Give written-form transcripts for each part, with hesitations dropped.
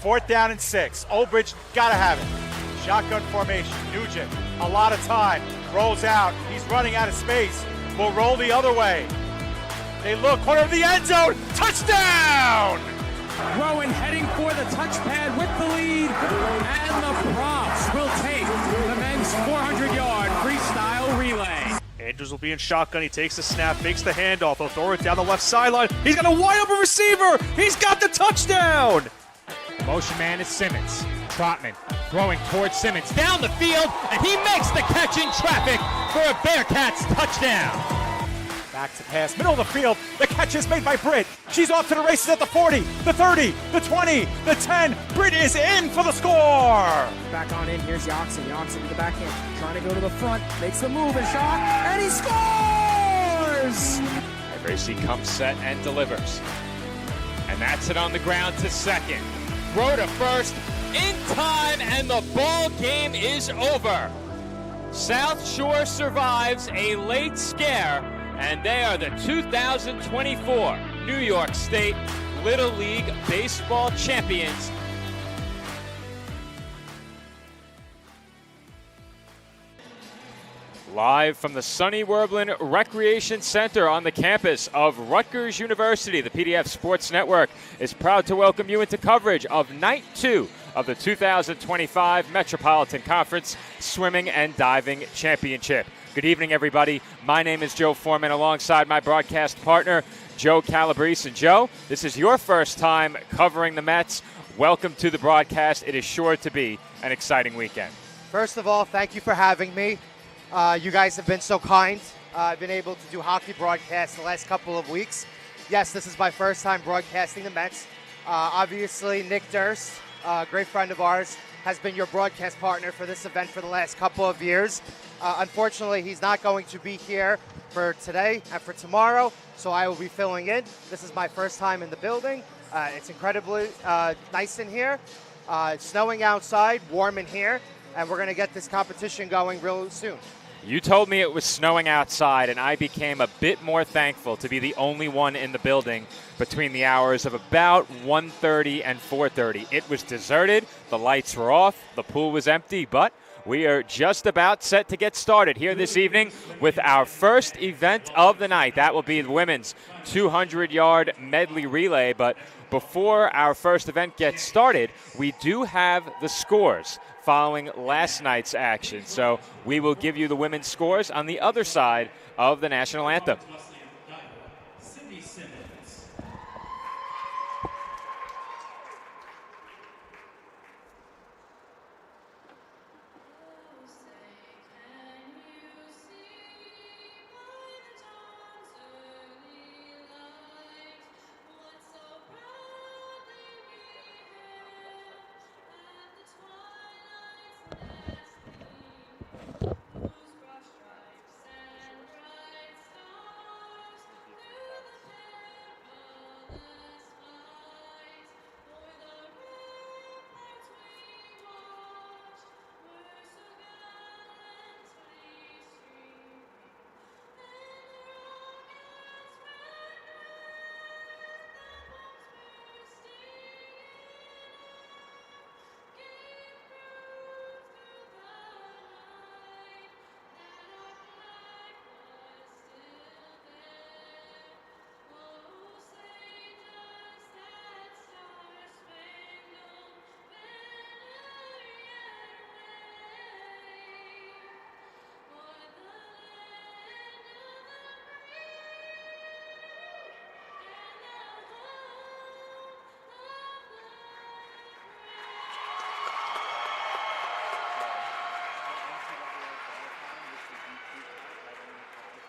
4th down and 6. Olbridge gotta have it. Shotgun formation. Nugent, a lot of time. Rolls out. He's running out of space. Will roll the other way. They look, corner of the end zone. Touchdown! Rowan heading for the touchpad with the lead. And the Profs will take the men's 400-yard freestyle relay. Andrews will be in shotgun. He takes the snap, makes the handoff. He'll throw it down the left sideline. He's got a wide open receiver. He's got the touchdown. Motion man is Simmons. Trotman throwing towards Simmons down the field, and he makes the catch in traffic for a Bearcats touchdown. Back to pass, middle of the field. The catch is made by Britt. She's off to the races at the 40, the 30, the 20, the 10. Britt is in for the score. Back on in, here's Yoxon. Yoxon to the backhand, trying to go to the front, makes the move and shot, and he scores! Gracie comes set and delivers. And that's it on the ground to second. Throw to first, in time, and the ball game is over. South Shore survives a late scare, and they are the 2024 New York State Little League Baseball champions. Live from the Sonny Werblin Recreation Center on the campus of Rutgers University, the PDF Sports Network is proud to welcome you into coverage of Night 2 of the 2025 Metropolitan Conference Swimming and Diving Championship. Good evening, everybody. My name is Joe Foreman alongside my broadcast partner, Joe Calabrese. And Joe, this is your first time covering the Mets. Welcome to the broadcast. It is sure to be an exciting weekend. First of all, thank you for having me. You guys have been so kind. I've been able to do hockey broadcasts the last couple of weeks. Yes, this is my first time broadcasting the Mets. Obviously, Nick Durst, a great friend of ours, has been your broadcast partner for this event for the last couple of years. Unfortunately, he's not going to be here for today and for tomorrow, so I will be filling in. This is my first time in the building. It's incredibly nice in here. It's snowing outside, warm in here, and we're going to get this competition going real soon. You told me it was snowing outside, and I became a bit more thankful to be the only one in the building between the hours of about 1:30 and 4:30. It was deserted, the lights were off, the pool was empty, but we are just about set to get started here this evening with our first event of the night. That will be the women's 200-yard medley relay, but before our first event gets started, we do have the scores following last night's action. So we will give you the women's scores on the other side of the national anthem.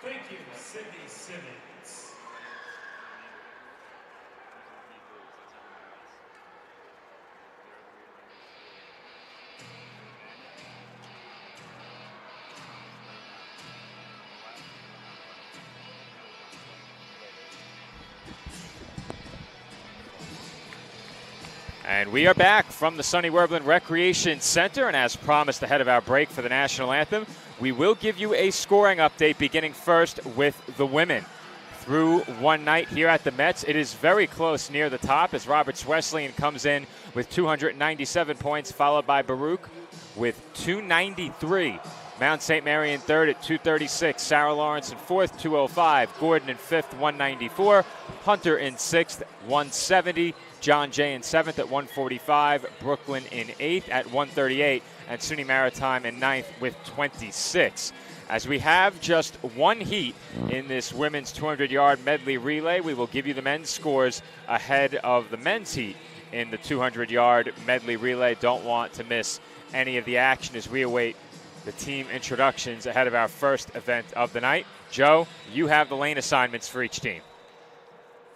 Thank you, Sydney Simmons. And we are back from the Sonny Werblin Recreation Center, and as promised ahead of our break for the national anthem, we will give you a scoring update beginning first with the women. through one night here at the Mets. It is very close near the top as Roberts Wesleyan comes in with 297 points, followed by Baruch with 293. Mount St. Mary in third at 236. Sarah Lawrence in fourth, 205. Gordon in fifth, 194. Hunter in sixth, 170. John Jay in seventh at 145. Brooklyn in eighth at 138. And SUNY Maritime in ninth with 26. As we have just one heat in this women's 200-yard medley relay, we will give you the men's scores ahead of the men's heat in the 200-yard medley relay. Don't want to miss any of the action as we await the team introductions ahead of our first event of the night. Joe, you have the lane assignments for each team.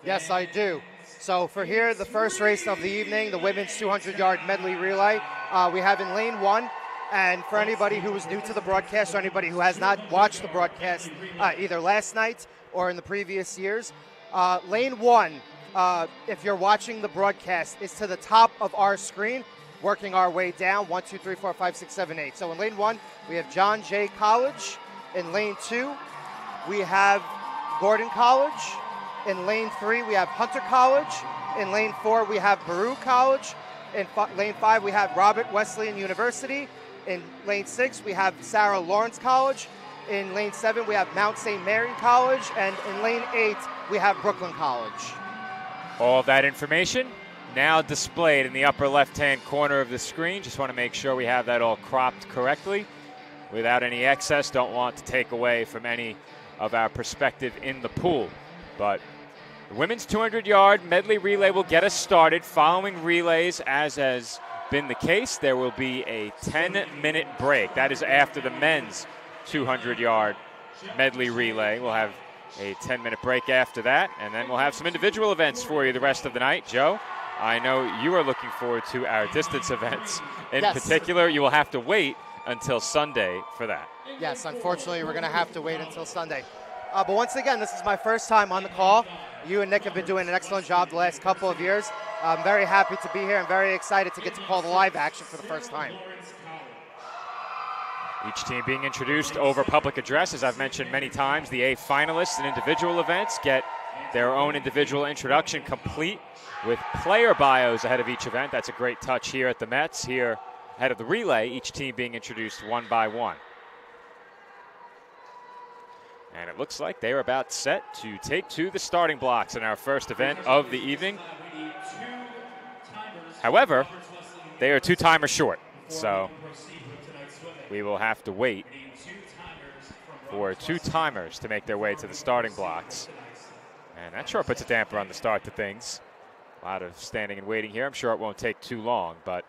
Yes, I do. So for here, the first race of the evening, the women's 200-yard medley relay, we have in lane 1. And for anybody who is new to the broadcast or anybody who has not watched the broadcast either last night or in the previous years, lane 1, if you're watching the broadcast, is to the top of our screen, working our way down, 1, 2, 3, 4, 5, 6, 7, 8. So in lane 1, we have John Jay College. In lane 2, we have Gordon College. In lane 3, we have Hunter College. In lane 4, we have Baruch College. In lane 5, we have Robert Wesleyan University. In lane 6, we have Sarah Lawrence College. In lane 7, we have Mount St. Mary College. And in lane 8, we have Brooklyn College. All of that information now displayed in the upper left-hand corner of the screen. Just want to make sure we have that all cropped correctly without any excess. Don't want to take away from any of our perspective in the pool. But the women's 200-yard medley relay will get us started. Following relays, as has been the case, there will be a 10-minute break. That is after the men's 200-yard medley relay. We'll have a 10-minute break after that, and then we'll have some individual events for you the rest of the night. Joe, I know you are looking forward to our distance events. In particular, you will have to wait until Sunday for that. Yes, unfortunately, we're going to have to wait until Sunday. But once again, this is my first time on the call. You and Nick have been doing an excellent job the last couple of years. I'm very happy to be here. I'm very excited to get to call the live action for the first time. Each team being introduced over public address. As I've mentioned many times, the A finalists in individual events get their own individual introduction complete with player bios ahead of each event. That's a great touch here at the Mets. Here ahead of the relay, each team being introduced one by one. And it looks like they are about set to take to the starting blocks in our first event of the evening. However, they are 2 timers short, so we will have to wait for 2 timers to make their way to the starting blocks. And that sure puts a damper on the start to things. A lot of standing and waiting here. I'm sure it won't take too long, but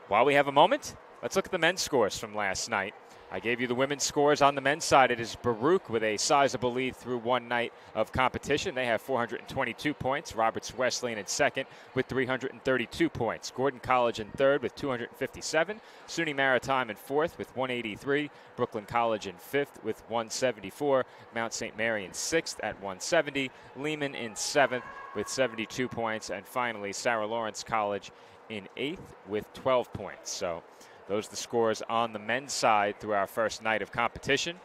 while we have a moment, let's look at the men's scores from last night. I gave you the women's scores on the men's side. It is Baruch with a sizable lead through one night of competition. They have 422 points. Roberts Wesleyan in second with 332 points. Gordon College in third with 257. SUNY Maritime in fourth with 183. Brooklyn College in fifth with 174. Mount St. Mary in sixth at 170. Lehman in seventh with 72 points. And finally, Sarah Lawrence College in eighth with 12 points. So those are the scores on the men's side through our first night of competition.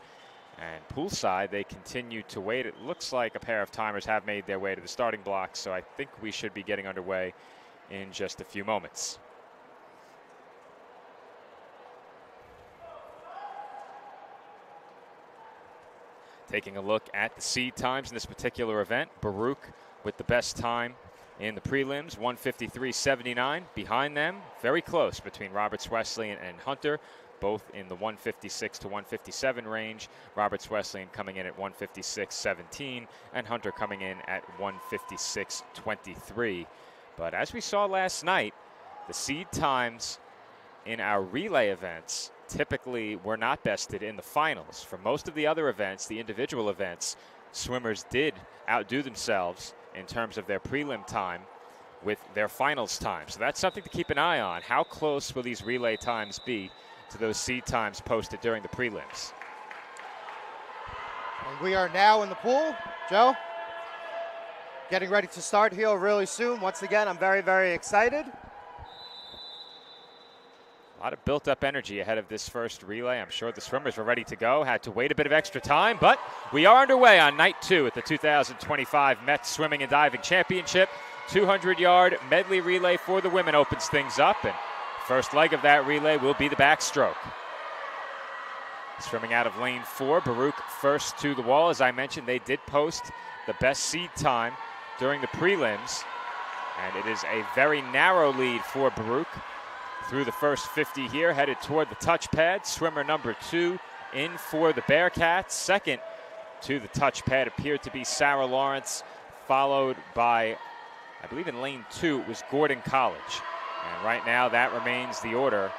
And pool side, they continue to wait. It looks like a pair of timers have made their way to the starting blocks, so I think we should be getting underway in just a few moments. Taking a look at the seed times in this particular event, Baruch with the best time in the prelims, 153.79. Behind them, very close between Roberts Wesleyan and Hunter, both in the 156 to 157 range. Roberts Wesleyan coming in at 156.17 and Hunter coming in at 156.23. But as we saw last night, the seed times in our relay events typically were not bested in the finals. For most of the other events, the individual events, swimmers did outdo themselves in terms of their prelim time with their finals time. So that's something to keep an eye on. How close will these relay times be to those seed times posted during the prelims? And we are now in the pool. Joe, getting ready to start here really soon. Once again, I'm very, very excited. A lot of built-up energy ahead of this first relay. I'm sure the swimmers were ready to go. Had to wait a bit of extra time, but we are underway on night 2 at the 2025 Met Swimming and Diving Championship. 200-yard medley relay for the women opens things up, and first leg of that relay will be the backstroke. Swimming out of lane 4, Baruch first to the wall. As I mentioned, they did post the best seed time during the prelims, and it is a very narrow lead for Baruch through the first 50 here, headed toward the touchpad. Swimmer number 2 in for the Bearcats. Second to the touchpad appeared to be Sarah Lawrence, followed by, I believe in lane 2, it was Gordon College. And right now that remains the order.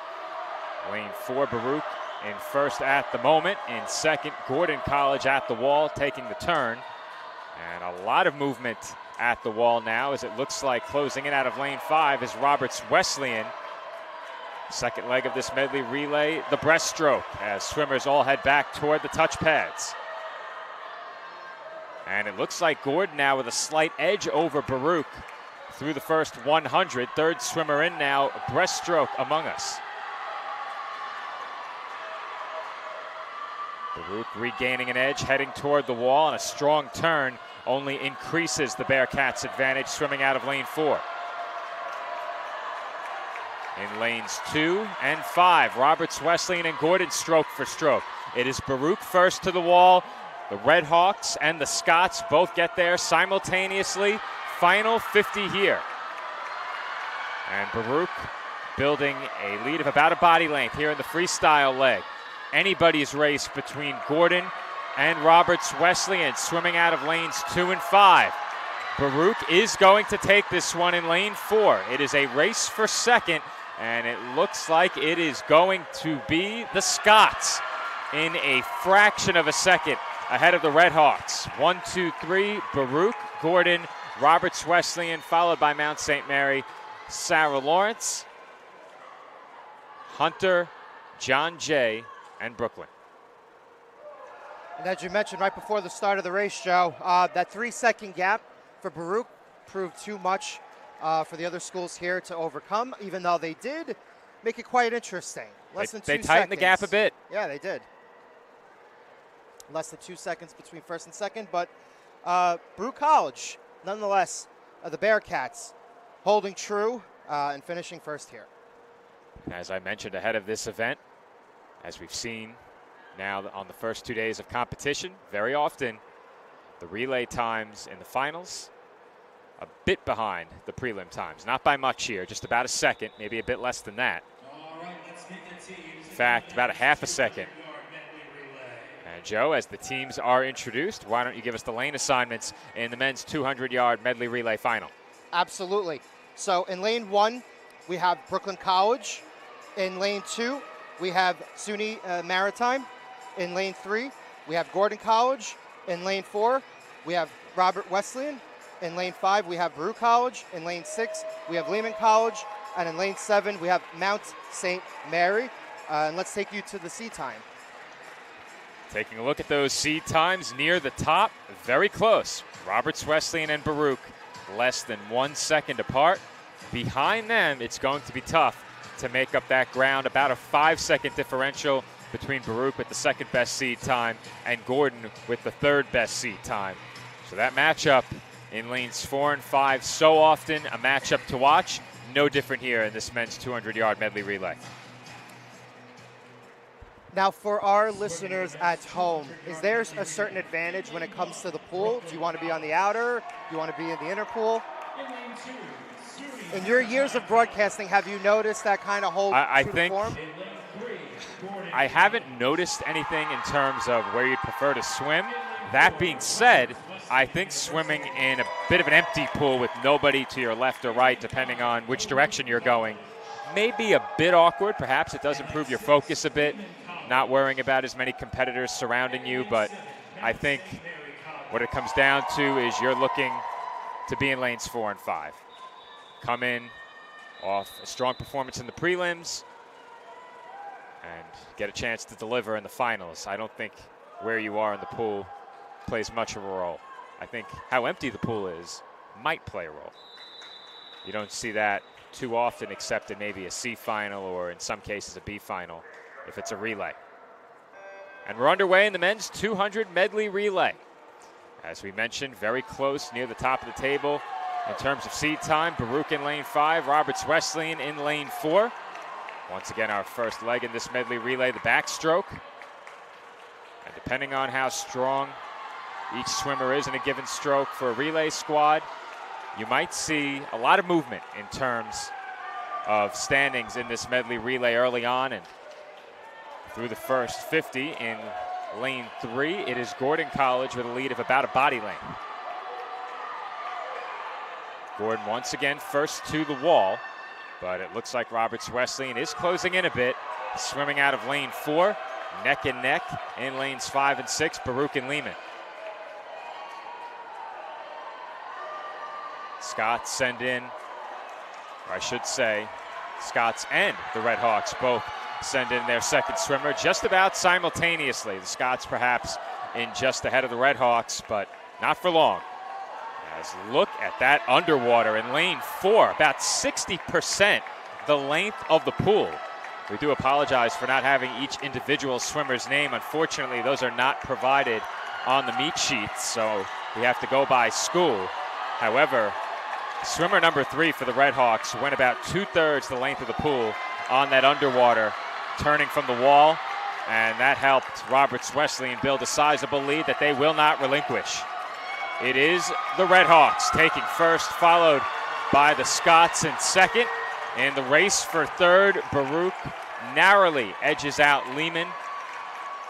Lane 4, Baruch in first at the moment. In second, Gordon College at the wall, taking the turn. And a lot of movement at the wall now, as it looks like closing in out of lane 5 is Roberts Wesleyan. Second leg of this medley relay, the breaststroke, as swimmers all head back toward the touchpads. And it looks like Gordon now with a slight edge over Baruch through the first 100. Third swimmer in now, breaststroke among us. Baruch regaining an edge, heading toward the wall, and a strong turn only increases the Bearcats' advantage, swimming out of lane 4. In lanes 2 and 5, Roberts Wesleyan and Gordon stroke for stroke. It is Baruch first to the wall. The Red Hawks and the Scots both get there simultaneously. Final 50 here. And Baruch building a lead of about a body length here in the freestyle leg. Anybody's race between Gordon and Roberts Wesleyan, swimming out of lanes 2 and 5. Baruch is going to take this one in lane 4. It is a race for second, and it looks like it is going to be the Scots in a fraction of a second ahead of the Red Hawks. 1, 2, 3, Baruch, Gordon, Roberts Wesleyan, followed by Mount St. Mary, Sarah Lawrence, Hunter, John Jay, and Brooklyn. And as you mentioned right before the start of the race, Joe, that 3-second gap for Baruch proved too much for the other schools here to overcome, even though they did make it quite interesting. Less than 2 seconds. They tightened the gap a bit. Yeah, they did. Less than 2 seconds between first and second, but Baruch College, nonetheless, the Bearcats holding true and finishing first here. As I mentioned ahead of this event, as we've seen now on the first 2 days of competition, very often the relay times in the finals a bit behind the prelim times. Not by much here, just about a second, maybe a bit less than that. In fact, about a half a second. And Joe, as the teams are introduced, why don't you give us the lane assignments in the men's 200-yard medley relay final? Absolutely. So in lane 1, we have Brooklyn College. In lane 2, we have SUNY Maritime. In lane 3, we have Gordon College. In lane 4, we have Robert Wesleyan. In lane 5, we have Baruch College. In lane 6, we have Lehman College. And in lane 7, we have Mount St. Mary. And let's take you to the seed time. Taking a look at those seed times near the top, very close. Roberts Wesleyan and Baruch less than 1 second apart. Behind them, it's going to be tough to make up that ground. About a 5-second differential between Baruch with the second best seed time and Gordon with the third best seed time. So that matchup in lanes 4 and 5, so often a matchup to watch. No different here in this men's 200-yard medley relay. Now, for our listeners at home, is there a certain advantage when it comes to the pool? Do you want to be on the outer? Do you want to be in the inner pool? In your years of broadcasting, have you noticed that kind of whole I think form? I haven't noticed anything in terms of where you'd prefer to swim. That being said, I think swimming in a bit of an empty pool with nobody to your left or right, depending on which direction you're going, may be a bit awkward. Perhaps it does improve your focus a bit, not worrying about as many competitors surrounding you, but I think what it comes down to is you're looking to be in lanes 4 and 5. Come in off a strong performance in the prelims and get a chance to deliver in the finals. I don't think where you are in the pool plays much of a role. I think how empty the pool is might play a role. You don't see that too often except in maybe a C final or in some cases a B final if it's a relay. And we're underway in the men's 200 medley relay. As we mentioned, very close near the top of the table in terms of seed time. Baruch in lane 5, Roberts Wesleyan in lane 4. Once again, our first leg in this medley relay, the backstroke. And depending on how strong each swimmer is in a given stroke for a relay squad, you might see a lot of movement in terms of standings in this medley relay early on. And through the first 50 in lane 3, it is Gordon College with a lead of about a body length. Gordon once again first to the wall, but it looks like Roberts Wesleyan is closing in a bit, swimming out of lane 4, neck and neck in lanes 5 and 6, Baruch and Lehman. Scots send in, or I should say, Scots and the Red Hawks both send in their second swimmer just about simultaneously. The Scots perhaps in just ahead of the Red Hawks, but not for long. As look at that underwater in lane 4, about 60% the length of the pool. We do apologize for not having each individual swimmer's name. Unfortunately, those are not provided on the meet sheets, so we have to go by school. However, swimmer number 3 for the Red Hawks went about 2/3 the length of the pool on that underwater, turning from the wall, and that helped Roberts Wesleyan build a sizable lead that they will not relinquish. It is the Red Hawks taking first, followed by the Scots in second. In the race for third, Baruch narrowly edges out Lehman.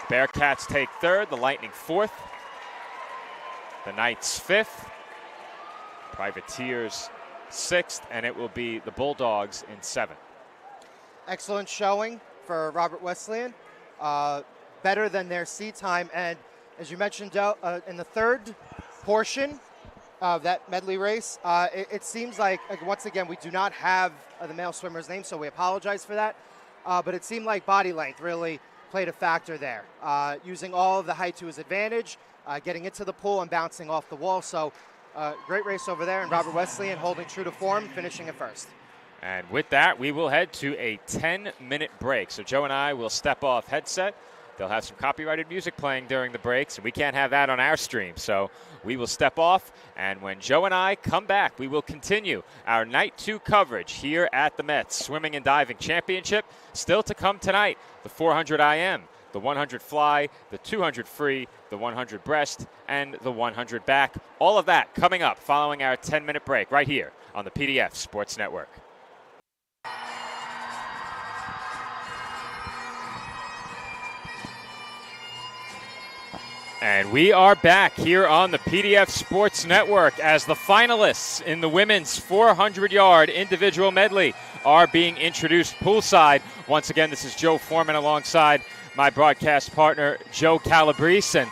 Bearcats take third, the Lightning fourth, the Knights fifth, Privateers sixth, and it will be the Bulldogs in seventh. Excellent showing for Robert Wesleyan. Better than their seed time. And as you mentioned, in the third portion of that medley race, it seems like, once again, we do not have the male swimmer's name, so we apologize for that. But it seemed like body length really played a factor there, using all of the height to his advantage, getting into the pool and bouncing off the wall. So great race over there, and Robert Wesleyan holding true to form, finishing in first. And with that, we will head to a 10-minute break. So Joe and I will step off headset. They'll have some copyrighted music playing during the breaks, and we can't have that on our stream. So we will step off, and when Joe and I come back, we will continue our Night 2 coverage here at the Mets Swimming and Diving Championship. Still to come tonight, the 400 IM, the 100 fly, the 200 free, the 100 breast, and the 100 back. All of that coming up following our 10-minute break right here on the PDF Sports Network. And we are back here on the PDF Sports Network as the finalists in the women's 400-yard individual medley are being introduced poolside. Once again, this is Joe Foreman alongside my broadcast partner, Joe Calabrese. And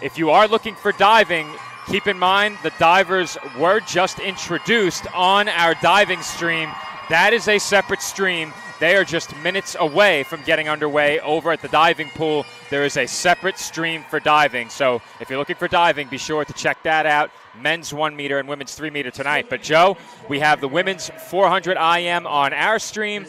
if you are looking for diving, keep in mind the divers were just introduced on our diving stream. That is a separate stream. They are just minutes away from getting underway over at the diving pool. There is a separate stream for diving. So if you're looking for diving, be sure to check that out. Men's 1 meter and women's 3 meter tonight. But Joe, we have the women's 400 IM on our stream.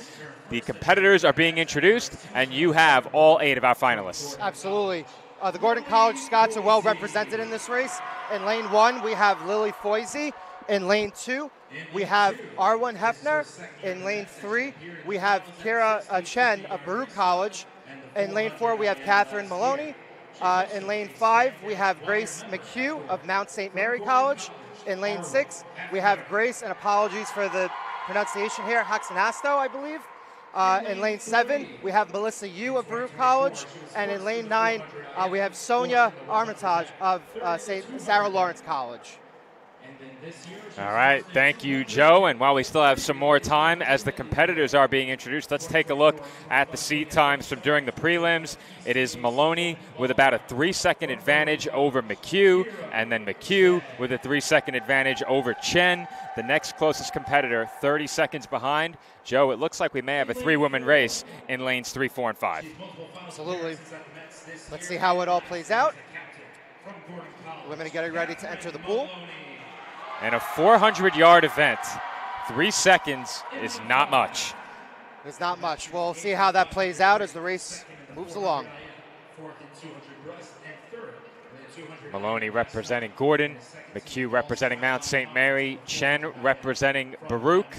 The competitors are being introduced, and you have all 8 of our finalists. Absolutely. The Gordon College Scots are well represented in this race. In lane 1, we have Lily Foisey. In lane 2, we have Arwen Hefner. In lane 3, we have Kira Chen of Baruch College. In lane 4, we have Catherine Maloney. In lane 5, we have Grace McHugh of Mount St. Mary College. In lane 6, we have Grace, and apologies for the pronunciation here, Haxanasto, I believe. In lane 7, we have Melissa Yu of Baruch College. And in lane 9, we have Sonia Armitage of Sarah Lawrence College. All right, thank you, Joe. And while we still have some more time as the competitors are being introduced, let's take a look at the seed times from during the prelims. It is Maloney with about a 3-second advantage over McHugh, and then McHugh with a 3-second advantage over Chen. The next closest competitor, 30 seconds behind. Joe, it looks like we may have a 3-woman race in lanes 3, 4, and 5. Absolutely. Let's see how it all plays out. Women are getting ready to enter the pool. And a 400-yard event 3 seconds is not much. It's not much. We'll see how that plays out as the race moves along. Maloney representing Gordon, McHugh representing Mount St. Mary, Chen representing Baruch.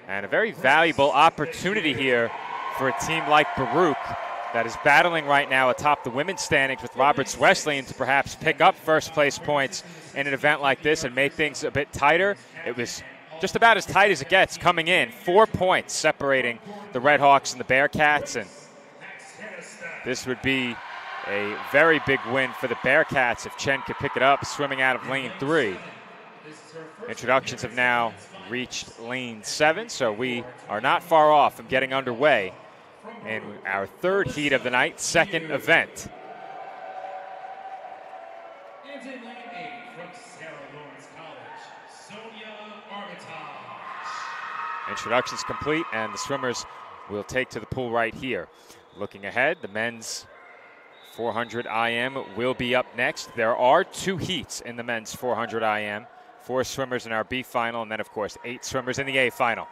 And a very valuable opportunity here for a team like Baruch that is battling right now atop the women's standings with Roberts Wesleyan to perhaps pick up first place points in an event like this and make things a bit tighter. It was just about as tight as it gets coming in. 4 points separating the Red Hawks and the Bearcats, and this would be a very big win for the Bearcats if Chen could pick it up swimming out of lane 3. Introductions have now reached lane 7, so we are not far off from getting underway in our third heat of the night, second event. And in lane 8 from Sarah Lawrence College, Sonia Armitage. Introductions complete, and the swimmers will take to the pool right here. Looking ahead, the men's 400 IM will be up next. There are 2 heats in the men's 400 IM. 4 swimmers in our B final, and then of course 8 swimmers in the A final.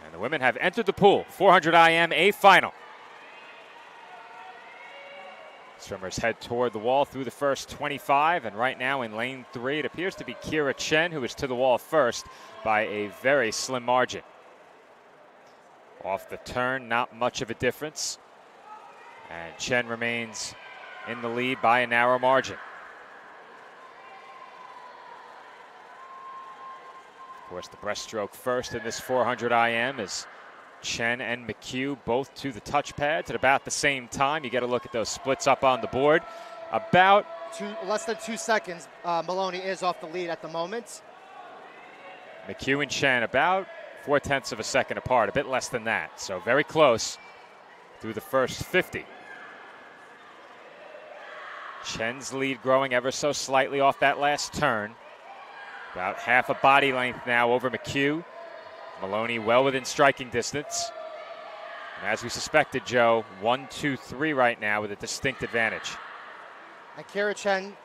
And the women have entered the pool. 400 IM A final. Swimmers head toward the wall through the first 25, and right now in lane 3 it appears to be Kira Chen who is to the wall first by a very slim margin. Off the turn, not much of a difference, and Chen remains in the lead by a narrow margin. Of course, the breaststroke first in this 400 IM is Chen and McHugh both to the touch pads at about the same time. You get a look at those splits up on the board. About less than 2 seconds. Maloney is off the lead at the moment. McHugh and Chen about 0.4 of a second apart, a bit less than that. So very close through the first 50. Chen's lead growing ever so slightly off that last turn. About half a body length now over McHugh. Maloney well within striking distance. And as we suspected, Joe, 1, 2, 3 right now with a distinct advantage. And Kira Chen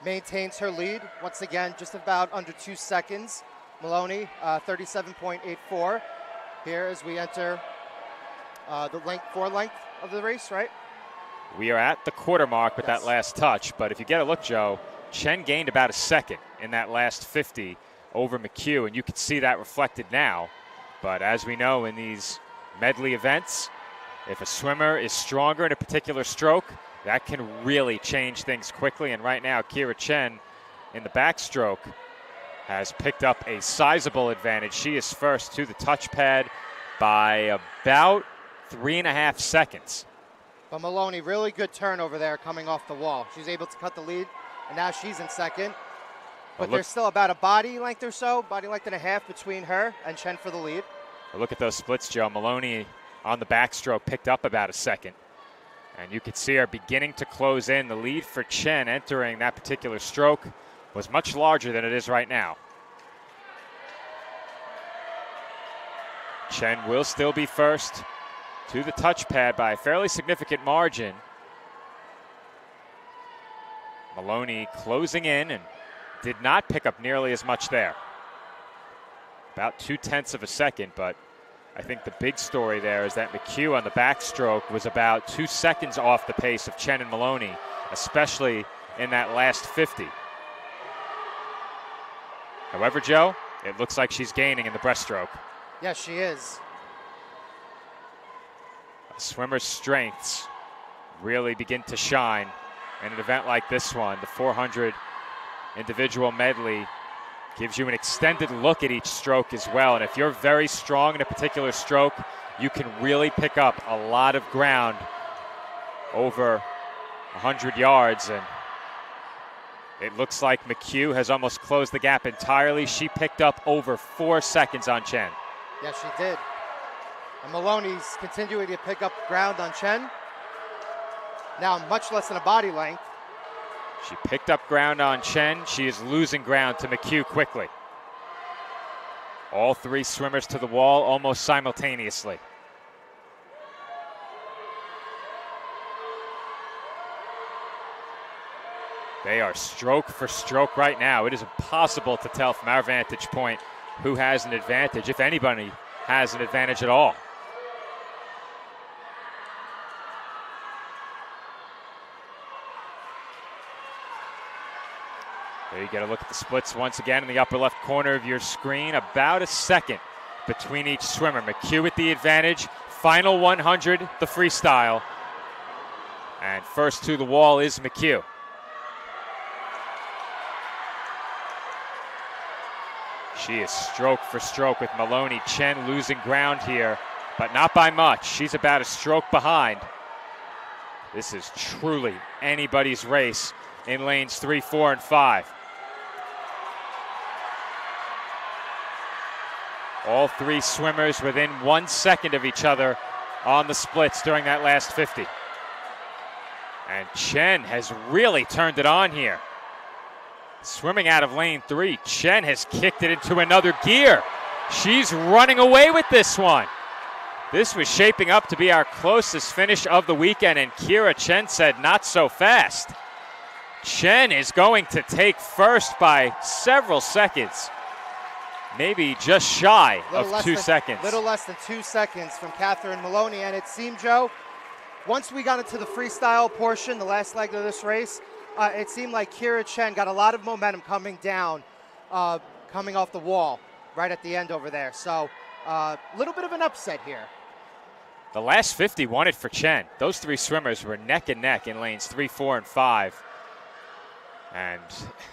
maintains her lead. Once again, just about under 2 seconds. Maloney, 37.84 here as we enter the length of the race, right? We are at the quarter mark with that last touch, but if you get a look, Joe, Chen gained about a second in that last 50 over McHugh, and you can see that reflected now. But as we know in these medley events, if a swimmer is stronger in a particular stroke, that can really change things quickly. And right now, Kira Chen in the backstroke has picked up a sizable advantage. She is first to the touch pad by about 3.5 seconds. But Maloney, really good turn over there coming off the wall. She's able to cut the lead, and now she's in second. But there's still about a body length or so, body length and a half between her and Chen for the lead. Look at those splits, Joe. Maloney on the backstroke picked up about a second. And you can see her beginning to close in. The lead for Chen entering that particular stroke was much larger than it is right now. Chen will still be first to the touch pad by a fairly significant margin. Maloney closing in and did not pick up nearly as much there. About 0.2 of a second, but I think the big story there is that McHugh on the backstroke was about 2 seconds off the pace of Chen and Maloney, especially in that last 50. However, Joe, it looks like she's gaining in the breaststroke. Yes, she is. A swimmer's strengths really begin to shine in an event like this one. The 400 individual medley gives you an extended look at each stroke as well. And if you're very strong in a particular stroke, you can really pick up a lot of ground over 100 yards. And it looks like McHugh has almost closed the gap entirely. She picked up over 4 seconds on Chen. Yes, she did. And Maloney's continuing to pick up ground on Chen. Now much less than a body length. She picked up ground on Chen. She is losing ground to McHugh quickly. All 3 swimmers to the wall almost simultaneously. They are stroke for stroke right now. It is impossible to tell from our vantage point who has an advantage, if anybody has an advantage at all. There you get a look at the splits once again in the upper left corner of your screen. About a second between each swimmer. McHugh with the advantage. Final 100, the freestyle. And first to the wall is McHugh. She is stroke for stroke with Maloney. Chen losing ground here, but not by much. She's about a stroke behind. This is truly anybody's race in lanes 3, 4, and 5. All three swimmers within 1 second of each other on the splits during that last 50. And Chen has really turned it on here. Swimming out of lane 3, Chen has kicked it into another gear. She's running away with this one. This was shaping up to be our closest finish of the weekend, and Kira Chen said not so fast. Chen is going to take first by several seconds. Maybe just shy of 2 seconds. Little less than 2 seconds from Catherine Maloney. And it seemed, Joe, once we got into the freestyle portion, the last leg of this race, it seemed like Kira Chen got a lot of momentum coming down, coming off the wall right at the end over there. So a little bit of an upset here. The last 50 won it for Chen. Those three swimmers were neck and neck in lanes 3, 4, and 5. And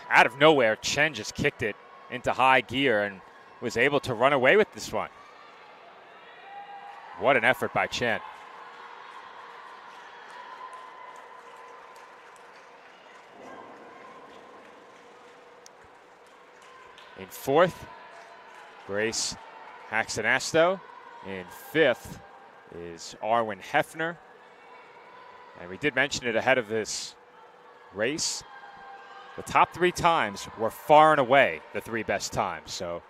out of nowhere, Chen just kicked it into high gear and was able to run away with this one. What an effort by Chen. In fourth, Grace Haxanasto. In fifth is Arwen Hefner. And we did mention it ahead of this race. The top 3 times were far and away the 3 best times. So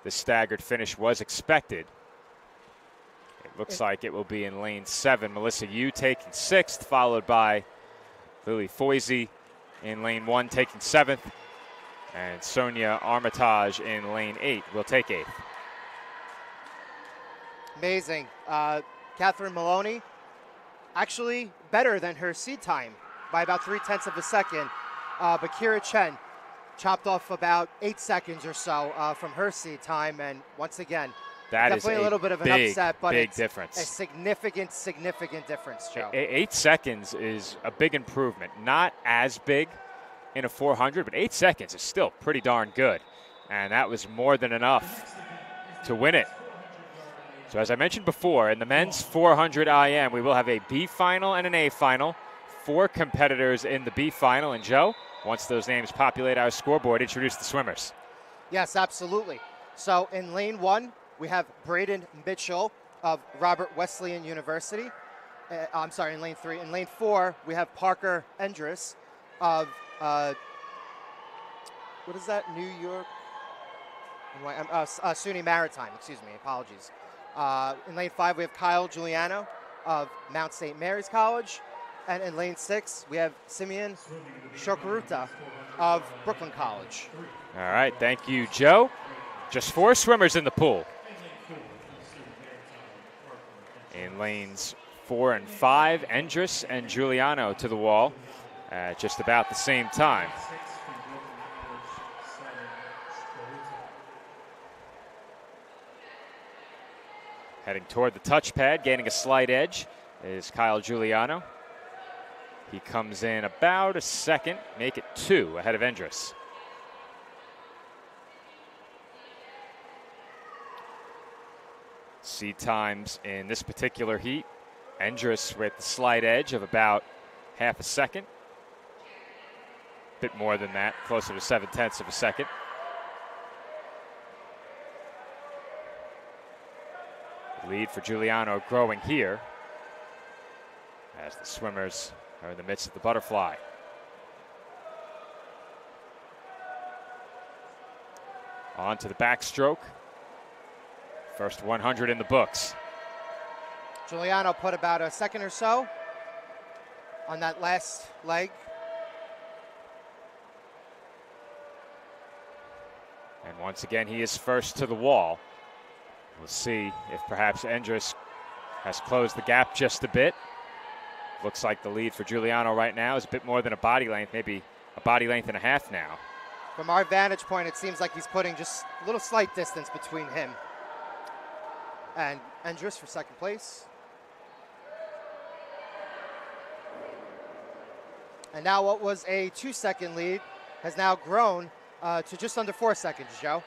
the staggered finish was expected. It looks like it will be in lane 7. Melissa Yu taking 6th, followed by Lily Foisey in lane 1 taking 7th. And Sonia Armitage in lane 8 will take 8th. Amazing. Catherine Maloney actually better than her seed time by about 0.3 of a second. But Kira Chen chopped off about 8 seconds or so from her seed time. And once again, that definitely is a little bit of an upset, but big it's difference. A significant difference, Joe. 8 seconds is a big improvement. Not as big in a 400, but 8 seconds is still pretty darn good. And that was more than enough to win it. So as I mentioned before, in the men's 400 IM, we will have a B final and an A final. 4 competitors in the B final. And Joe, once those names populate our scoreboard, introduce the swimmers. Yes, absolutely. So in lane 1, we have Braden Mitchell of Robert Wesleyan University. I'm sorry, in lane 3. In lane 4, we have Parker Endress of, what is that, New York? SUNY Maritime, excuse me, apologies. In lane 5, we have Kyle Giuliano of Mount St. Mary's College. And in lane 6, we have Simeon Shokaruta of Brooklyn College. All right, thank you, Joe. Just 4 swimmers in the pool. In lanes 4 and 5, Endress and Giuliano to the wall at just about the same time. Heading toward the touchpad, gaining a slight edge, is Kyle Giuliano. He comes in about a second, make it 2 ahead of Endress. Seed times in this particular heat, Endress with the slight edge of about half a second. Bit more than that, closer to 0.7 of a second. The lead for Giuliano growing here as the swimmers are in the midst of the butterfly. On to the backstroke. First 100 in the books. Giuliano put about a second or so on that last leg. Once again, he is first to the wall. We'll see if perhaps Endress has closed the gap just a bit. Looks like the lead for Giuliano right now is a bit more than a body length, maybe a body length and a half now. From our vantage point, it seems like he's putting just a little slight distance between him and Endress for second place. And now what was a 2-second lead has now grown to just under 4 seconds, Joe.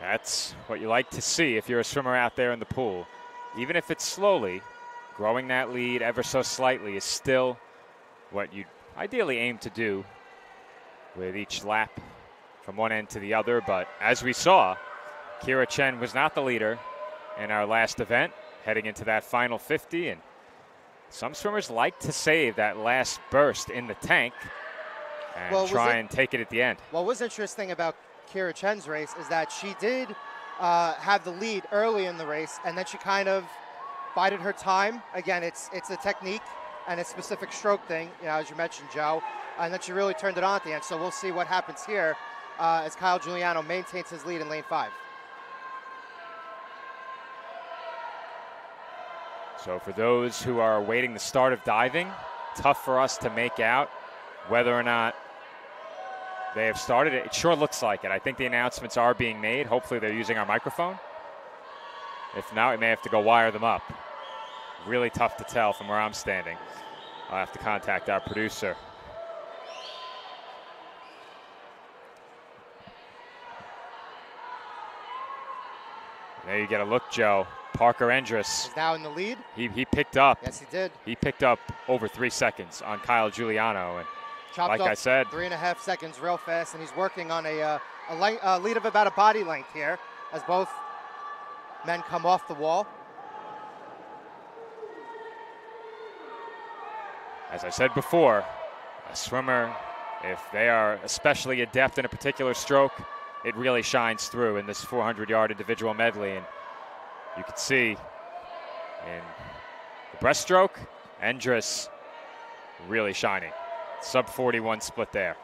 That's what you like to see if you're a swimmer out there in the pool. Even if it's slowly, growing that lead ever so slightly is still what you ideally aim to do with each lap from one end to the other. But as we saw, Kira Chen was not the leader in our last event, heading into that final 50. And some swimmers like to save that last burst in the tank and try and take it at the end. What was interesting about Kira Chen's race is that she did have the lead early in the race, and then she kind of bided her time. Again, it's a technique and a specific stroke thing, as you mentioned, Joe, and then she really turned it on at the end. So we'll see what happens here as Kyle Giuliano maintains his lead in lane 5. So for those who are awaiting the start of diving, tough for us to make out whether or not they have started it. It sure looks like it. I think the announcements are being made. Hopefully they're using our microphone. If not, we may have to go wire them up. Really tough to tell from where I'm standing. I'll have to contact our producer. There you get a look, Joe. Parker Endress. Is now in the lead. He picked up. Yes, he did. He picked up over 3 seconds on Kyle Giuliano. And Chopped like off I said, 3.5 seconds real fast, and he's working on a lead of about a body length here as both men come off the wall. as I said before, a swimmer, if they are especially adept in a particular stroke, it really shines through in this 400-yard individual medley. And you can see in the breaststroke, Endress really shining. Sub 41 split there.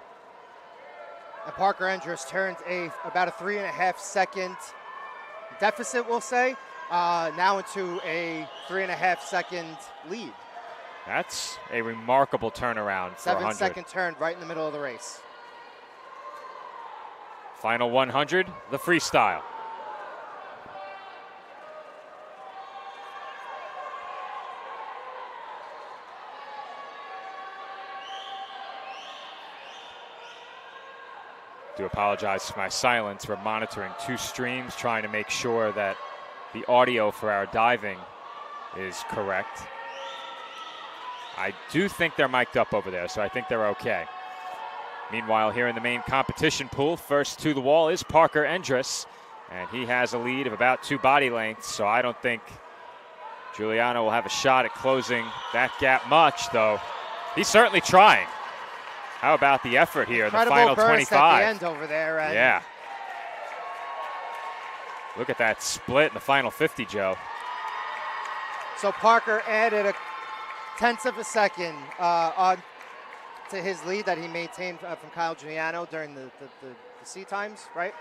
And Parker Endress turns about a 3.5 second deficit, we'll say, now into a 3.5 second lead. That's a remarkable turnaround for 100. 7-second turn right in the middle of the race. Final 100, the freestyle. Do apologize for my silence. We're monitoring 2 streams, trying to make sure that the audio for our diving is correct. I do think they're mic'd up over there, so I think they're okay. Meanwhile, here in the main competition pool, first to the wall is Parker Endress, and he has a lead of about 2 body lengths, so I don't think Giuliano will have a shot at closing that gap much, though he's certainly trying. How about the effort here in the final 25? At the end over there. And yeah. Look at that split in the final 50, Joe. So Parker added a 1/10 of a second on to his lead that he maintained from Kyle Giuliano during the C times, right?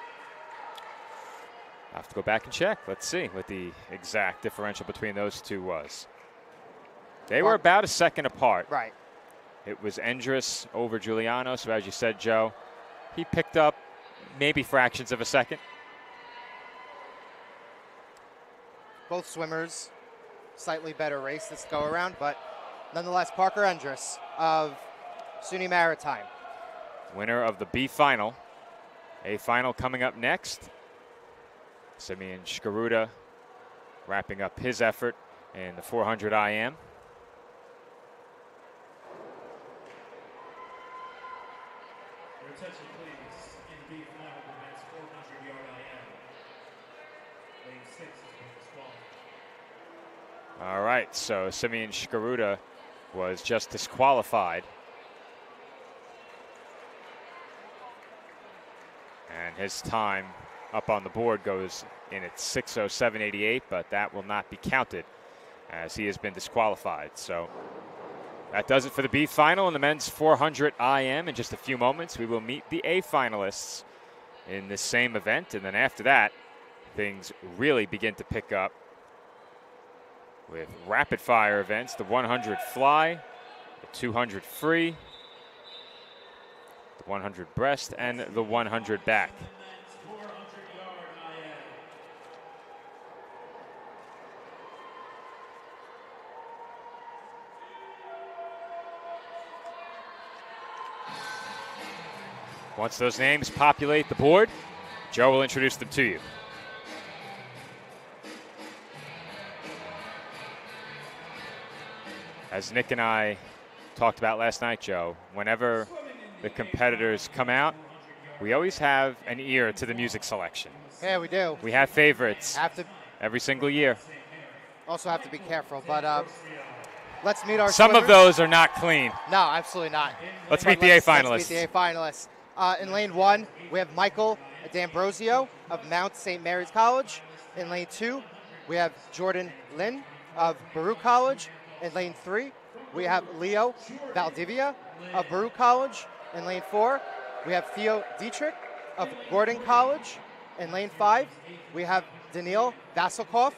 I have to go back and check. Let's see what the exact differential between those two was. They were about a second apart. Right. It was Endress over Giuliano, so as you said, Joe, he picked up maybe fractions of a second. Both swimmers, slightly better race this go around, but nonetheless, Parker Endress of SUNY Maritime. Winner of the B final. A final coming up next. Simeon Shkaruda wrapping up his effort in the 400 IM. Your attention, please. In the B final of the men's 400-yard IM. Lane 6 has been disqualified. All right, so Simeon Shkaruda was just disqualified. And his time up on the board goes in at 6:07.88, but that will not be counted as he has been disqualified. So That does it for the B final in the men's 400 IM. In just a few moments, we will meet the A finalists in this same event. And then after that, things really begin to pick up with rapid fire events, the 100 fly, the 200 free, the 100 breast, and the 100 back. Once those names populate the board, Joe will introduce them to you. As Nick and I talked about last night, Joe, whenever the competitors come out, we always have an ear to the music selection. Yeah, we do. We have favorites Have to every single year. also have to be careful, but let's meet our Some of swimmers. those are not clean. No, absolutely not. Let's But meet the A Let's finalists. meet the A finalists. In lane 1, we have Michael D'Ambrosio of Mount St. Mary's College. In lane 2, we have Jordan Lynn of Baruch College. In lane 3, we have Leo Valdivia of Baruch College. In lane 4, we have Theo Dietrich of Gordon College. In lane 5, we have Daniil Vasilkov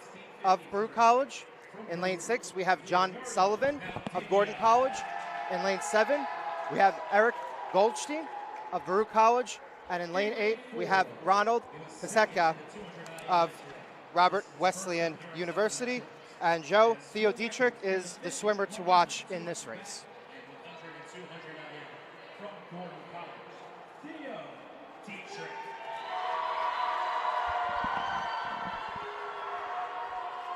of Baruch College. In lane 6, we have John Sullivan of Gordon College. In lane 7, we have Eric Goldstein of Baruch College. And in lane 8, we have Ronald Paseka of Robert Wesleyan University. And Joe, Theo Dietrich is the swimmer to watch in this race.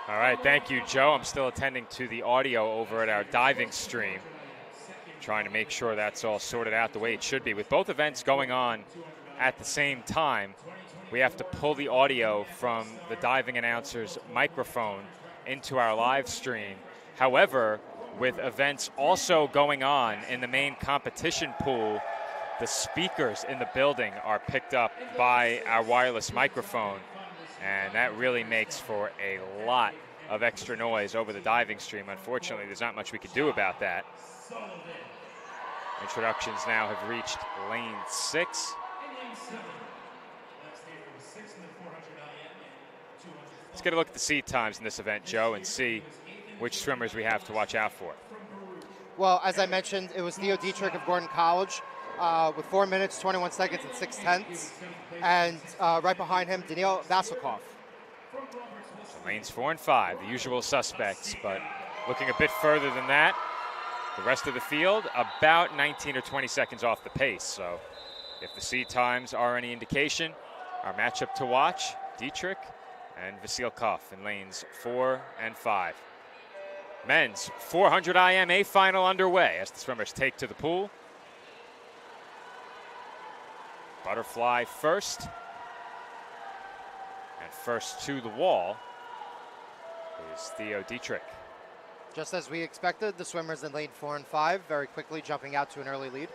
All right, thank you, Joe. I'm still attending to the audio over at our diving stream, trying to make sure that's all sorted out the way it should be. With both events going on at the same time, we have to pull the audio from the diving announcer's microphone into our live stream. However, with events also going on in the main competition pool, the speakers in the building are picked up by our wireless microphone, and that really makes for a lot of extra noise over the diving stream. Unfortunately, there's not much we can do about that. Introductions now have reached lane 6. Let's get a look at the seed times in this event, Joe, and see which swimmers we have to watch out for. Well, as I mentioned, it was Theo Dietrich of Gordon College with 4 minutes, 21 seconds, and 6/10. And right behind him, Daniil Vasilkov. So lanes 4 and 5, the usual suspects, but looking a bit further than that, the rest of the field about 19 or 20 seconds off the pace. So if the seed times are any indication, our matchup to watch, Dietrich and Vasilkov in lanes 4 and 5. Men's 400 IMA final underway as the swimmers take to the pool. Butterfly first. And first to the wall is Theo Dietrich. Just as we expected, the swimmers in lane 4 and 5 very quickly jumping out to an early lead.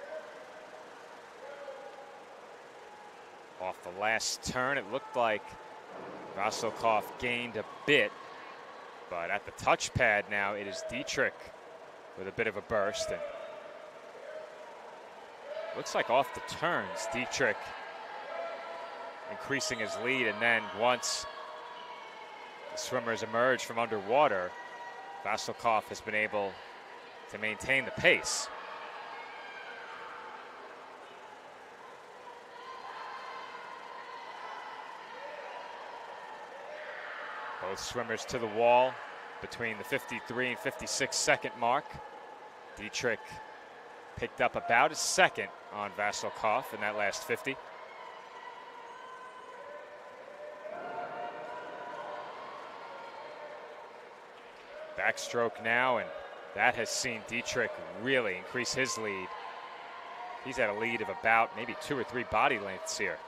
Off the last turn, it looked like Vasilkov gained a bit, but at the touchpad now, it is Dietrich with a bit of a burst. And looks like off the turns, Dietrich increasing his lead, and then once the swimmers emerge from underwater, Vasilkov has been able to maintain the pace. Both swimmers to the wall between the 53 and 56 second mark. Dietrich picked up about a second on Vasilkov in that last 50. Backstroke now, and that has seen Dietrich really increase his lead. He's at a lead of about maybe 2 or 3 body lengths here.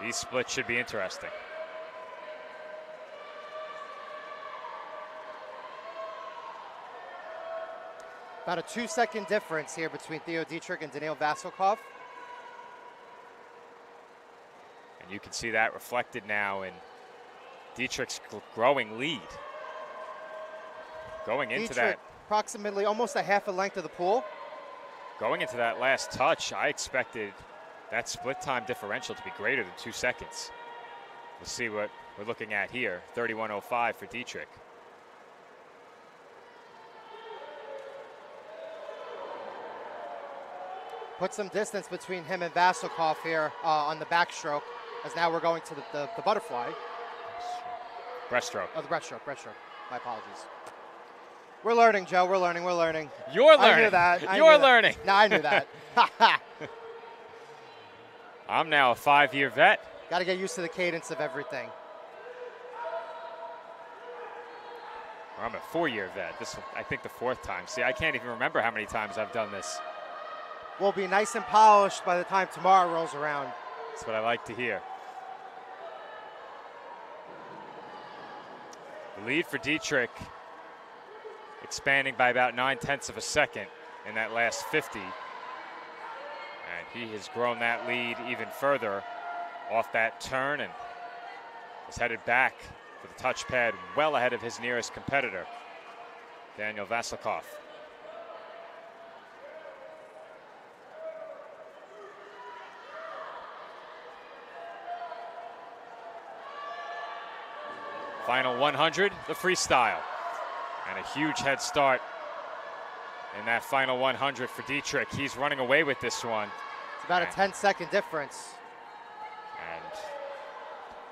These splits should be interesting. About a 2-second difference here between Theo Dietrich and Daniil Vasilkov. And you can see that reflected now in Dietrich's growing lead. Going into that approximately almost a half a length of the pool. Going into that last touch, I expected that split time differential to be greater than 2 seconds. We'll see what we're looking at here. 31.05 for Dietrich. Put some distance between him and Vasilkov here on the backstroke, as now we're going to the butterfly. Breaststroke. Oh, the breaststroke. My apologies. We're learning, Joe. We're learning. You're learning. I knew that. You're learning. No, I knew that. I'm now a 5-year vet. Got to get used to the cadence of everything. Or I'm a 4-year vet. This is, I think, the 4th time. See, I can't even remember how many times I've done this. We'll be nice and polished by the time tomorrow rolls around. That's what I like to hear. The lead for Dietrich expanding by about 9/10 of a second in that last 50. And he has grown that lead even further off that turn and is headed back for the touchpad well ahead of his nearest competitor, Daniel Vasilkov. Final 100, the freestyle. And a huge head start in that final 100 for Dietrich. He's running away with this one. It's about a 10-second difference. And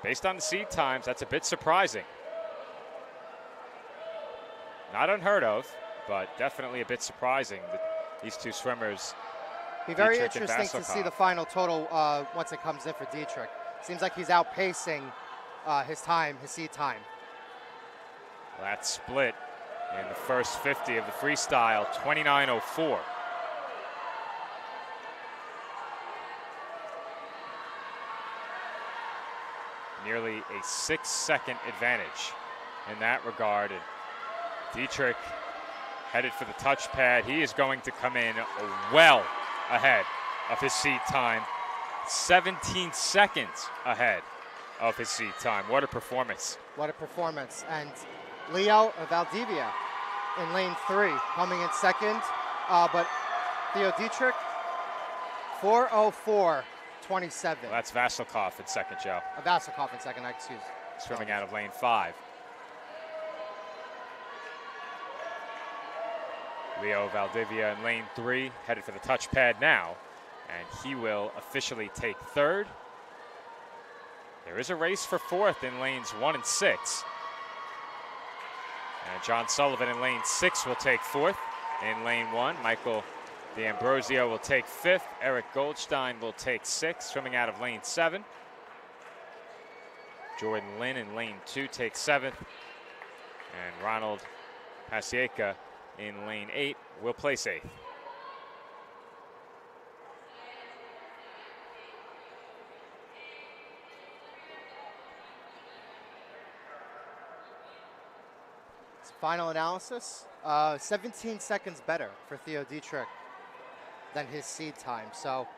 based on the seed times, that's a bit surprising. Not unheard of, but definitely a bit surprising that these two swimmers. Be very Dietrich and interesting to see Vasilkov. the final total once it comes in for Dietrich. Seems like he's outpacing his seed time. That split in the first 50 of the freestyle, 29.04. Nearly a 6-second advantage in that regard. And Dietrich headed for the touchpad. He is going to come in well ahead of his seed time, 17 seconds ahead of his seed time. What a performance. What a performance. And Leo Valdivia in lane 3, coming in second. But Theo Dietrich, 4:04.27. Well, that's Vasilkov in second, Joe. Vasilkov in second, excuse. Swimming out of lane 5. Leo Valdivia in lane 3, headed for the touchpad now. And he will officially take third. There is a race for 4th in lanes 1 and 6. And John Sullivan in lane 6 will take 4th. In lane 1, Michael D'Ambrosio will take 5th. Eric Goldstein will take 6th, swimming out of lane 7. Jordan Lynn in lane 2 takes 7th. And Ronald Pasieka in lane 8 will place 8th. Final analysis, 17 seconds better for Theo Dietrich than his seed time. So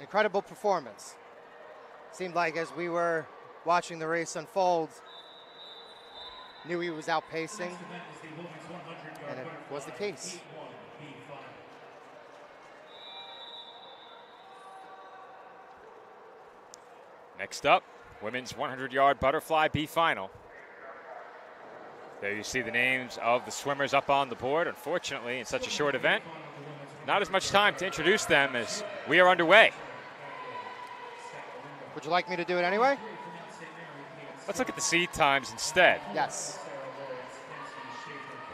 incredible performance. Seemed like as we were watching the race unfold, knew he was outpacing, and it was the case. Next up, women's 100-yard butterfly B final. There you see the names of the swimmers up on the board. Unfortunately, in such a short event, not as much time to introduce them as we are underway. Would you like me to do it anyway? Let's look at the seed times instead. Yes.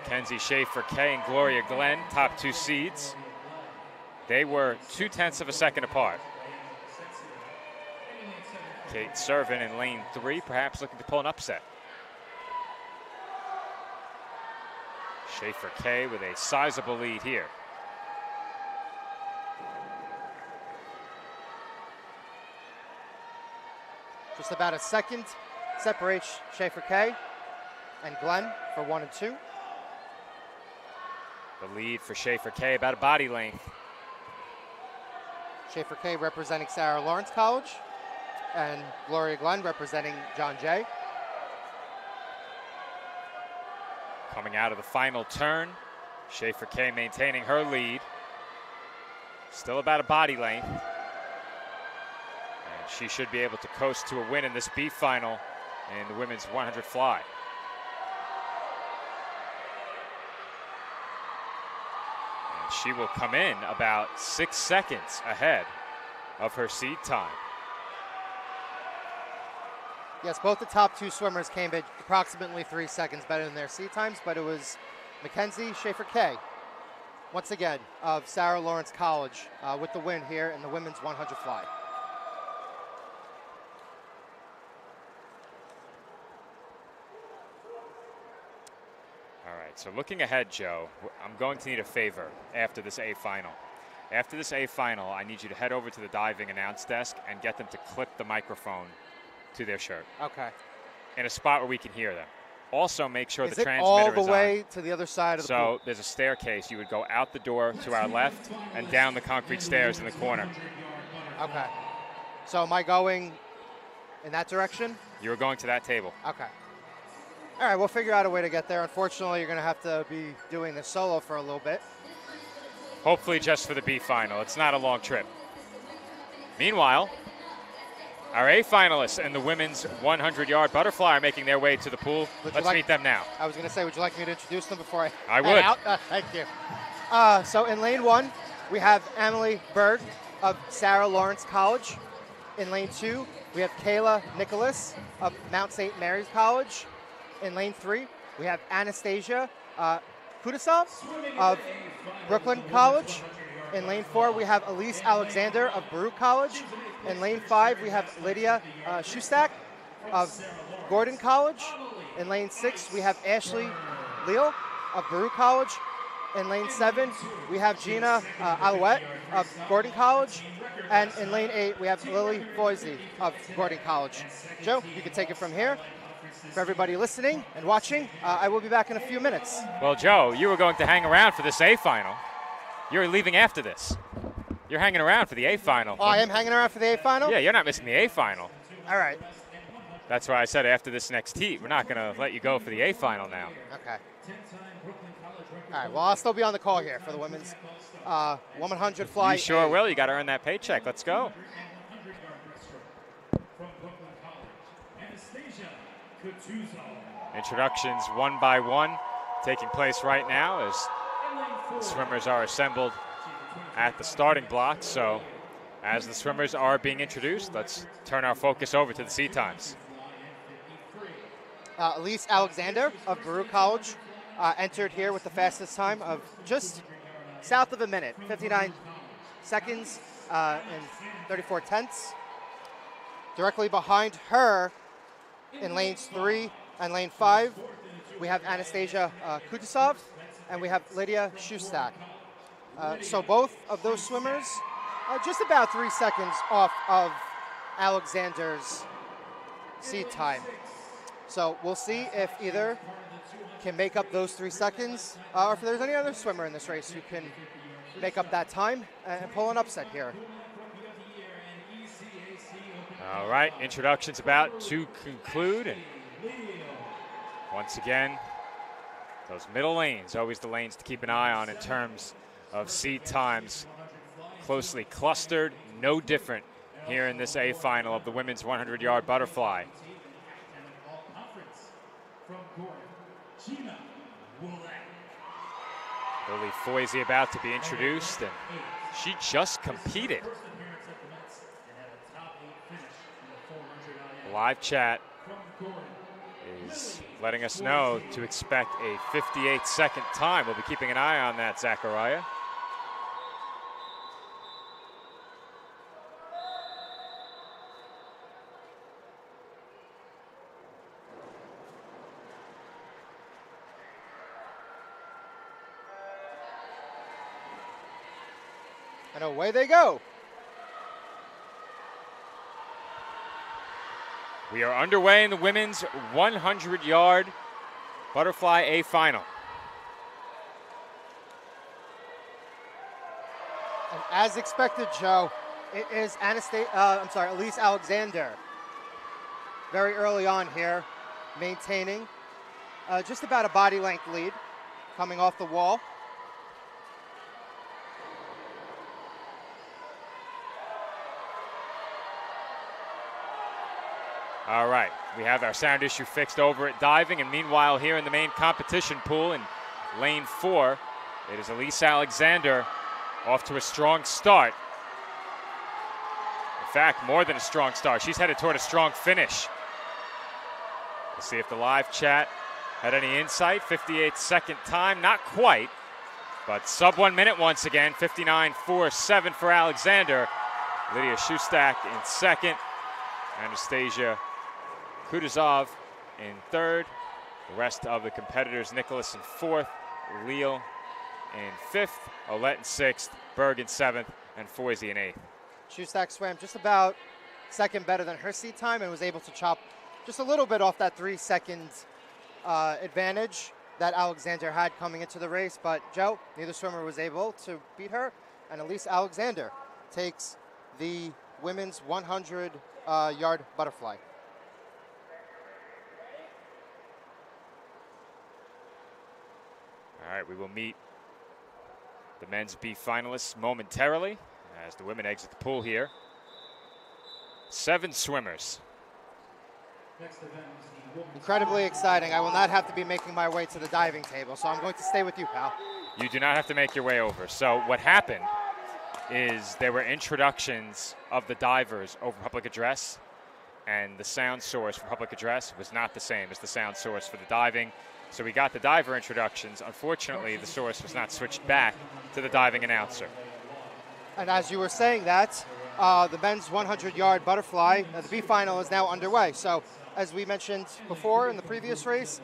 Mackenzie Schaefer-Kay and Gloria Glenn, top 2 seeds. They were 0.2 of a second apart. Kate Servin in lane 3, perhaps looking to pull an upset. Schaefer-Kay with a sizable lead here. Just about a second separates Schaefer-Kay and Glenn for 1 and 2. The lead for Schaefer-Kay about a body length. Schaefer-Kay representing Sarah Lawrence College, and Gloria Glenn representing John Jay. Coming out of the final turn, Schaefer K maintaining her lead. Still about a body length. And she should be able to coast to a win in this B final in the women's 100 fly. And she will come in about 6 seconds ahead of her seed time. Yes, both the top two swimmers came in approximately 3 seconds better than their seed times, but it was Mackenzie Schaefer K, once again, of Sarah Lawrence College, with the win here in the women's 100 fly. All right, so looking ahead, Joe, I'm going to need a favor after this A final. After this A final, I need you to head over to the diving announce desk and get them to clip the microphone to their shirt. Okay. In a spot where we can hear them. Also, make sure Is the it transmitter all is the on. way to the other side of the pool? So there's a staircase. You would go out the door to our left and down the concrete stairs in the corner. Okay. So am I going in that direction? You're going to that table. Okay. All right, we'll figure out a way to get there. Unfortunately, you're going to have to be doing this solo for a little bit. Hopefully just for the B final. It's not a long trip. Meanwhile, our A finalists in the women's 100-yard butterfly are making their way to the pool. Let's meet them now. I was going to say, would you like me to introduce them before I I head would. out? Thank you. So in lane 1, we have Emily Berg of Sarah Lawrence College. In lane 2, we have Kayla Nicholas of Mount St. Mary's College. In lane 3, we have Anastasia Kudasov of Brooklyn College. In lane 4, we have Elise Alexander of Baruch College. In lane 5, we have Lydia Shustak of Gordon College. In lane 6, we have Ashley Leal of Baruch College. In lane 7, we have Gina Alouette of Gordon College. And in lane 8, we have Lily Foisey of Gordon College. Joe, you can take it from here. For everybody listening and watching, I will be back in a few minutes. Well, Joe, you were going to hang around for this A final. You're leaving after this. You're hanging around for the A final. Oh, I am hanging around for the A final? Yeah, you're not missing the A final. All right. That's why I said after this next heat, we're not going to let you go for the A final now. Okay. All right, well, I'll still be on the call here for the women's 100 fly. You sure A. will. You got to earn that paycheck. Let's go. Introductions one by one taking place right now as the swimmers are assembled at the starting block. So as the swimmers are being introduced, let's turn our focus over to the seat times. Elise Alexander of Baruch College entered here with the fastest time of just south of a minute, 59 seconds and 34 tenths. Directly behind her in lanes 3 and lane 5, we have Anastasia Kudasov and we have Lydia Shustak. So both of those swimmers are just about 3 seconds off of Alexander's seed time. So we'll see if either can make up those 3 seconds or if there's any other swimmer in this race who can make up that time and pull an upset here. All right, introductions about to conclude. And once again, those middle lanes, always the lanes to keep an eye on in terms of seed times. Closely clustered, no different here in this A final of the women's 100-yard butterfly. Lily Foisey about to be introduced, and she just competed. Live chat is letting us know to expect a 58-second time. We'll be keeping an eye on that, Zachariah. And away they go. We are underway in the women's 100-yard butterfly A final. And as expected, Joe, it is Elise Alexander. Very early on here, maintaining just about a body length lead, coming off the wall. All right, we have our sound issue fixed over at diving, and meanwhile here in the main competition pool in lane 4, it is Elise Alexander off to a strong start. In fact, more than a strong start. She's headed toward a strong finish. We'll see if the live chat had any insight. 58-second time, not quite, but sub 1 minute once again. 59.47 for Alexander. Lydia Shustak in second. Anastasia Kutuzov in third. The rest of the competitors, Nicholas in fourth, Leal in fifth, Olette in sixth, Berg in seventh, and Foisey in eighth. Shustak swam just about second better than her seat time and was able to chop just a little bit off that 3-second advantage that Alexander had coming into the race. But Joe, neither swimmer was able to beat her, and Elise Alexander takes the women's 100-yard butterfly. All right, we will meet the men's B finalists momentarily as the women exit the pool here. 7 swimmers. Incredibly exciting. I will not have to be making my way to the diving table, so I'm going to stay with you, pal. You do not have to make your way over. So what happened is there were introductions of the divers over public address, and the sound source for public address was not the same as the sound source for the diving. So we got the diver introductions. Unfortunately, the source was not switched back to the diving announcer. And as you were saying that, the men's 100-yard butterfly, the B final is now underway. So as we mentioned before in the previous race,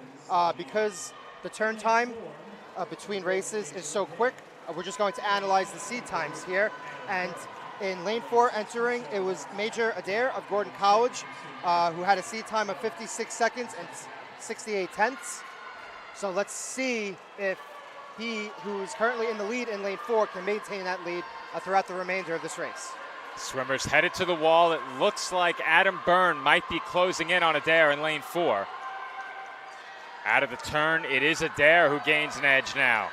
because the turn time between races is so quick, we're just going to analyze the seed times here. And in lane 4 entering, it was Major Adair of Gordon College, who had a seed time of 56 seconds and 68 tenths. So let's see if he, who's currently in the lead in lane 4, can maintain that lead throughout the remainder of this race. Swimmers headed to the wall. It looks like Adam Byrne might be closing in on Adair in lane 4. Out of the turn, it is Adair who gains an edge now.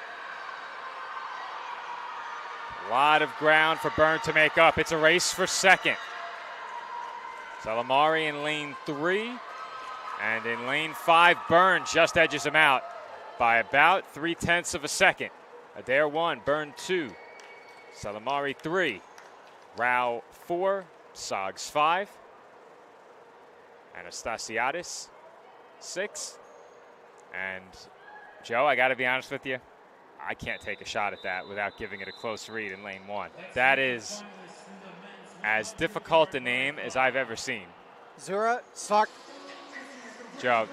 A lot of ground for Byrne to make up. It's a race for second. Salamari in lane 3. And in lane 5, Byrne just edges him out by about 0.3 of a second. Adair 1, Byrne 2, Salamari 3, Rao 4, Sogs 5, Anastasiadis 6. And Joe, I got to be honest with you, I can't take a shot at that without giving it a close read in lane 1. That is as difficult a name as I've ever seen. Zura Sark. Joe.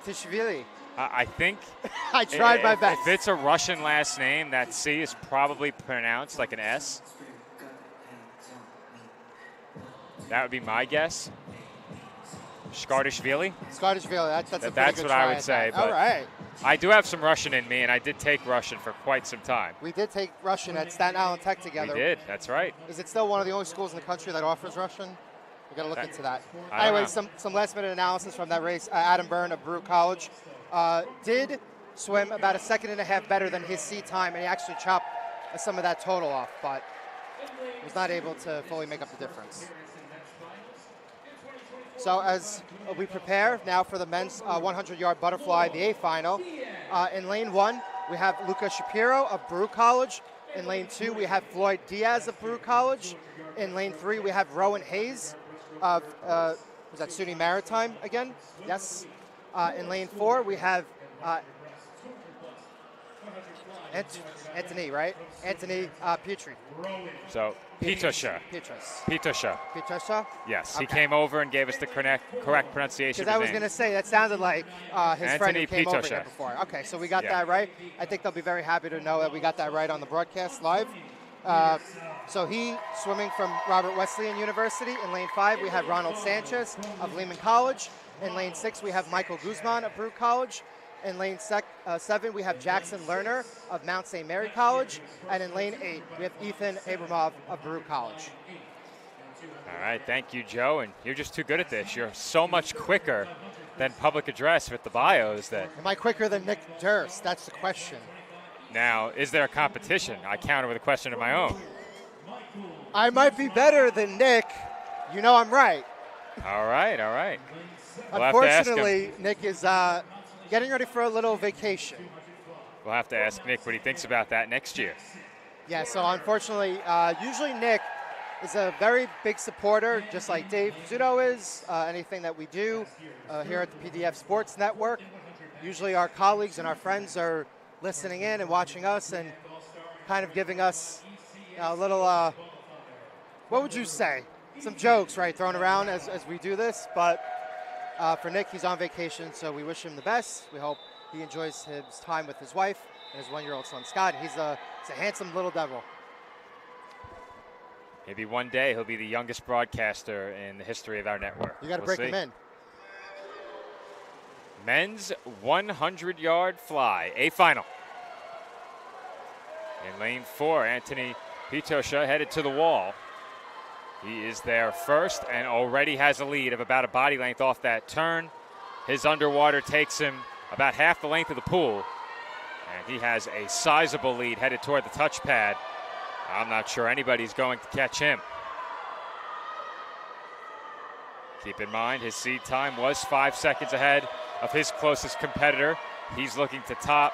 Tishvili. I think I tried my best. If it's a Russian last name, that C is probably pronounced like an S. That would be my guess. Skardishvili? Skardishvili, that's a pretty That's good what try I would at say. that. All right. I do have some Russian in me, and I did take Russian for quite some time. We did take Russian at Staten Island Tech together. We did, that's right. Is it still one of the only schools in the country that offers Russian? We got to look into that. I don't Anyway, know. some last-minute analysis from that race. Adam Byrne of Baruch College did swim about a second and a half better than his seat time, and he actually chopped some of that total off, but was not able to fully make up the difference. So as we prepare now for the men's 100-yard butterfly, the A final, in lane 1, we have Luca Shapiro of Baruch College. In lane 2, we have Floyd Diaz of Baruch College. In lane 3, we have Rowan Hayes of, was that SUNY Maritime again? Yes. In lane 4, we have Anthony, right? Anthony Petrie. So, Pitusha. Pitusha? Yes, Okay. he came over and gave us the correct pronunciation Because of I was his going name. to say, that sounded like his friend Anthony who came over Pitusha. here before. Okay, so we got Yeah. that right. I think they'll be very happy to know that we got that right on the broadcast live. So he swimming from Robert Wesleyan University. In lane 5, we have Ronald Sanchez of Lehman College. In lane 6, we have Michael Guzman of Baruch College. In lane 7, we have Jackson Lerner of Mount St. Mary College. And in lane 8, we have Ethan Abramov of Baruch College. All right, thank you, Joe. And you're just too good at this. You're so much quicker than public address with the bios that Am I quicker than Nick Durst? That's the question. now, is there a competition? I counter with a question of my own. I might be better than Nick. You know I'm right. All right, all right. We'll have to ask him. Unfortunately, Nick is getting ready for a little vacation. We'll have to ask Nick what he thinks about that next year. Yeah, so unfortunately, usually Nick is a very big supporter, just like Dave Pizzuto is. Anything that we do here at the PDF Sports Network, usually our colleagues and our friends are listening in and watching us and kind of giving us a little, what would you say? Some jokes, right, thrown around as we do this. But for Nick, he's on vacation, so we wish him the best. We hope he enjoys his time with his wife and his 1-year-old son, Scott. He's a handsome little devil. Maybe one day he'll be the youngest broadcaster in the history of our network. You got to break him in. Men's 100-yard fly, a final. In lane 4, Anthony Pitosha headed to the wall. He is there first and already has a lead of about a body length off that turn. His underwater takes him about half the length of the pool. And he has a sizable lead headed toward the touchpad. I'm not sure anybody's going to catch him. Keep in mind, his seed time was 5 seconds ahead of his closest competitor. He's looking to top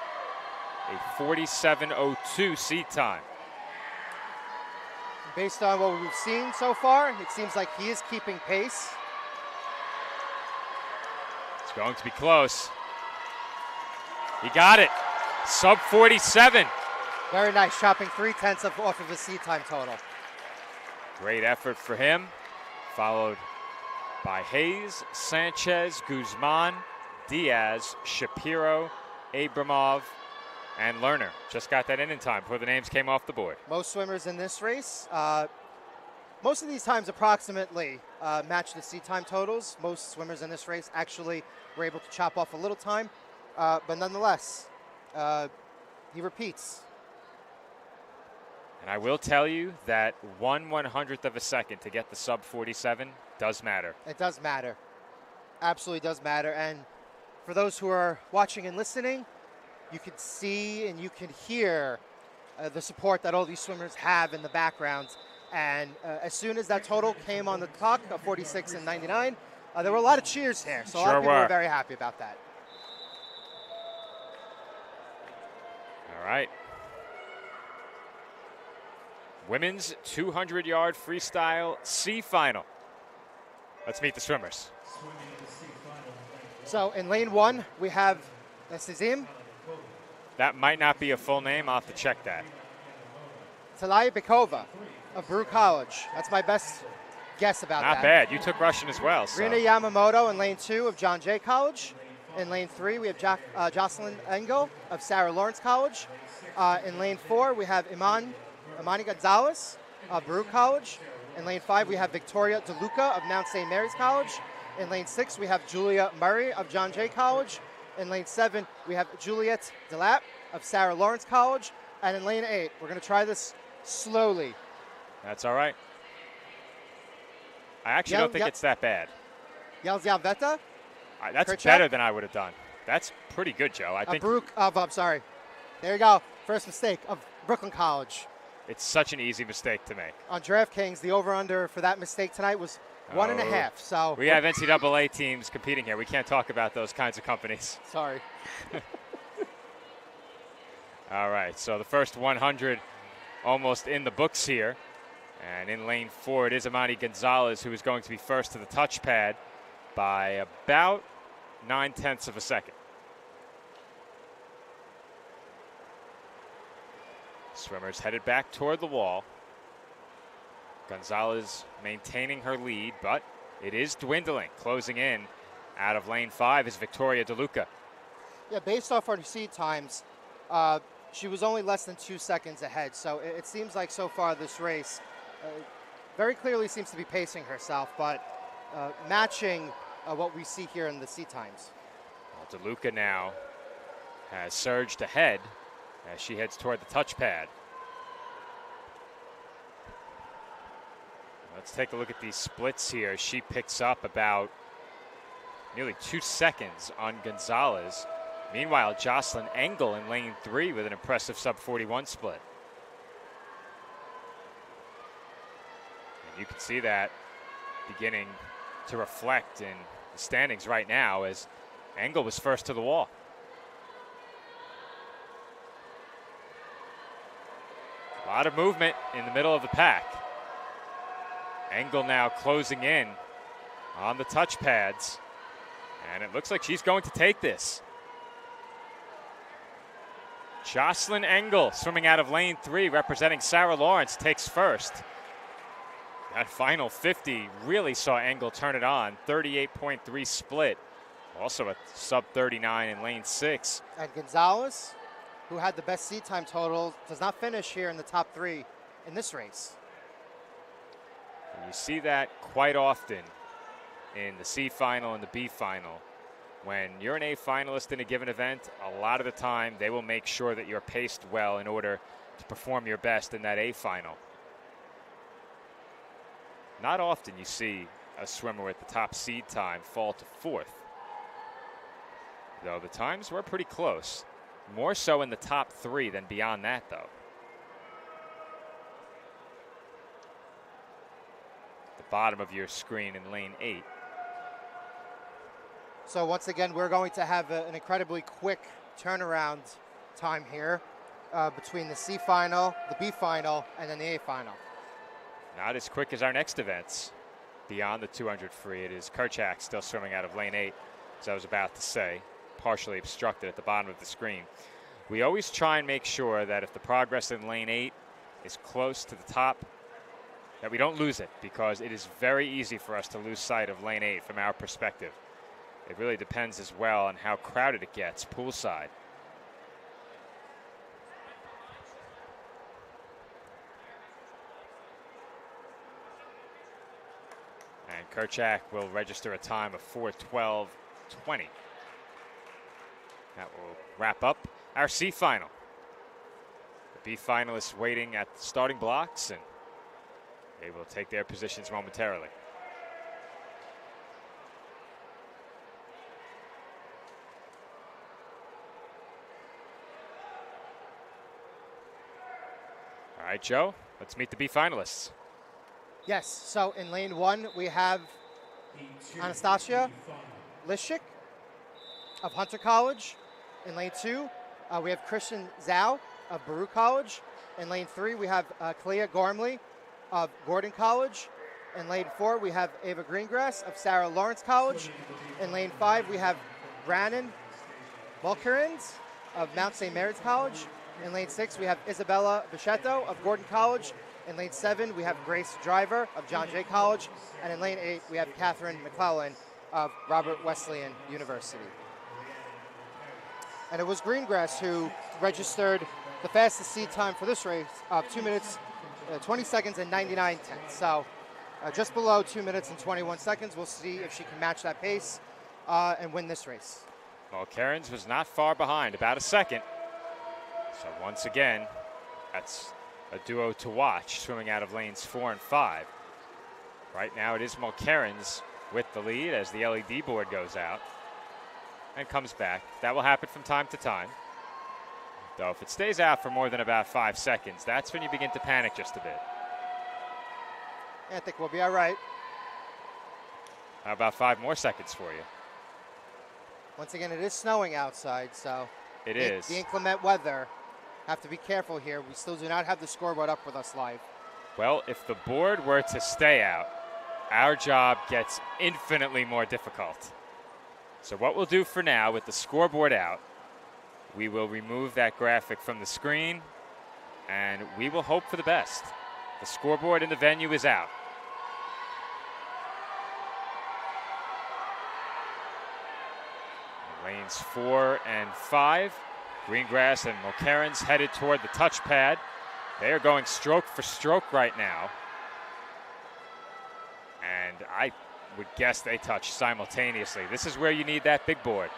a 47:02 seed time. Based on what we've seen so far, it seems like he is keeping pace. It's going to be close. He got it. Sub 47. Very nice, chopping 0.3 off of his seed time total. Great effort for him. Followed by Hayes, Sanchez, Guzman, Diaz, Shapiro, Abramov, and Lerner. Just got that in time before the names came off the board. Most swimmers in this race, most of these times approximately match the seed time totals. Most swimmers in this race actually were able to chop off a little time, but nonetheless, he repeats. And I will tell you that 1/100th of a second to get the sub 47 does matter. It does matter. Absolutely does matter. And for those who are watching and listening, you can see and you can hear the support that all these swimmers have in the background. And as soon as that total came on the clock of 46 and 99, there were a lot of cheers here. So a lot of people were very happy about that. All right. Women's 200-yard freestyle C final. Let's meet the swimmers. So in lane 1, we have Nassim That might not be a full name. I'll have to check that. Talaya Bikova of Brew College. That's my best guess about that. Not bad. You took Russian as well. So. Rina Yamamoto in lane 2 of John Jay College. In lane 3, we have Jocelyn Engel of Sarah Lawrence College. In lane 4, we have Imani Gonzalez of Brew College. In lane 5, we have Victoria DeLuca of Mount St. Mary's College. In lane 6, we have Julia Murray of John Jay College. In lane 7, we have Juliette Delap of Sarah Lawrence College. And in lane 8, we're going to try this slowly. That's all right. I actually don't think it's that bad. Yelzaveta. That's Kerchak? better than I would have done. That's pretty good, Joe. I think I'm sorry. There you go. First mistake of Brooklyn College. it's such an easy mistake to make. On DraftKings, the over-under for that mistake tonight was 1.5. So we have NCAA teams competing here. We can't talk about those kinds of companies. Sorry. All right, so the first 100 almost in the books here. And in lane 4, it is Imani Gonzalez who is going to be first to the touchpad by about 0.9 of a second. Swimmers headed back toward the wall. Gonzalez maintaining her lead, but it is dwindling. Closing in out of lane 5 is Victoria DeLuca. Yeah, based off our seed times, she was only less than 2 seconds ahead. So it seems like so far this race very clearly seems to be pacing herself, but matching what we see here in the seed times. Well, DeLuca now has surged ahead as she heads toward the touchpad. Let's take a look at these splits here. She picks up about nearly 2 seconds on Gonzalez. Meanwhile, Jocelyn Engel in lane 3 with an impressive sub-41 split. And you can see that beginning to reflect in the standings right now, as Engel was first to the wall. A lot of movement in the middle of the pack. Engel now closing in on the touch pads, and it looks like she's going to take this. Jocelyn Engel, swimming out of lane 3, representing Sarah Lawrence, takes first. That final 50 really saw Engel turn it on. 38.3 split. Also a sub 39 in lane 6. And Gonzalez, who had the best seat time total, does not finish here in the top 3 in this race. And you see that quite often in the C final and the B final. When you're an A finalist in a given event, a lot of the time they will make sure that you're paced well in order to perform your best in that A final. Not often you see a swimmer with the top seed time fall to 4th. Though the times were pretty close. More so in the top 3 than beyond that, though. The bottom of your screen in lane 8. So once again, we're going to have an incredibly quick turnaround time here between the C final, the B final, and then the A final. Not as quick as our next events. Beyond the 200 free, it is Kerchak still swimming out of lane 8, as I was about to say, partially obstructed at the bottom of the screen. We always try and make sure that if the progress in lane 8 is close to the top, that we don't lose it, because it is very easy for us to lose sight of lane 8 from our perspective. It really depends as well on how crowded it gets poolside. And Kerchak will register a time of 4:12.20. That will wrap up our C final. The B finalists waiting at the starting blocks, and they will take their positions momentarily. All right, Joe, let's meet the B finalists. Yes, so in lane 1, we have Anastasia Lishik of Hunter College. In lane 2, we have Christian Zhao of Baruch College. In lane 3, we have Kalia Gormley of Gordon College. In lane 4, we have Ava Greengrass of Sarah Lawrence College. In lane 5, we have Brannon Mulkerins of Mount St. Mary's College. In lane 6, we have Isabella Bichetto of Gordon College. In lane 7, we have Grace Driver of John Jay College. And in lane 8, we have Catherine McClellan of Robert Wesleyan University. And it was Greengrass who registered the fastest seed time for this race of 2 minutes, 20 seconds and 99 tenths. So just below 2 minutes and 21 seconds. We'll see if she can match that pace and win this race. Well, Cairns was not far behind, about a second. So once again, that's a duo to watch, swimming out of lanes 4 and 5. Right now it is Mulkerins with the lead as the LED board goes out and comes back. That will happen from time to time. Though if it stays out for more than about 5 seconds, that's when you begin to panic just a bit. I think we'll be all right. How about 5 more seconds for you? Once again, it is snowing outside, so It is. The inclement weather. Have to be careful here. We still do not have the scoreboard up with us live. Well, if the board were to stay out, our job gets infinitely more difficult. So what we'll do for now, with the scoreboard out, we will remove that graphic from the screen, and we will hope for the best. The scoreboard in the venue is out. Lanes 4 and 5. Greengrass and Mulkerins headed toward the touchpad. They are going stroke for stroke right now. And I would guess they touch simultaneously. This is where you need that big board.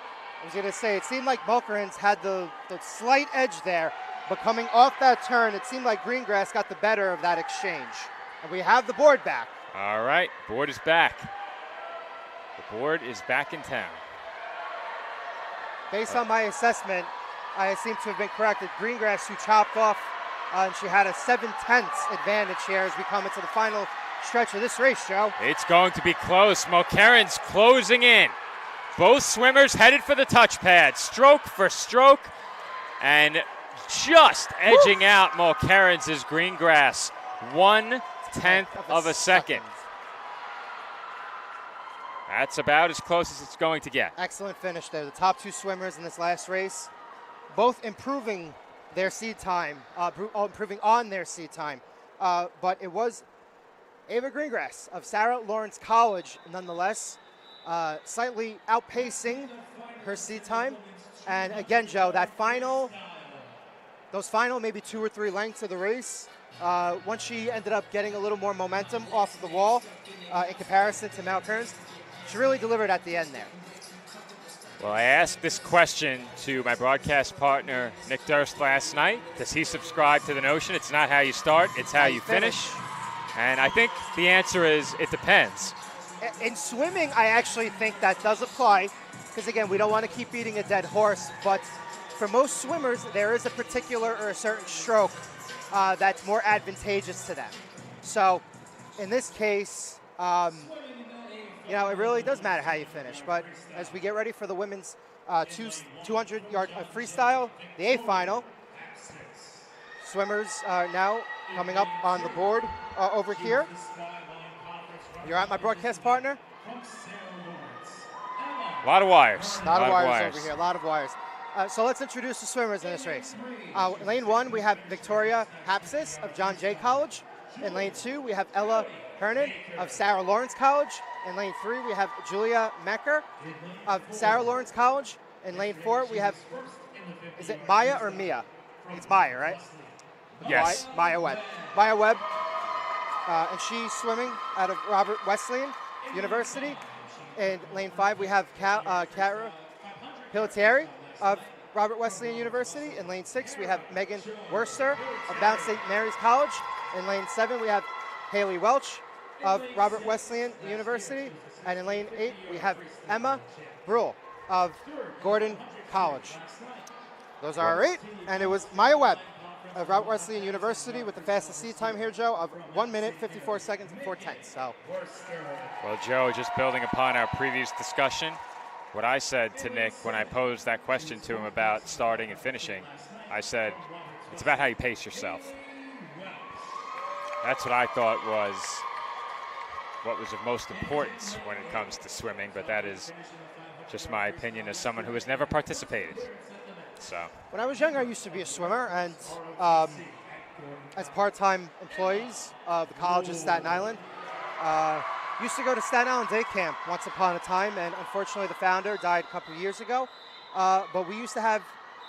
I was going to say, it seemed like Mulkerins had the slight edge there, but coming off that turn, it seemed like Greengrass got the better of that exchange. And we have the board back. All right, board is back. The board is back in town. Based on my assessment, I seem to have been corrected. Greengrass, who chopped off, and she had a 7/10 advantage here as we come into the final stretch of this race, Joe. It's going to be close. Mulkeren's closing in. Both swimmers headed for the touch pad, stroke for stroke, and just edging out Mulkeren's green grass. 1/10 of a second. That's about as close as it's going to get. Excellent finish there. The top two swimmers in this last race, both improving their seed time, improving on their seed time. But it was Ava Greengrass of Sarah Lawrence College, nonetheless, slightly outpacing her seed time. And again, Joe, those final maybe 2 or 3 lengths of the race, once she ended up getting a little more momentum off of the wall in comparison to Mulkeren's, she really delivered at the end there. Well, I asked this question to my broadcast partner, Nick Durst, last night. Does he subscribe to the notion it's not how you start, it's how you finish? And I think the answer is it depends. In swimming, I actually think that does apply, because again, we don't want to keep beating a dead horse, but for most swimmers, there is a particular or a certain stroke that's more advantageous to them. So in this case, it really does matter how you finish. But as we get ready for the women's 200-yard freestyle, the A final, swimmers are now coming up on the board over here. You're at my broadcast partner. A lot of wires. A lot of wires over here. A lot of wires. So let's introduce the swimmers in this race. Lane 1, we have Victoria Hapsis of John Jay College. In lane 2, we have Ella Hernan of Sarah Lawrence College. In lane 3, we have Julia Mecker of Sarah Lawrence College. In lane 4, we have, is it Maya or Mia? It's Maya, right? Yes. Maya Webb. Maya Webb, and she's swimming out of Robert Wesleyan University. In lane 5, we have Cara Pelletieri of Robert Wesleyan University. In lane 6, we have Megan Worcester of Mount St. Mary's College. In lane 7, we have Haley Welch of Robert Wesleyan University. And in lane 8, we have Emma Brule of Gordon College. Those are our 8. And it was Maya Webb of Robert Wesleyan University with the fastest seed time here, Joe, of 1 minute, 54 seconds, and 4 tenths. So, well, Joe, just building upon our previous discussion, what I said to Nick when I posed that question to him about starting and finishing, I said, it's about how you pace yourself. That's what I thought was what was of most importance when it comes to swimming, but that is just my opinion as someone who has never participated. So when I was younger, I used to be a swimmer, and as part-time employees of the college in Staten Island, used to go to Staten Island Day Camp once upon a time, and unfortunately the founder died a couple of years ago. But we used to have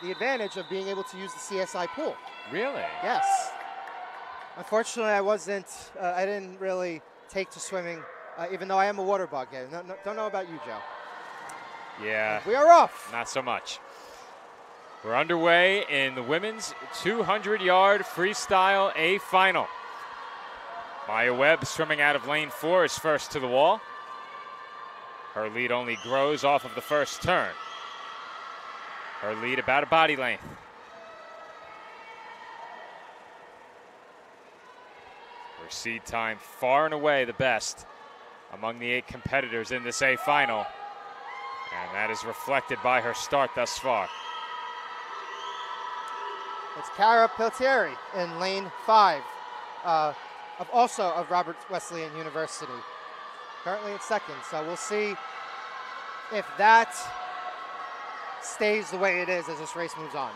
the advantage of being able to use the CSI pool. Really? Yes. Unfortunately, I didn't really take to swimming, even though I am a water bug. Don't know about you, Joe. Yeah. We are off. Not so much. We're underway in the women's 200-yard freestyle A final. Maya Webb swimming out of lane 4 is first to the wall. Her lead only grows off of the first turn. Her lead about a body length. Her seed time far and away the best among the 8 competitors in this A final. And that is reflected by her start thus far. It's Cara Pelletieri in lane 5, also of Robert Wesleyan University, currently in second. So we'll see if that stays the way it is as this race moves on.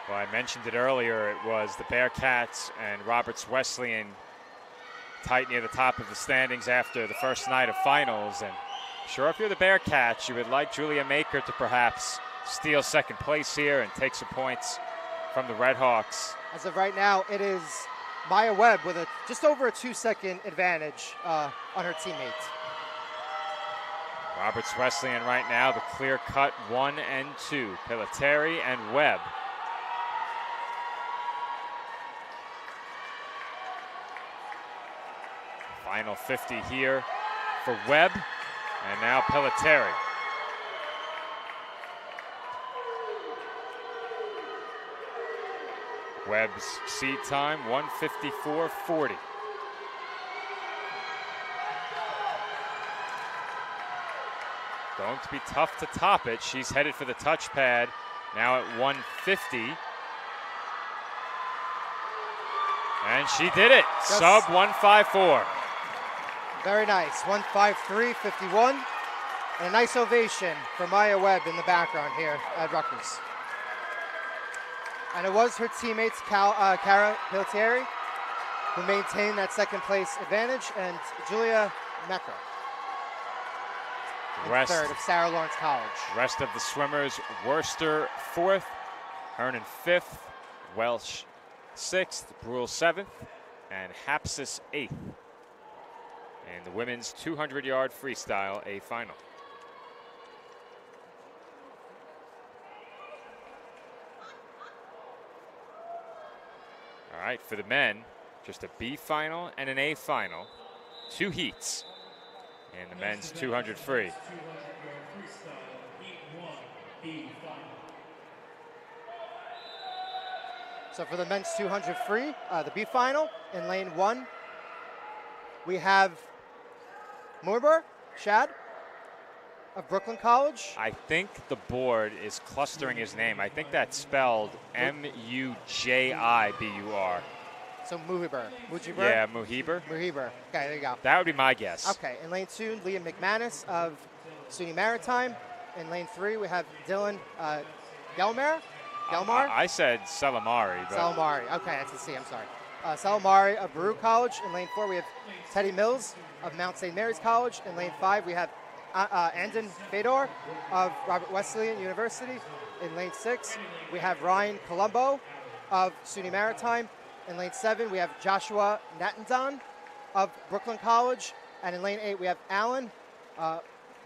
Well, I mentioned it earlier. It was the Bearcats and Roberts Wesleyan tight near the top of the standings after the first night of finals. And sure, if you're the Bearcats, you would like Julia Maker to perhaps steal second place here and take some points from the Redhawks. As of right now, it is Maya Webb with just over a 2-second advantage on her teammates. Roberts Wesleyan right now, the clear-cut 1 and 2. Pelletieri and Webb. Final 50 here for Webb, and now Pelletieri. Webb's seat time, 1:54.40. Going to be tough to top it. She's headed for the touch pad now at 150. And she did it. Yes. Sub 154. Very nice. 153.51. And a nice ovation for Maya Webb in the background here at Rutgers. And it was her teammates, Cara Piltieri, who maintained that second place advantage, and Julia Mecker. Third of Sarah Lawrence College. Rest of the swimmers, Worcester 4th, Hernan 5th, Welsh 6th, Brule 7th, and Hapsis 8th. And the women's 200-yard freestyle, a final. All right, for the men, just a B final and an A final. 2 heats. And the men's 200 free. 200-yard freestyle, heat 1, B final. So for the men's 200 free, the B final, in lane 1, we have Muiber, Shad of Brooklyn College. I think the board is clustering his name. I think that's spelled M-U-J-I-B-U-R. So Muhiber. Mujiber? Yeah, Muhiber. Muhiber. Okay, there you go. That would be my guess. Okay, in lane 2, Liam McManus of SUNY Maritime. In lane 3, we have Dylan Gelmar. I said Salamari. But Salamari. Okay, that's a C, I'm sorry. Salamari of Baruch College. In lane 4, we have Teddy Mills of Mount St. Mary's College. In lane 5, we have Andon Fedor of Robert Wesleyan University. In lane 6, we have Ryan Colombo of SUNY Maritime. In lane 7, we have Joshua Natandan of Brooklyn College. And in lane 8, we have Alan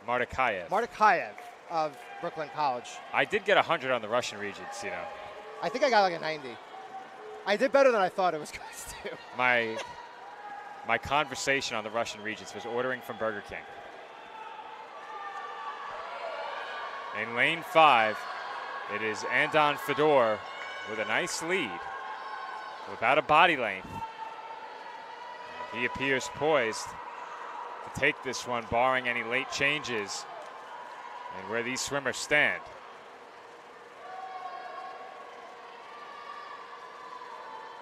Mardakayev of Brooklyn College. I did get 100 on the Russian Regents, you know. I think I got like a 90. I did better than I thought it was going to do. My conversation on the Russian Regents was ordering from Burger King. In lane 5, it is Andon Fedor with a nice lead of about a body length. He appears poised to take this one, barring any late changes and where these swimmers stand.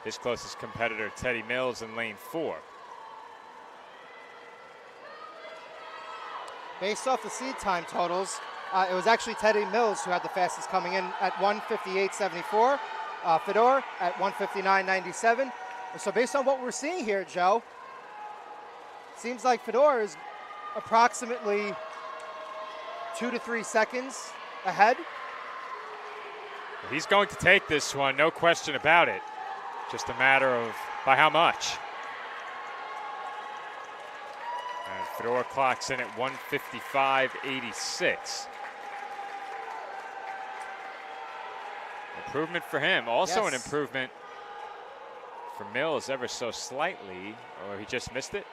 His closest competitor, Teddy Mills, in lane 4. Based off the seed time totals, it was actually Teddy Mills who had the fastest coming in at 1:58.74. Fedor at 1:59.97. So based on what we're seeing here, Joe, seems like Fedor is approximately 2 to 3 seconds ahead. He's going to take this one, no question about it. Just a matter of by how much. And Fedor clocks in at 1:55.86. Improvement for him. Also Yes. an improvement for Mills ever so slightly, or he just missed it.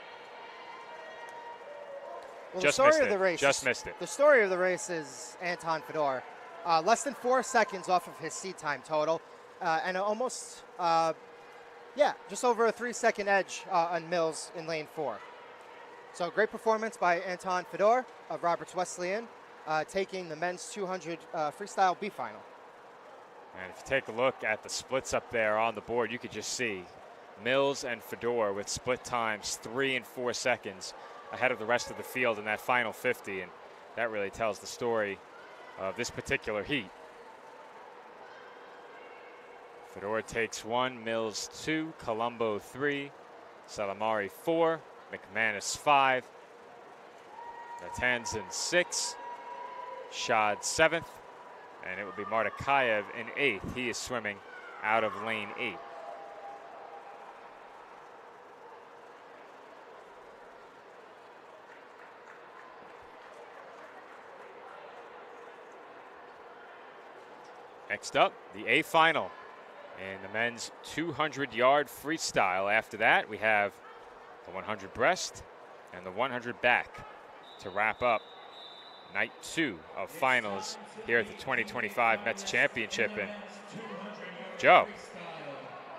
Well, Just the story missed of the it. race. Just missed it. The story of the race is Anton Fedor. Less than 4 seconds off of his seed time total, and almost, just over a 3-second edge on Mills in lane 4. So great performance by Anton Fedor of Roberts Wesleyan, taking the men's 200 freestyle B final. And if you take a look at the splits up there on the board, you could just see Mills and Fedor with split times 3 and 4 seconds ahead of the rest of the field in that final 50, and that really tells the story of this particular heat. Fedor takes 1, Mills 2, Colombo 3, Salamari 4, McManus 5, Natanzan 6, Shad 7th, and it would be Mardakayev in 8th. He is swimming out of lane 8. Next up, the A final in the men's 200-yard freestyle. After that, we have the 100 breast and the 100 back to wrap up night 2 of finals here at the 2025 Mets Championship. And Joe,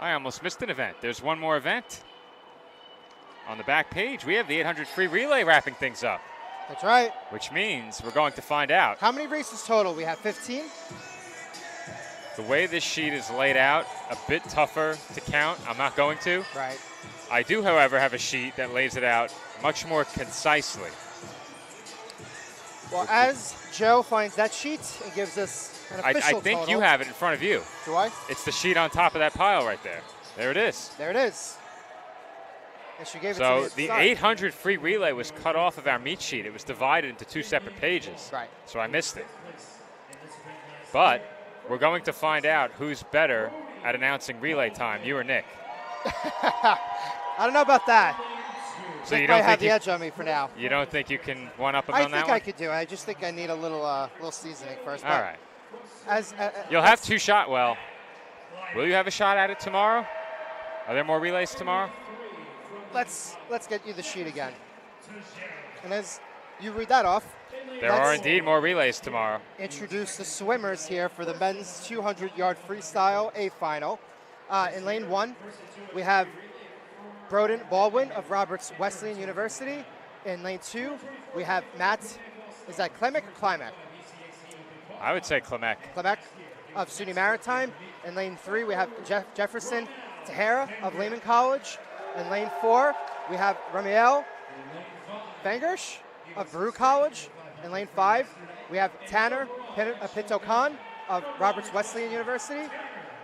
I almost missed an event. There's one more event. On the back page, we have the 800 free relay wrapping things up. That's right. which means we're going to find out. How many races total? We have 15? The way this sheet is laid out, a bit tougher to count. I'm not going to. Right. I do, however, have a sheet that lays it out much more concisely. Well, as Joe finds that sheet and gives us an I official think total. you have it in front of you. Do I? It's the sheet on top of that pile right there. There it is. There it is. And she gave it to So me. the 800 free relay was cut off of our meet sheet. It was divided into 2 separate pages. Right. So I missed it. But we're going to find out who's better at announcing relay time, you or Nick. I don't know about that. So Nick you might don't have think the you, edge on me for now. you don't think you can one-up him I on that think one? I could do it. I just think I need a little seasoning first. All But right. As You'll have 2 shot. Well, will you have a shot at it tomorrow? Are there more relays tomorrow? let's get you the sheet again. And as you read that off, There are let's indeed more relays tomorrow. introduce the swimmers here for the men's 200-yard freestyle A final. In lane 1, we have Broden Baldwin of Roberts Wesleyan University. In lane 2, we have Matt, is that Klemek or Klimek? I would say Klimek. Klemek of SUNY Maritime. In lane 3, we have Jefferson Tahara of Lehman College. In lane 4, we have Ramiel Bangersh of Baruch College. In lane 5, we have Tanner Pinto Khan of Roberts Wesleyan University.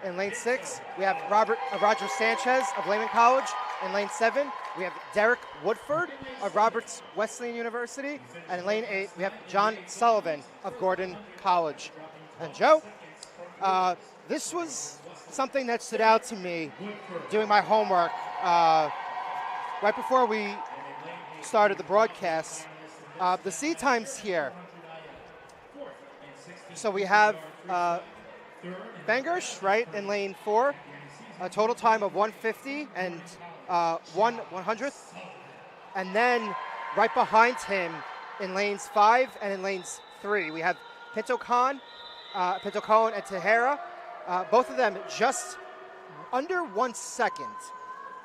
In lane 6, we have Roger Sanchez of Lehman College. In lane 7, we have Derek Woodford of Roberts Wesleyan University. And in lane 8, we have John Sullivan of Gordon College. And Joe, this was something that stood out to me doing my homework right before we started the broadcast. The seat times here. So we have Bangersh, right, in lane 4, a total time of 150 and 1/100th. And then right behind him in lanes 5 and in lanes 3, we have Pinto Khan and Tahara. Both of them just under 1 second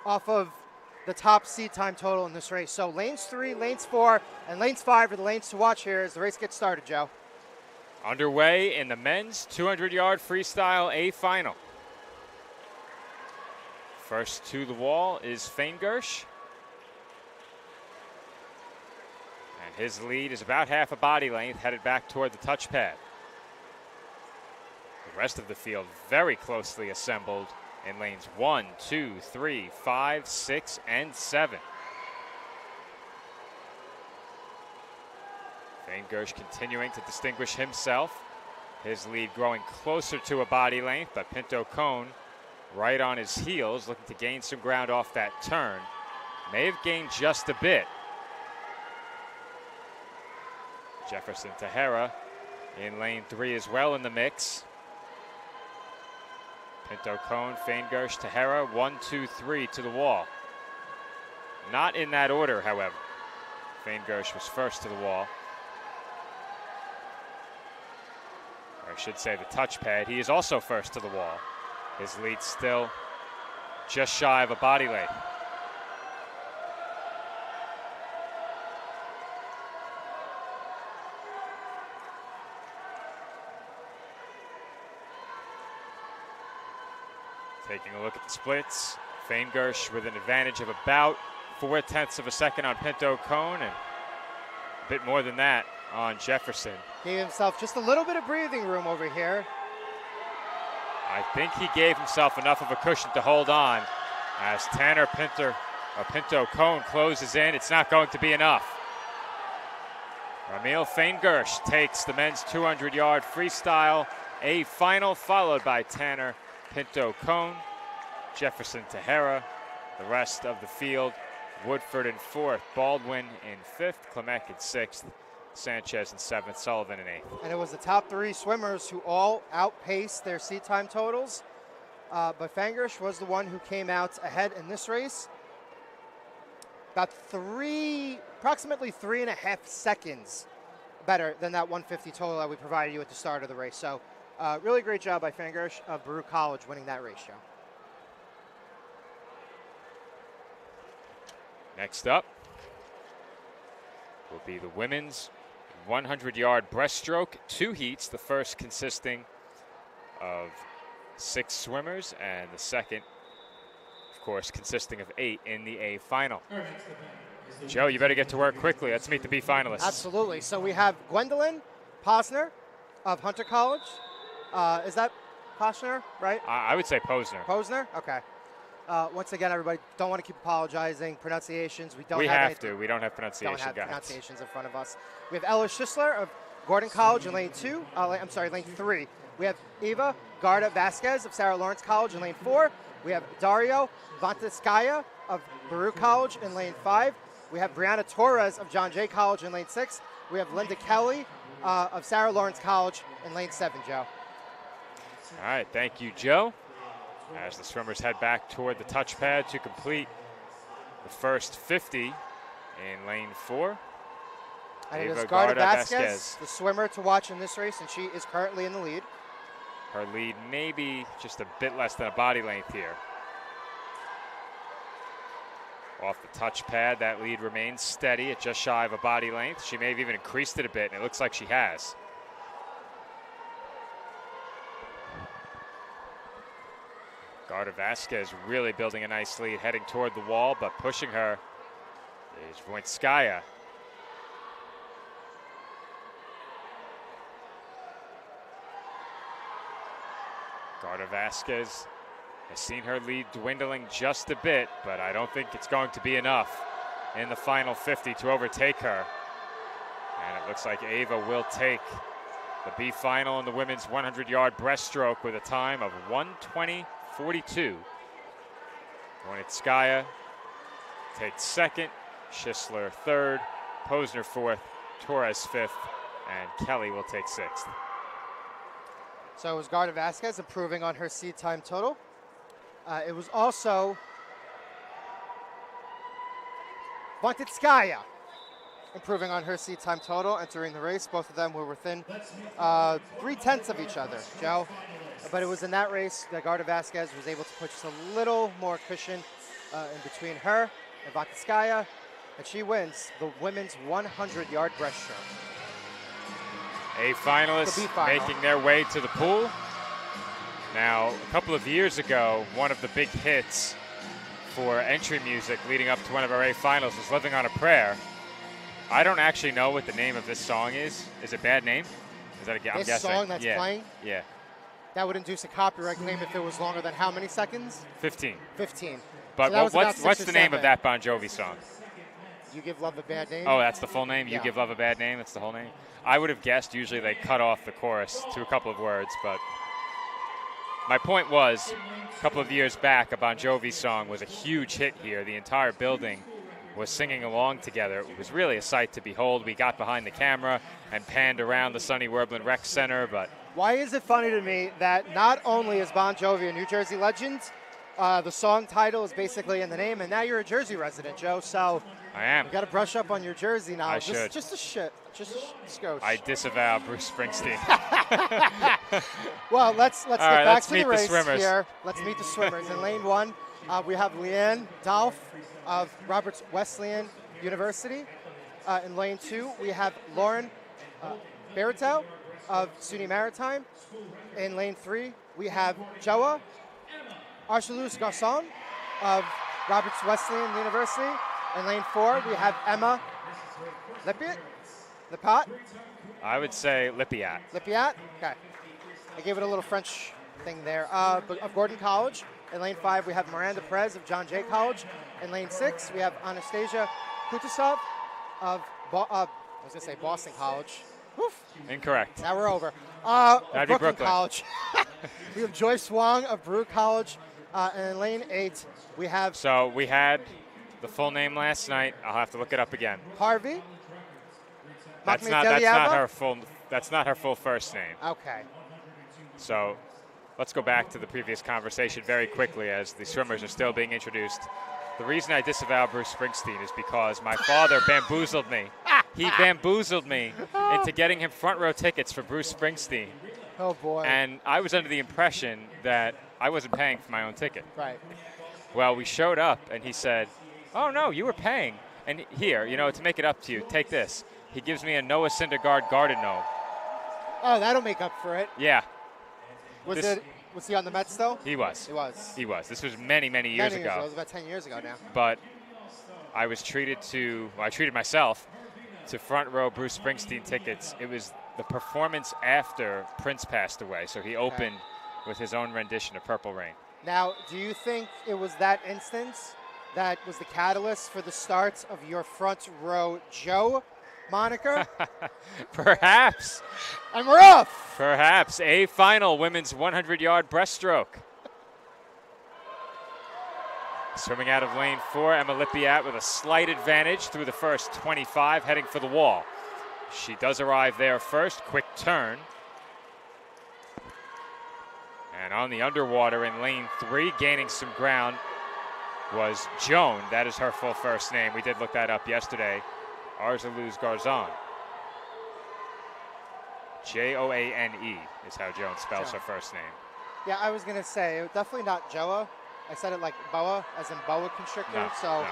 off of the top seat time total in this race. So lanes 3, lanes 4, and lanes 5 are the lanes to watch here as the race gets started, Joe. Underway in the men's 200-yard freestyle A final. First to the wall is Faingersh. And his lead is about half a body length, headed back toward the touchpad. The rest of the field very closely assembled in lanes 1, 2, 3, 5, 6, and 7. Faingersh continuing to distinguish himself. His lead growing closer to a body length, but Pinto Cone right on his heels, looking to gain some ground off that turn. May have gained just a bit. Jefferson Tahara in lane 3 as well in the mix. Pinto Cone, Faingersh, Tahara, 1, 2, 3 to the wall. Not in that order, however. Faingersh was first to the wall. Or I should say the touchpad. He is also first to the wall. His lead still just shy of a body length. Taking a look at the splits, Faingersh with an advantage of about 0.4 of a second on Pinto Cone and a bit more than that on Jefferson. Gave himself just a little bit of breathing room over here. I think he gave himself enough of a cushion to hold on as Tanner Pinto Cone closes in. It's not going to be enough. Ramiel Faingersh takes the men's 200-yard freestyle A final, followed by Tanner Pinto Cone, Jefferson Tahara, the rest of the field. Woodford in 4th, Baldwin in 5th, Klimek in 6th, Sanchez in 7th, Sullivan in 8th. And it was the top 3 swimmers who all outpaced their seat time totals. But Faingersh was the one who came out ahead in this race. Approximately 3.5 seconds better than that 150 total that we provided you at the start of the race. So really great job by Faingersh of Baruch College winning that race, Joe. Next up, will be the women's 100-yard breaststroke, 2 heats, the first consisting of 6 swimmers and the second, of course, consisting of 8 in the A final. Joe, you better get to work quickly. Let's meet the B finalists. Absolutely. So we have Gwendolyn Posner of Hunter College. Is that Posner, right? I would say Posner. Posner? Okay. Once again, everybody, don't want to keep apologizing. Pronunciations, we don't We have have anything- to. We don't have pronunciation don't have guides. pronunciations in front of us. We have Ella Schisler of Gordon College in lane 2. Lane 3. We have Eva Garda Vasquez of Sarah Lawrence College in lane 4. We have Dario Vantiskaya of Baruch College in lane 5. We have Brianna Torres of John Jay College in lane 6. We have Linda Kelly of Sarah Lawrence College in lane 7, Joe. All right, thank you, Joe. As the swimmers head back toward the touchpad to complete the first 50 in lane 4. And it Eva is Garda Garda Vasquez, Vasquez. the swimmer to watch in this race, and she is currently in the lead. Her lead maybe just a bit less than a body length here. Off the touchpad, that lead remains steady at just shy of a body length. She may have even increased it a bit, and it looks like she has. Garda Vasquez really building a nice lead, heading toward the wall, but pushing her is Voinskaya. Garda Vasquez has seen her lead dwindling just a bit, but I don't think it's going to be enough in the final 50 to overtake her. And it looks like Ava will take the B final in the women's 100-yard breaststroke with a time of 1:20.42. Voinskaya takes second, Schisler third, Posner fourth, Torres fifth, and Kelly will take sixth. So it was Garda Vasquez improving on her seed time total. It was also Vantitskaya improving on her seed time total, entering the race. Both of them were within 3/10 of each other, Joe. But it was in that race that Garda Vasquez was able to put just a little more cushion in between her and Vantitskaya, and she wins the women's 100-yard breaststroke. A finalists The B final. making their way to the pool. Now, a couple of years ago, one of the big hits for entry music leading up to one of our A finals was Living on a Prayer. I don't actually know what the name of this song is. Is it Bad Name? Is that I'm This guessing. song that's yeah. playing? Yeah, That would induce a copyright claim if it was longer than how many seconds? 15. 15. But So that was about what's 6 or the name 7. of that Bon Jovi song? You Give Love a Bad Name? Oh, that's the full name? You Yeah. Give Love a Bad Name? That's the whole name? I would have guessed usually they cut off the chorus to a couple of words, but my point was, a couple of years back, a Bon Jovi song was a huge hit here. The entire building was singing along together. It was really a sight to behold. We got behind the camera and panned around the Sonny Werblin Rec Center, but Why is it funny to me that not only is Bon Jovi a New Jersey legend, the song title is basically in the name, and now you're a Jersey resident, Joe, so I am. you got to brush up on your Jersey now. I just, should. Just a shit. Just a skosh. I disavow Bruce Springsteen. Well, let's get right, back let's to meet the the race swimmers. here. Let's meet the swimmers. In lane 1, we have Leanne Dolph of Roberts Wesleyan University. In lane 2, we have Lauren Berito of SUNY Maritime. In lane 3, we have Joa Archelaus Garçon of Roberts Wesleyan University. In lane 4, we have Emma Lipiat. I would say Lippiat. Lipiat? Okay. I gave it a little French thing there. Of Gordon College. In lane 5, we have Miranda Perez of John Jay College. In lane 6, we have Anastasia Kutusov of, Boston College. Woof. Incorrect. Now we're over. That'd be Brooklyn. College. We have Joyce Wong of Baruch College. And in lane 8, we have So we had the full name last night. I'll have to look it up again. Harvey. That's Makhmetelieva. not her full first name. Okay. So let's go back to the previous conversation very quickly as the swimmers are still being introduced. The reason I disavow Bruce Springsteen is because my father bamboozled me. He bamboozled me into getting him front row tickets for Bruce Springsteen. Oh, boy. And I was under the impression that I wasn't paying for my own ticket. Right. Well, we showed up and he said, "Oh, no, you were paying." And here, to make it up to you, take this. He gives me a Noah Syndergaard garden gnome. Oh, that'll make up for it. Yeah. Was he on the Mets though? He was. He was. He was. This was many, many years ago. It was about 10 years ago now. But I treated myself to front row Bruce Springsteen tickets. It was the performance after Prince passed away, so he opened with his own rendition of Purple Rain. Now, do you think it was that instance that was the catalyst for the start of your front row Joe moniker? Perhaps. And we're off. Perhaps. A final women's 100-yard breaststroke. Swimming out of lane 4, Emma Lippiat with a slight advantage through the first 25, heading for the wall. She does arrive there first. Quick turn. And on the underwater in lane 3, gaining some ground, was Joan. That is her full first name. We did look that up yesterday. Arzeluz Garzon. Joane is how Joan spells her first name. Yeah, I was going to say, definitely not Joa. I said it like boa, as in boa constrictor. No.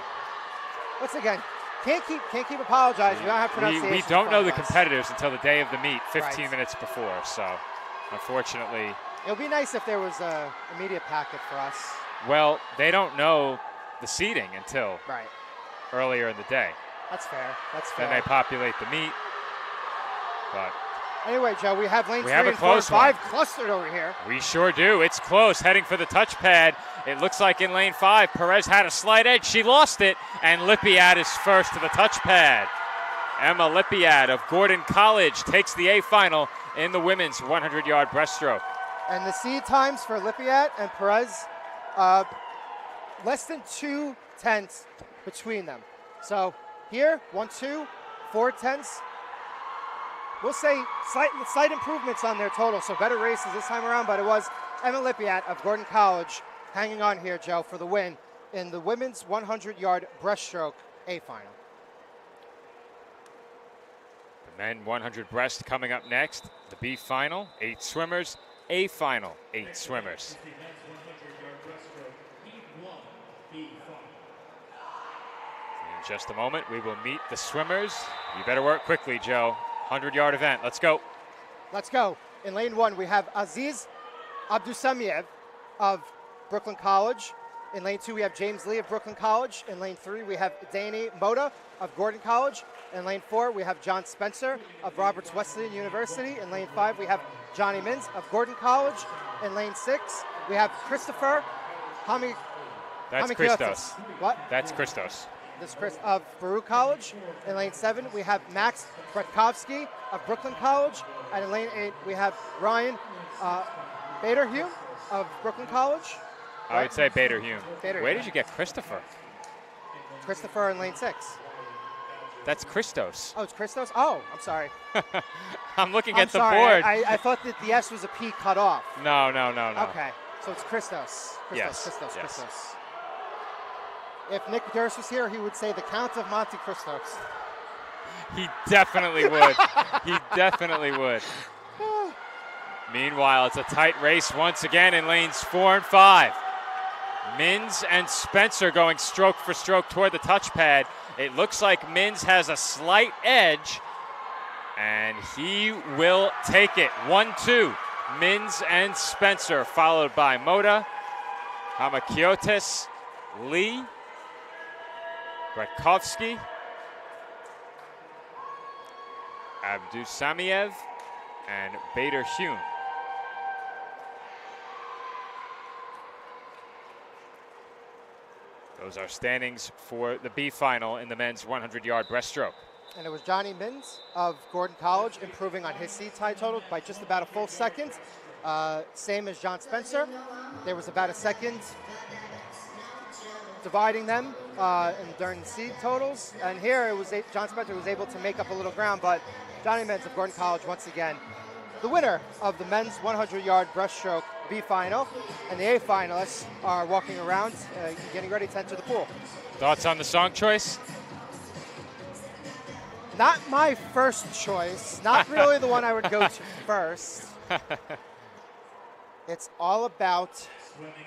Once again, can't keep apologizing. You don't have pronunciation. We don't know the competitors until the day of the meet, 15 minutes before. So, unfortunately, it would be nice if there was a media packet for us. Well, they don't know the seating until earlier in the day. That's fair. Then they populate the meet. But anyway, Joe, we have lanes 3 have a and 4 and close 5 one. clustered over here. We sure do. It's close, heading for the touchpad. It looks like in lane 5, Perez had a slight edge. She lost it, and Lippiat is first to the touchpad. Emma Lippiat of Gordon College takes the A final in the women's 100-yard breaststroke. And the seed times for Lippiat and Perez, less than 2 tenths between them. So here, 1-2, 4 tenths. We'll say slight improvements on their total, so better races this time around, but it was Emma Lippiat of Gordon College hanging on here, Joe, for the win in the women's 100-yard breaststroke A final. The men 100 breast coming up next. The B final, 8 swimmers. A final, 8 swimmers. B final. In just a moment, we will meet the swimmers. You better work quickly, Joe. 100-yard event. Let's go. Let's go. In lane 1, we have Aziz Abdusamiev of Brooklyn College. In lane 2, we have James Lee of Brooklyn College. In lane 3, we have Danny Moda of Gordon College. In lane 4, we have John Spencer of Roberts Wesleyan University. In lane 5, we have Johnny Mins of Gordon College. In lane 6, we have Christopher That's Christos. What? That's Christos. This is Chris of Baruch College. In lane 7, we have Max Bretkovsky of Brooklyn College. And in lane 8, we have Ryan Baderhume of Brooklyn College. I would say Baderhume. Baderhume. Where did you get Christopher? Christopher in lane 6. That's Christos. Oh, it's Christos? Oh, I'm sorry. I'm looking I'm at the sorry. board. I thought that the S was a P cut off. No. Okay, so it's Christos. Yes. Christos. If Nick Durst was here, he would say the Count of Monte Christos. He definitely would. He definitely would. Meanwhile, it's a tight race once again in lanes 4 and 5. Mins and Spencer going stroke for stroke toward the touchpad. It looks like Mins has a slight edge, and he will take it. 1-2. Mins and Spencer, followed by Moda, Hamakiotis, Lee, Bretkovsky, Abdusamiev, and Baderhume. Those are standings for the B final in the men's 100-yard breaststroke. And it was Johnny Mins of Gordon College improving on his seed tie total by just about a full second. Same as John Spencer. There was about a second dividing them during the seed totals. And here it was John Spencer was able to make up a little ground, but Johnny Mins of Gordon College once again the winner of the men's 100-yard breaststroke B final, and the A finalists are walking around, getting ready to enter the pool. Thoughts on the song choice? Not my first choice. Not really the one I would go to first. It's all about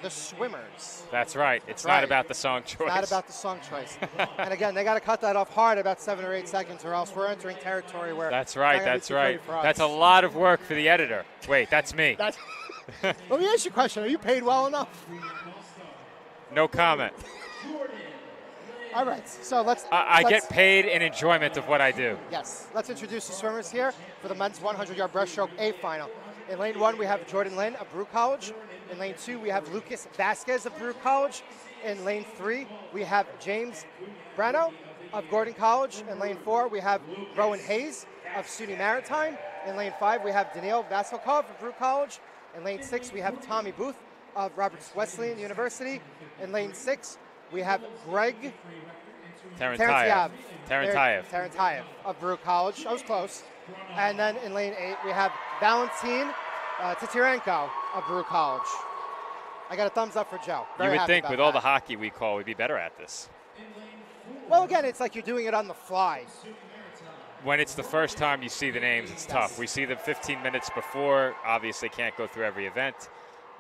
the swimmers. That's right. It's Right. not about the song choice. Not about the song choice. And again, they got to cut that off hard about 7 or 8 seconds, or else we're entering territory where. That's it's not right. gonna be That's too right. pretty for us. That's a lot of work for the editor. Wait, that's me. Let me ask you a question. Are you paid well enough? No comment. All right. So let's. I let's- get paid in enjoyment of what I do. Yes. Let's introduce the swimmers here for the men's 100-yard breaststroke A final. In lane 1, we have Jordan Lynn of Brew College. In lane 2, we have Lucas Vasquez of Brew College. In lane 3, we have James Brano of Gordon College. In lane 4, we have Rowan Hayes of SUNY Maritime. In lane 5, we have Daniil Vasilkov of Brew College. In lane 6, we have Tommy Booth of Roberts Wesleyan University. In lane 6, we have Greg Tarantayev. Tarantayev of Brew College. I was close. And then in lane 8, we have Valentin Titirenko of Brew College. I got a thumbs up for Joe. You Very would happy think about with all the that. hockey we call, we'd be better at this. Well, again, it's like you're doing it on the fly. When it's the first time you see the names, it's tough. We see them 15 minutes before. Obviously, can't go through every event,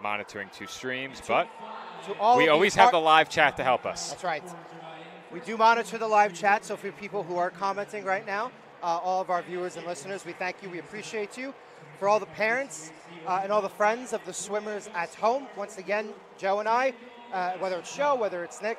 monitoring 2 streams, but To all we of you always have the live chat to help us. That's right. We do monitor the live chat, so for people who are commenting right now, all of our viewers and listeners, we thank you. We appreciate you. For all the parents and all the friends of the swimmers at home, once again, Joe and I, whether it's Joe, whether it's Nick,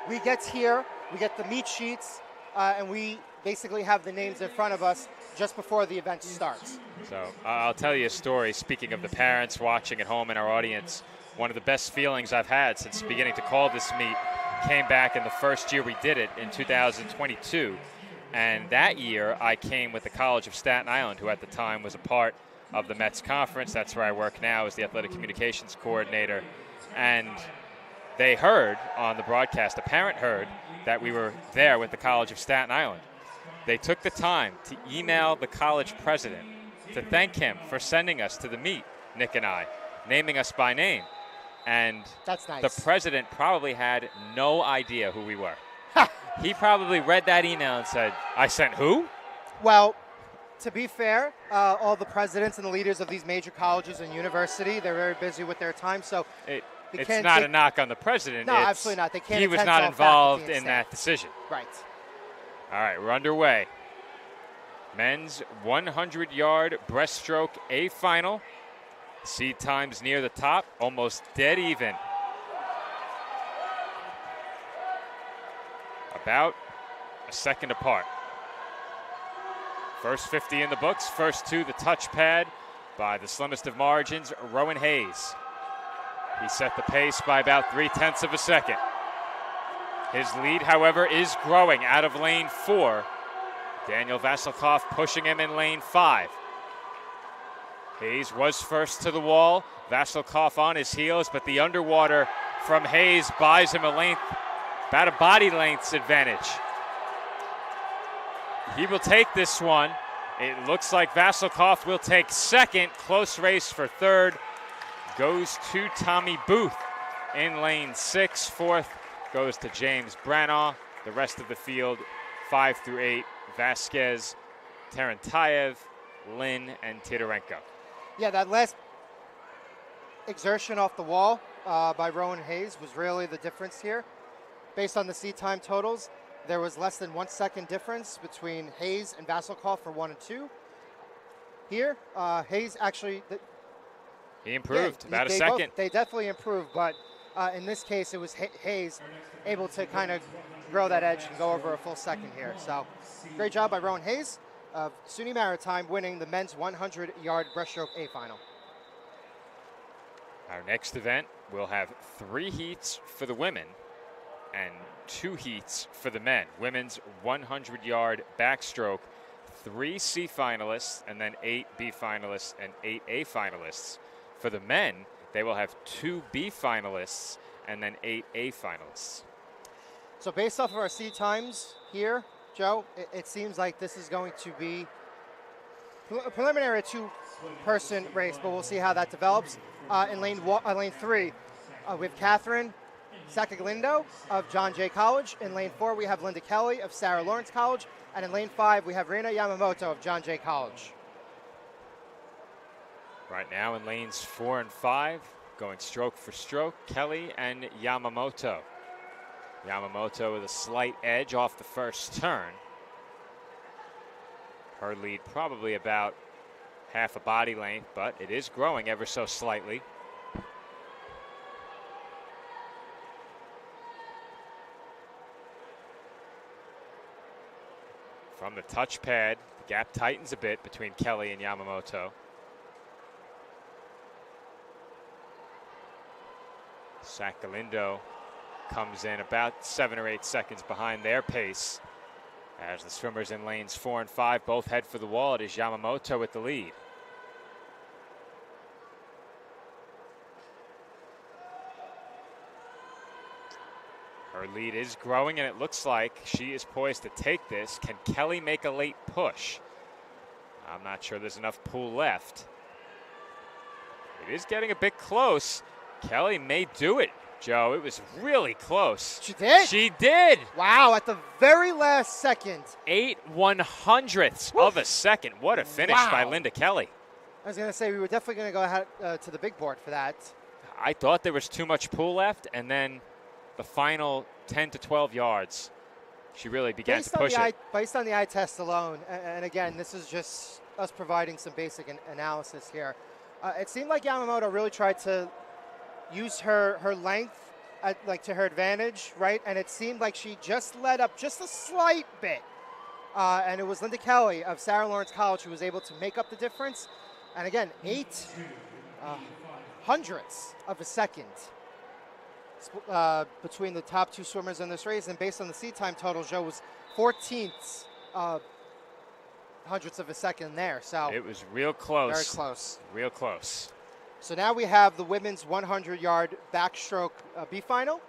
we get here, we get the meet sheets, and we basically have the names in front of us just before the event starts. So I'll tell you a story. Speaking of the parents watching at home in our audience, one of the best feelings I've had since beginning to call this meet came back in the first year we did it in 2022. And that year, I came with the College of Staten Island, who at the time was a part of the Mets conference. That's where I work now as the athletic communications coordinator. And they heard on the broadcast, a parent heard that we were there with the College of Staten Island. They took the time to email the college president to thank him for sending us to the meet, Nick and I, naming us by name. And That's nice. the president probably had no idea who we were. He probably read that email and said, I sent who? Well, to be fair, all the presidents and the leaders of these major colleges and university, they're very busy with their time, so they It's can't not take- a knock on the president. No, It's absolutely not. They can't He was attend not to all involved faculty and in staff. that decision. Right. All right, we're underway. Men's 100-yard breaststroke A final. Seed times near the top, almost dead even. About a second apart. First 50 in the books, first to the touchpad by the slimmest of margins, Rowan Hayes. He set the pace by about 0.3 of a second. His lead, however, is growing out of lane 4. Daniil Vasilkov pushing him in lane 5. Hayes was first to the wall. Vasilkov on his heels, but the underwater from Hayes buys him a length, about a body length's advantage. He will take this one. It looks like Vasilkov will take second. Close race for third. Goes to Tommy Booth in lane 6. Fourth goes to James Branaugh. The rest of the field, 5 through 8, Vasquez, Tarantayev, Lynn, and Titarenko. Yeah, that last exertion off the wall by Rowan Hayes was really the difference here. Based on the seed time totals, there was less than 1 second difference between Hayes and Vasilkov for 1 and 2. Here, Hayes actually... He improved yeah, about a they second. They definitely improved, but in this case, it was Hayes able to kind of grow that edge and go over a full second here. So great job by Rowan Hayes of SUNY Maritime winning the men's 100-yard breaststroke A final. Our next event will have 3 heats for the women and 2 heats for the men. Women's 100-yard backstroke, 3 C finalists and then 8 B finalists and 8 A finalists. For the men, they will have 2 B finalists and then 8 A finalists. So based off of our seed times here, Joe, it seems like this is going to be preliminary 2-person race, but we'll see how that develops. In lane 3, we have Catherine Saccaglindo of John Jay College. In lane 4, we have Linda Kelly of Sarah Lawrence College. And in lane 5, we have Reina Yamamoto of John Jay College. Right now in lanes 4 and 5, going stroke for stroke, Kelly and Yamamoto. Yamamoto with a slight edge off the first turn. Her lead probably about half a body length, but it is growing ever so slightly. From the touchpad, the gap tightens a bit between Kelly and Yamamoto. Sacalindo comes in about 7 or 8 seconds behind their pace. As the swimmers in lanes 4 and 5 both head for the wall, it is Yamamoto with the lead. Her lead is growing, and it looks like she is poised to take this. Can Kelly make a late push? I'm not sure there's enough pool left. It is getting a bit close. Kelly may do it, Joe. It was really close. She did? She did. Wow, at the very last second. 8/100ths of a second. What a finish by Linda Kelly. I was going to say, we were definitely going to go ahead to the big board for that. I thought there was too much pool left, and then the final 10 to 12 yards, she really began to push it. Based on the eye test alone, and again, this is just us providing some basic analysis here. It seemed like Yamamoto really tried to use her length to her advantage, right? And it seemed like she just let up just a slight bit. And it was Linda Kelly of Sarah Lawrence College who was able to make up the difference. And again, 8/100ths of a second between the top two swimmers in this race. And based on the seat time total, Joe was 14ths hundredths of a second there. So it was real close. Very close. Real close. So now we have the women's 100-yard backstroke B final.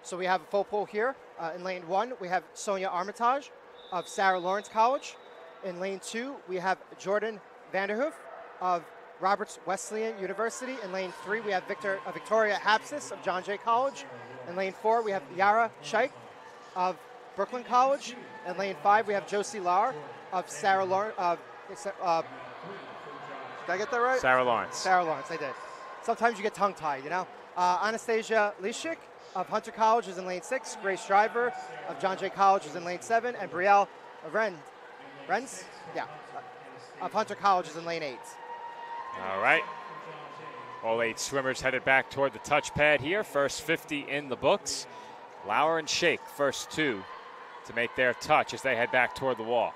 So we have a full pool here. In lane 1, we have Sonia Armitage of Sarah Lawrence College. In lane 2, we have Jordan Vanderhoof of Roberts Wesleyan University. In lane 3, we have Victoria Hapsis of John Jay College. In lane 4, we have Yara Shaikh of Brooklyn College. In lane 5, we have Josie Lar of Sarah Lawrence. Did I get that right? Sarah Lawrence. Sarah Lawrence, I did. Sometimes you get tongue-tied, you know. Anastasia Lishik of Hunter College is in lane 6. Grace Driver of John Jay College is in lane 7. And Brielle Renz? Yeah. Of Hunter College is in lane 8. All right. All 8 swimmers headed back toward the touchpad here. First 50 in the books. Lauer and Shaikh, first 2 to make their touch as they head back toward the wall.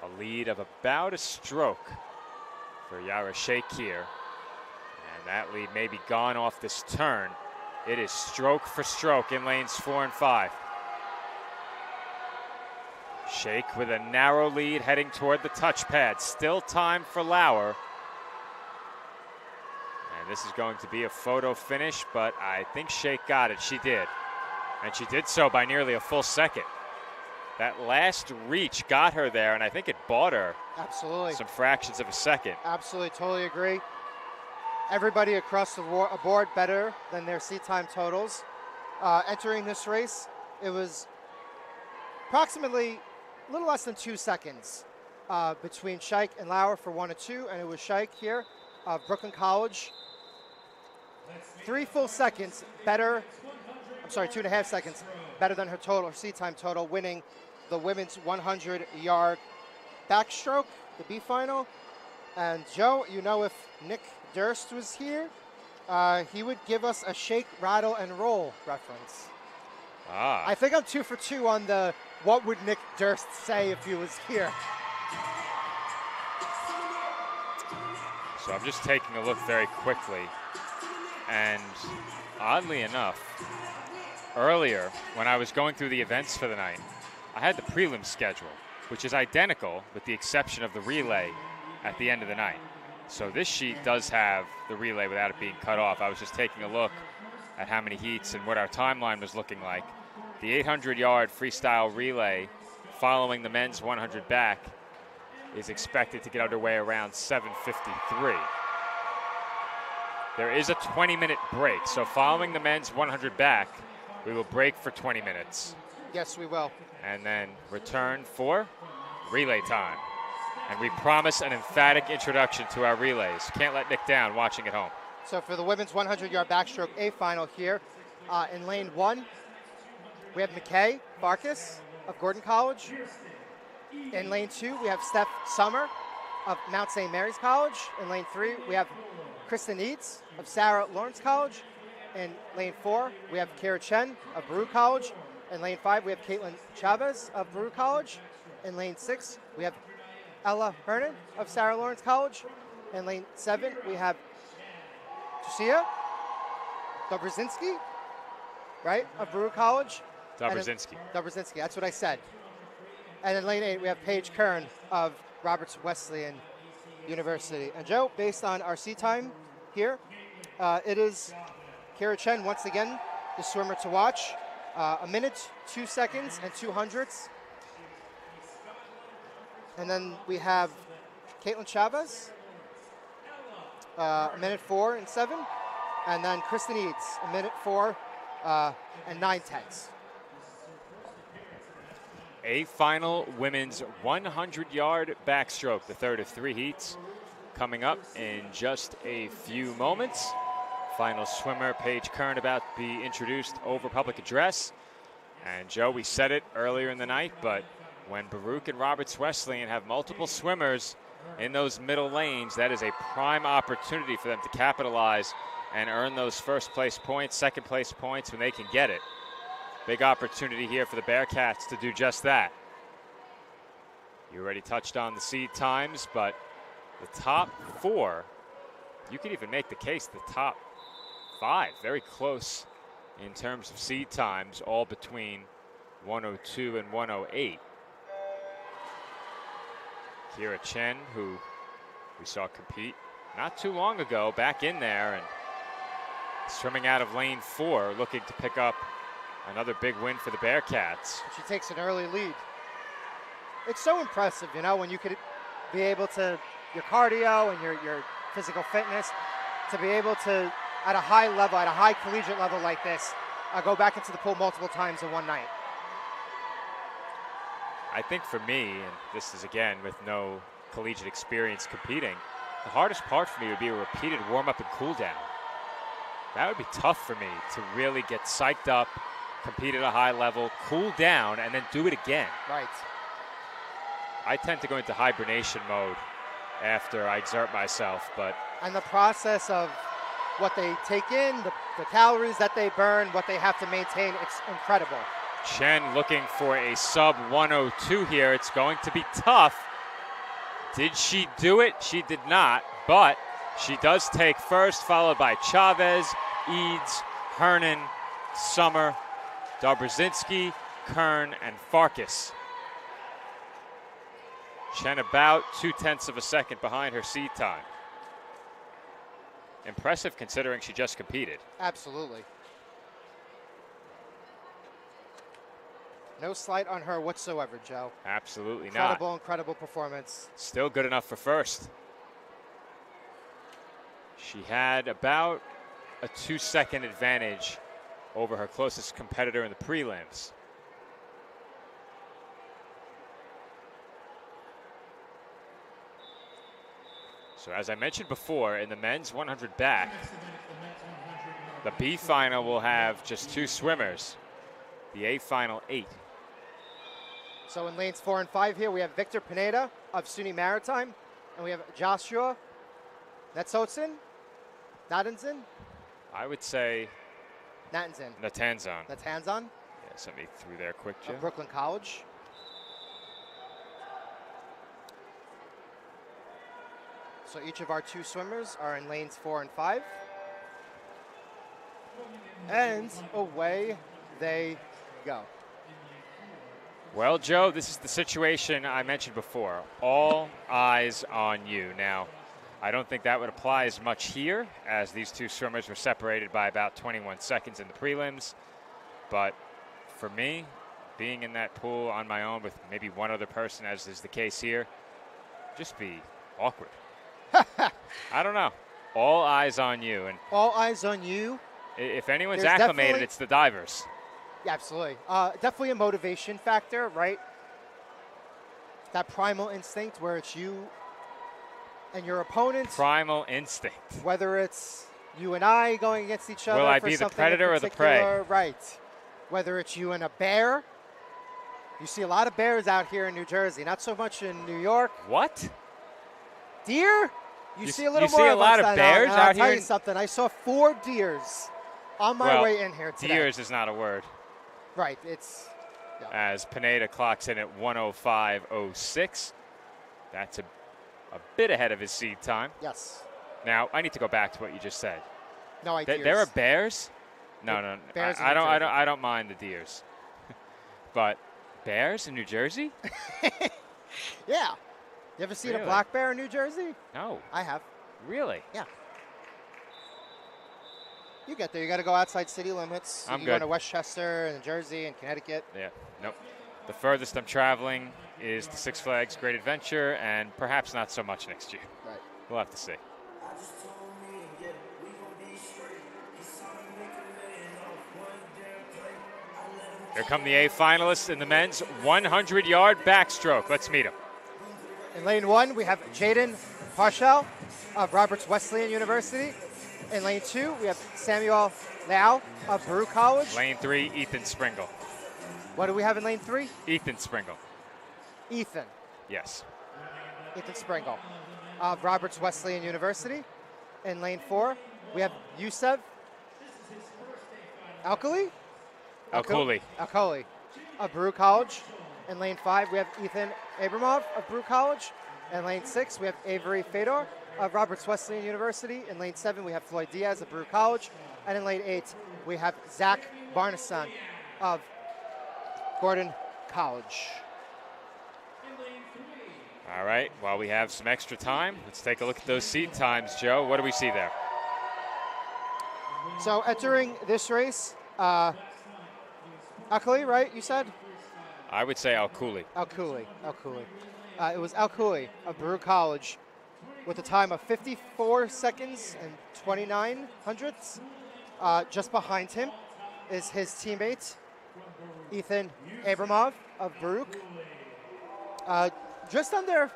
A lead of about a stroke for Yara Shaikh here. And that lead may be gone off this turn. It is stroke for stroke in lanes 4 and 5. Shaikh with a narrow lead heading toward the touchpad. Still time for Lauer. And this is going to be a photo finish, but I think Shaikh got it. She did. And she did so by nearly a full second. That last reach got her there, and I think it bought her some fractions of a second. Absolutely, totally agree. Everybody across the board better than their seat time totals. Entering this race, it was approximately a little less than 2 seconds between Shaikh and Lauer for 1 and 2, and it was Shaikh here of Brooklyn College. 3 full seconds better. I'm sorry, 2.5 seconds better than her seat time total, winning the women's 100-yard backstroke, the B final. And Joe, you know, if Nick Durst was here, he would give us a shake, rattle, and roll reference. I think I'm 2 for 2 on the what would Nick Durst say if he was here. So I'm just taking a look very quickly. And oddly enough, earlier when I was going through the events for the night, I had the prelim schedule, which is identical with the exception of the relay at the end of the night. So this sheet does have the relay without it being cut off. I was just taking a look at how many heats and what our timeline was looking like. The 800-yard freestyle relay following the men's 100 back is expected to get underway around 7:53. There is a 20-minute break, so following the men's 100 back, we will break for 20 minutes. Yes, we will. and then return for relay time. And we promise an emphatic introduction to our relays. Can't let Nick down watching at home. So for the women's 100-yard backstroke A final here, in lane 1, we have McKay Farkas of Gordon College. In lane 2, we have Steph Summer of Mount St. Mary's College. In lane 3, we have Kristen Eads of Sarah Lawrence College. In lane 4, we have Kara Chen of Baruch College. In lane 5, we have Caitlin Chavez of Baruch College. In lane 6, we have Ella Hernan of Sarah Lawrence College. In lane 7, we have Tusia Dobrzinski, right, of Baruch College. Dobrzinski. Dobrzinski, that's what I said. And in lane 8, we have Paige Kern of Roberts Wesleyan University. And Joe, based on our seat time here, it is Kara Chen, once again, the swimmer to watch. 1 minute, 2 seconds, and 200ths. And then we have Caitlin Chavez, 1 minute 4 and 7. And then Kristen Eads, 1 minute 4 and 9/10. A final women's 100-yard backstroke, the third of 3 heats, coming up in just a few moments. Final swimmer, Paige Kern, about to be introduced over public address. And Joe, we said it earlier in the night, but when Baruch and Roberts Wesleyan have multiple swimmers in those middle lanes, that is a prime opportunity for them to capitalize and earn those first place points, second place points when they can get it. Big opportunity here for the Bearcats to do just that. You already touched on the seed times, but the top 4, you could even make the case the top 5, very close in terms of seed times, all between 102 and 108. Kira Chen, who we saw compete not too long ago, back in there and swimming out of lane 4, looking to pick up another big win for the Bearcats. She takes an early lead. It's so impressive, you know, when you could be able to, your cardio and your physical fitness, to be able to, at a high level, at a high collegiate level like this, go back into the pool multiple times in one night. I think for me, and this is again with no collegiate experience competing, the hardest part for me would be a repeated warm-up and cool-down. That would be tough for me to really get psyched up, compete at a high level, cool down, and then do it again. Right. I tend to go into hibernation mode after I exert myself, but... And the process of what they take in, the calories that they burn, what they have to maintain, it's incredible. Chen looking for a sub 102 here. It's going to be tough. Did she do it? She did not, but she does take first, followed by Chavez, Eads, Hernan, Summer, Dobrzinski, Kern, and Farkas. Chen about 0.2 of a second behind her seed time. Impressive considering she just competed. Absolutely. No slight on her whatsoever, Joe. Absolutely not. Incredible performance. Still good enough for first. She had about a 2-second advantage over her closest competitor in the prelims. So as I mentioned before, in the men's 100 back, the B final will have just 2 swimmers. The A final 8. So in lanes 4 and 5 here, we have Victor Pineda of SUNY Maritime, and we have Joshua Natanzon. I would say Natanzon. Yeah, sent me through there quick, Joe. Of Brooklyn College. So each of our 2 swimmers are in lanes 4 and 5. And away they go. Well, Joe, this is the situation I mentioned before. All eyes on you. Now, I don't think that would apply as much here, as these 2 swimmers were separated by about 21 seconds in the prelims. But for me, being in that pool on my own with maybe one other person, as is the case here, just be awkward. I don't know. All eyes on you. And all eyes on you. if anyone's acclimated, it's the divers. Yeah, absolutely. Definitely a motivation factor, right? That primal instinct where it's you and your opponent. Primal instinct. Whether it's you and I going against each other Will I for be the something predator in or the prey? particular, right? Whether it's you and a bear. You see a lot of bears out here in New Jersey, not so much in New York. What? Deer? You see a little you more see a lot of us bears and out I'll tell here? you something. I saw 4 deers on my Well, way in here today. Deers is not a word. Right. It's As Pineda clocks in at 1:05:06. That's a bit ahead of his seed time. yes. Now, I need to go back to what you just said. No idea. There are bears? No. Bears in I New don't. Jersey. I don't mind the deers, but bears in New Jersey? Yeah. You ever seen a Really? black bear in New Jersey? No, I have. really. Yeah. You get there. You got to go outside city limits. I'm you can go good. to Westchester and Jersey and Connecticut. Yeah. Nope. The furthest I'm traveling is the Six Flags Great Adventure, and perhaps not so much next year. Right. We'll have to see. Here come the A finalists in the men's 100-yard backstroke. Let's meet them. In lane 1, we have Jaden Parshall of Roberts Wesleyan University. In lane 2, we have Samuel Lau of Baruch College. Lane 3, Ethan Springle. What do we have in lane 3? Ethan Springle. Ethan Yes. Springle of Roberts Wesleyan University. In lane 4, we have Yusef Alkali of Baruch College. In lane 5, we have Ethan Abramov of Baruch College. In lane 6, we have Avery Fedor of Roberts Wesleyan University. In lane 7, we have Floyd Diaz of Baruch College. And in lane 8, we have Zach Barneson of Gordon College. All right, while we have some extra time, let's take a look at those seed times, Joe. What do we see there? So entering this race, Alkali, right, you said? I would say Al-Cooley. Al-Cooley. It was Al-Cooley of Baruch College with a time of 54 seconds and 29 hundredths. Just behind him is his teammate, Ethan Abramov of Baruch. Just over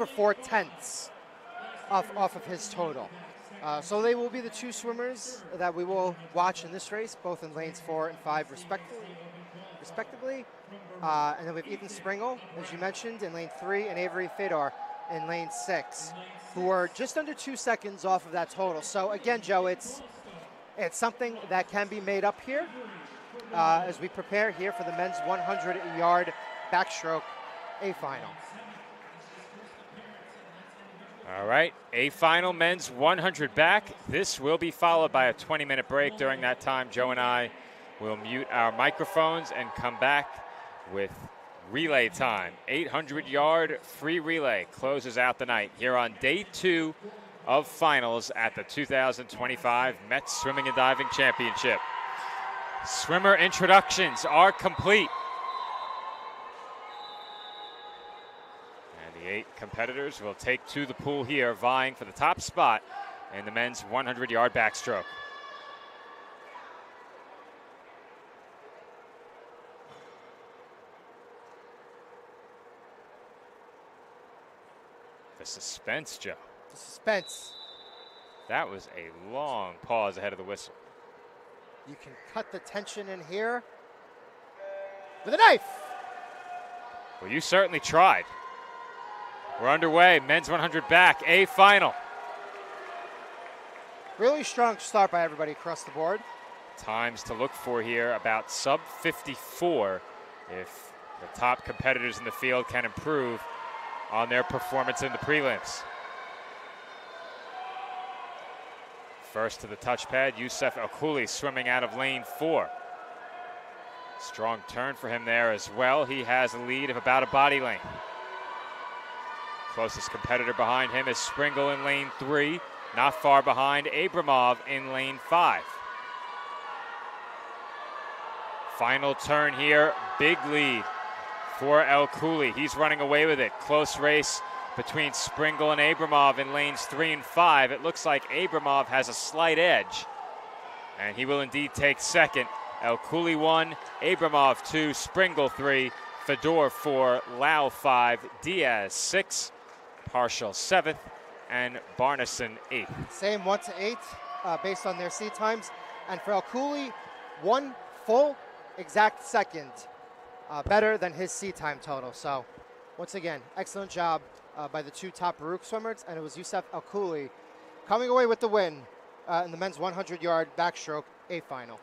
4/10 off of his total. So they will be the 2 swimmers that we will watch in this race, both in lanes 4 and 5 respectively. And then we have Ethan Springle, as you mentioned, in lane 3, and Avery Fedor in lane 6, who are just under 2 seconds off of that total. So again, Joe, it's something that can be made up here as we prepare here for the men's 100-yard backstroke A final. All right, A final men's 100 back. This will be followed by a 20-minute break. During that time, Joe and I will mute our microphones and come back with relay time. 800-yard free relay closes out the night here on day 2 of finals at the 2025 Met Swimming and Diving Championship. Swimmer introductions are complete. And the 8 competitors will take to the pool here, vying for the top spot in the men's 100-yard backstroke. The suspense, Joe. The suspense. That was a long pause ahead of the whistle. You can cut the tension in here with a knife. Well, you certainly tried. We're underway. Men's 100 back, A final. Really strong start by everybody across the board. Times to look for here about sub 54 if the top competitors in the field can improve on their performance in the prelims. First to the touchpad, Yusef Alkuli swimming out of lane 4. Strong turn for him there as well. He has a lead of about a body length. Closest competitor behind him is Springle in lane 3. Not far behind, Abramov in lane 5. Final turn here, big lead for Alkuli. He's running away with it. Close race between Springle and Abramov in lanes 3 and 5. It looks like Abramov has a slight edge, and he will indeed take second El Kuli 1, Abramov 2, Springle 3, Fedor 4, Lau 5, Diaz 6, Partial 7th, and Barneson 8th. Same 1 to 8 based on their seed times. And for El Kuli, 1 full exact second better than his seed time total. So once again, excellent job by the 2 top Baruch swimmers, and it was Youssef El Kuli coming away with the win in the men's 100-yard backstroke A final.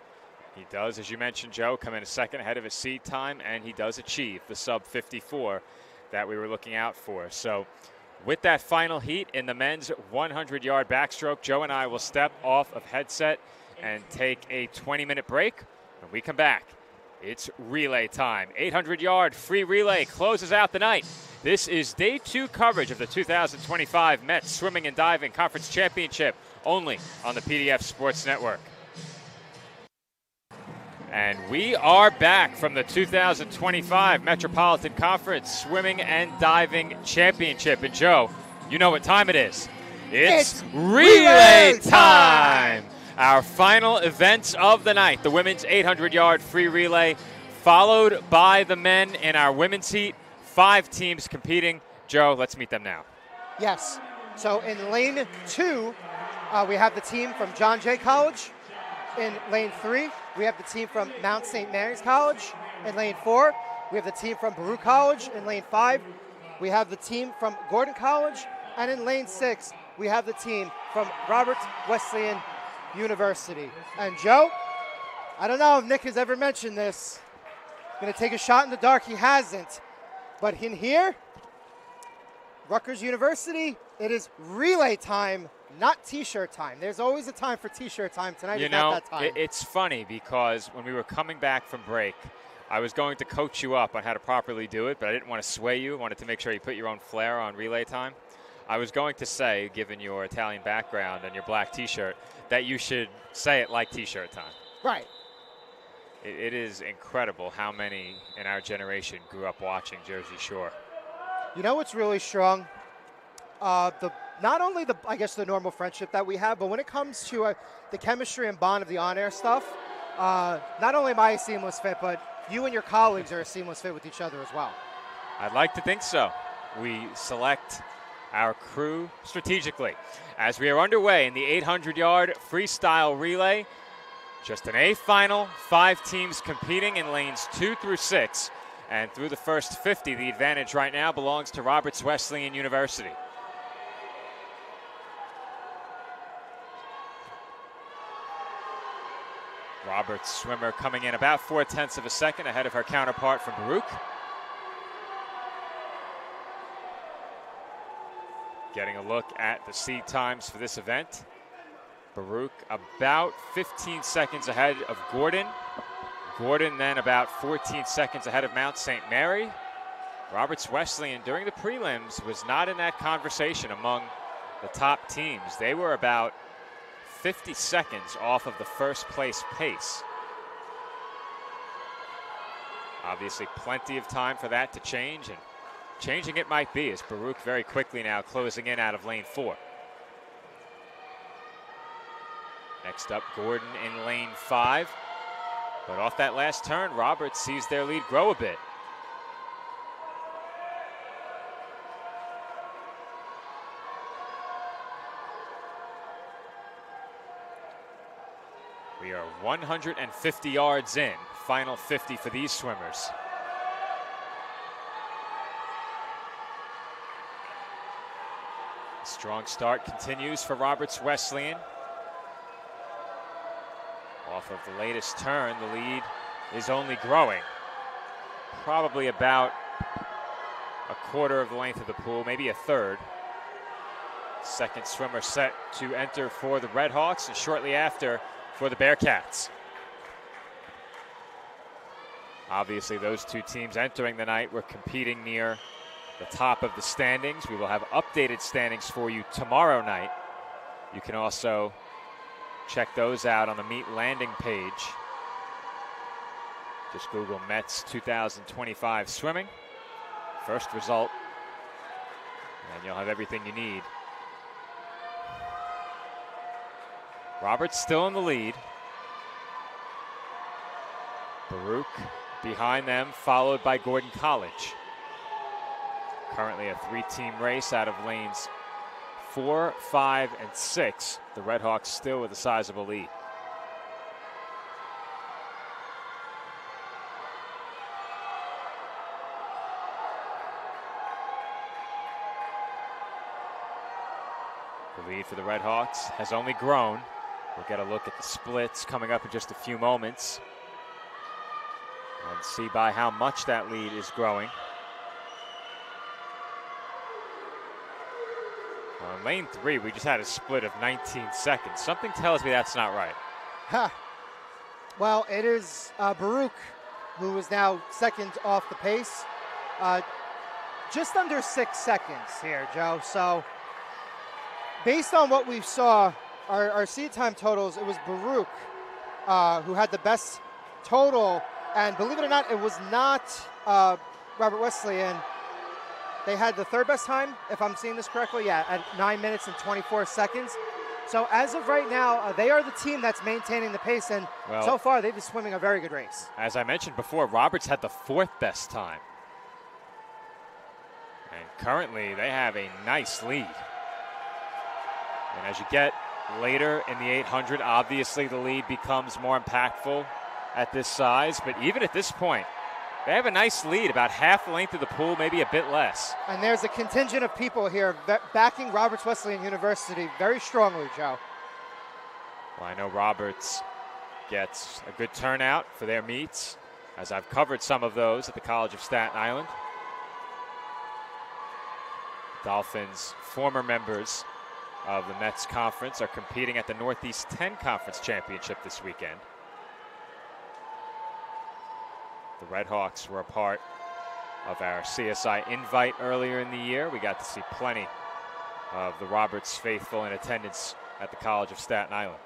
He does, as you mentioned, Joe, come in a second ahead of his seed time, and he does achieve the sub 54 that we were looking out for. So with that final heat in the men's 100-yard backstroke, Joe and I will step off of headset and take a 20-minute break. When we come back, it's relay time. 800-yard free relay closes out the night. This is day 2 coverage of the 2025 Mets Swimming and Diving Conference Championship, only on the PDF Sports Network. And we are back from the 2025 Metropolitan Conference Swimming and Diving Championship. And Joe, you know what time it is. It's relay time! Our final events of the night, the women's 800-yard free relay, followed by the men in our women's heat. 5 teams competing. Joe, let's meet them now. Yes. So in lane 2, we have the team from John Jay College. In lane 3, we have the team from Mount St. Mary's College. In lane 4, we have the team from Baruch College. In lane 5, we have the team from Gordon College. And in lane 6, we have the team from Roberts Wesleyan University. And Joe, I don't know if Nick has ever mentioned this. Gonna take a shot in the dark, he hasn't. But in here, Rutgers University, it is relay time, not t-shirt time. There's always a time for t-shirt time. Tonight is not that time. It's funny because when we were coming back from break, I was going to coach you up on how to properly do it, but I didn't want to sway you. I wanted to make sure you put your own flair on relay time. I was going to say, given your Italian background and your black t-shirt, that you should say it like t-shirt time. Right. It is incredible how many in our generation grew up watching Jersey Shore. You know what's really strong? Not only the normal friendship that we have, but when it comes to the chemistry and bond of the on-air stuff, not only am I a seamless fit, but you and your colleagues are a seamless fit with each other as well. I'd like to think so. We select our crew strategically. As we are underway in the 800-yard freestyle relay, just an A final, 5 teams competing in lanes 2 through 6. And through the first 50, the advantage right now belongs to Roberts Wesleyan University. Roberts swimmer coming in about 0.4 of a second ahead of her counterpart from Baruch. Getting a look at the seed times for this event. Baruch about 15 seconds ahead of Gordon. Gordon then about 14 seconds ahead of Mount St. Mary. Roberts Wesleyan during the prelims was not in that conversation among the top teams. They were about 50 seconds off of the first place pace. Obviously plenty of time for that to change, and changing it might be as Baruch very quickly now closing in out of lane 4. Next up, Gordon in lane 5. But off that last turn, Roberts sees their lead grow a bit. We are 150 yards in, final 50 for these swimmers. Strong start continues for Roberts Wesleyan. Off of the latest turn, the lead is only growing. Probably about a quarter of the length of the pool, maybe a third. Second swimmer set to enter for the Redhawks, and shortly after for the Bearcats. Obviously, those two teams entering the night were competing near the top of the standings. We will have updated standings for you tomorrow night. You can also check those out on the Meet landing page. Just Google Mets 2025 swimming. First result, and you'll have everything you need. Roberts still in the lead. Baruch behind them, followed by Gordon College. Currently a 3-team race out of lanes 4, 5, and 6. The Red Hawks still with a sizable lead. The lead for the Red Hawks has only grown. We'll get a look at the splits coming up in just a few moments and see by how much that lead is growing. Well, in lane 3, we just had a split of 19 seconds. Something tells me that's not right. Ha. Well, it is Baruch, who is now second off the pace. Just under 6 seconds here, Joe. So, based on what we saw, our seed time totals, it was Baruch who had the best total. And believe it or not, it was not Robert Wesleyan. They had the third best time, if I'm seeing this correctly, yeah, at 9 minutes and 24 seconds. So as of right now, they are the team that's maintaining the pace, and so far they've been swimming a very good race. As I mentioned before, Roberts had the 4th best time. And currently they have a nice lead. And as you get later in the 800, obviously the lead becomes more impactful at this size, but even at this point, they have a nice lead, about half the length of the pool, maybe a bit less. And there's a contingent of people here backing Roberts Wesleyan University very strongly, Joe. Well, I know Roberts gets a good turnout for their meets, as I've covered some of those at the College of Staten Island. Dolphins, former members of the Mets Conference, are competing at the Northeast 10 Conference Championship this weekend. The Red Hawks were a part of our CSI invite earlier in the year. We got to see plenty of the Roberts faithful in attendance at the College of Staten Island.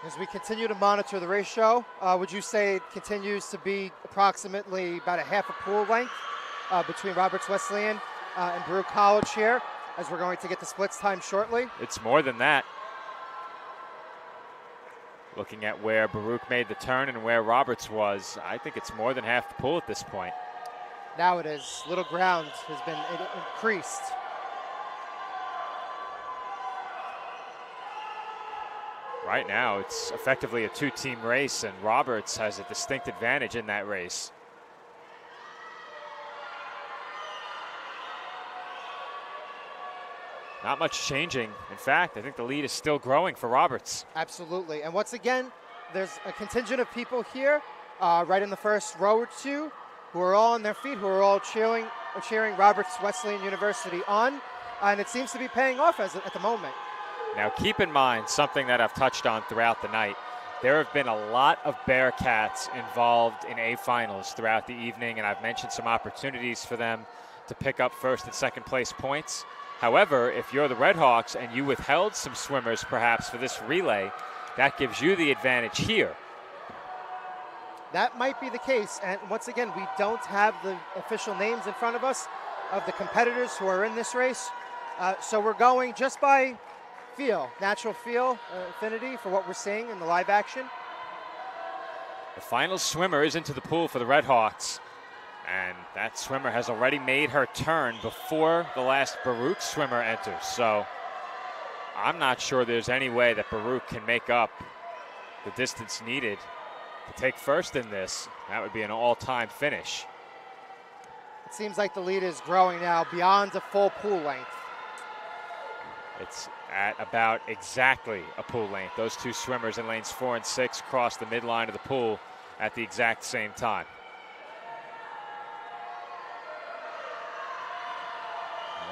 As we continue to monitor the race show, would you say it continues to be approximately about a half a pool length between Roberts Wesleyan and Baruch College here, as we're going to get the splits time shortly? It's more than that. Looking at where Baruch made the turn and where Roberts was, I think it's more than half the pool at this point. Now it is. Little ground has been increased. Right now, it's effectively a 2-team race, and Roberts has a distinct advantage in that race. Not much changing. In fact, I think the lead is still growing for Roberts. Absolutely. And once again, there's a contingent of people here right in the first row or two who are all on their feet, who are all cheering Roberts Wesleyan University on. And it seems to be paying off at the moment. Now, keep in mind something that I've touched on throughout the night. There have been a lot of Bearcats involved in A finals throughout the evening, and I've mentioned some opportunities for them to pick up first and second place points. However, if you're the Red Hawks and you withheld some swimmers perhaps for this relay, that gives you the advantage here. That might be the case. And once again, we don't have the official names in front of us of the competitors who are in this race. So we're going just by feel, natural feel, affinity for what we're seeing in the live action. The final swimmer is into the pool for the Red Hawks. And that swimmer has already made her turn before the last Baruch swimmer enters. So I'm not sure there's any way that Baruch can make up the distance needed to take first in this. That would be an all-time finish. It seems like the lead is growing now beyond a full pool length. It's at about exactly a pool length. Those two swimmers in lanes 4 and 6 cross the midline of the pool at the exact same time.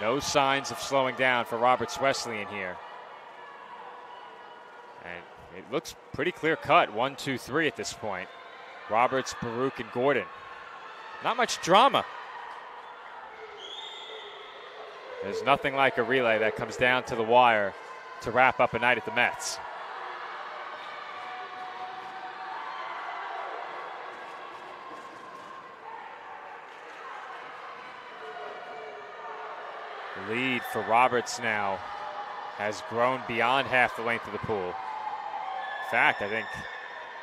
No signs of slowing down for Roberts Wesleyan here. And it looks pretty clear cut, 1, 2, 3 at this point. Roberts, Baruch, and Gordon. Not much drama. There's nothing like a relay that comes down to the wire to wrap up a night at the Mets. The lead for Roberts now has grown beyond half the length of the pool. fact, I think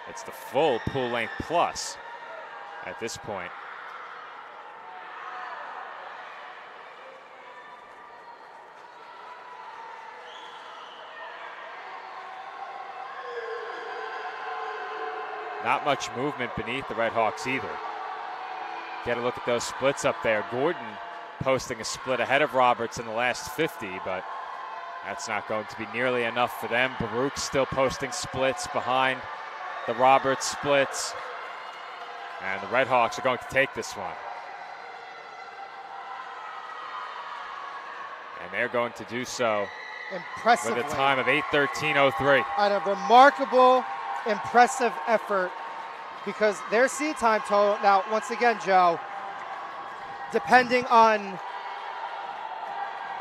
it's the full pool length plus at this point. Not much movement beneath the Red Hawks either. Get a look at those splits up there. Gordon posting a split ahead of Roberts in the last 50, but that's not going to be nearly enough for them. Baruch still posting splits behind the Roberts splits. And the Red Hawks are going to take this one. And they're going to do so Impressively. with a time of 8:13:03. On a remarkable, impressive effort, because their seed time total, now once again, Joe, depending on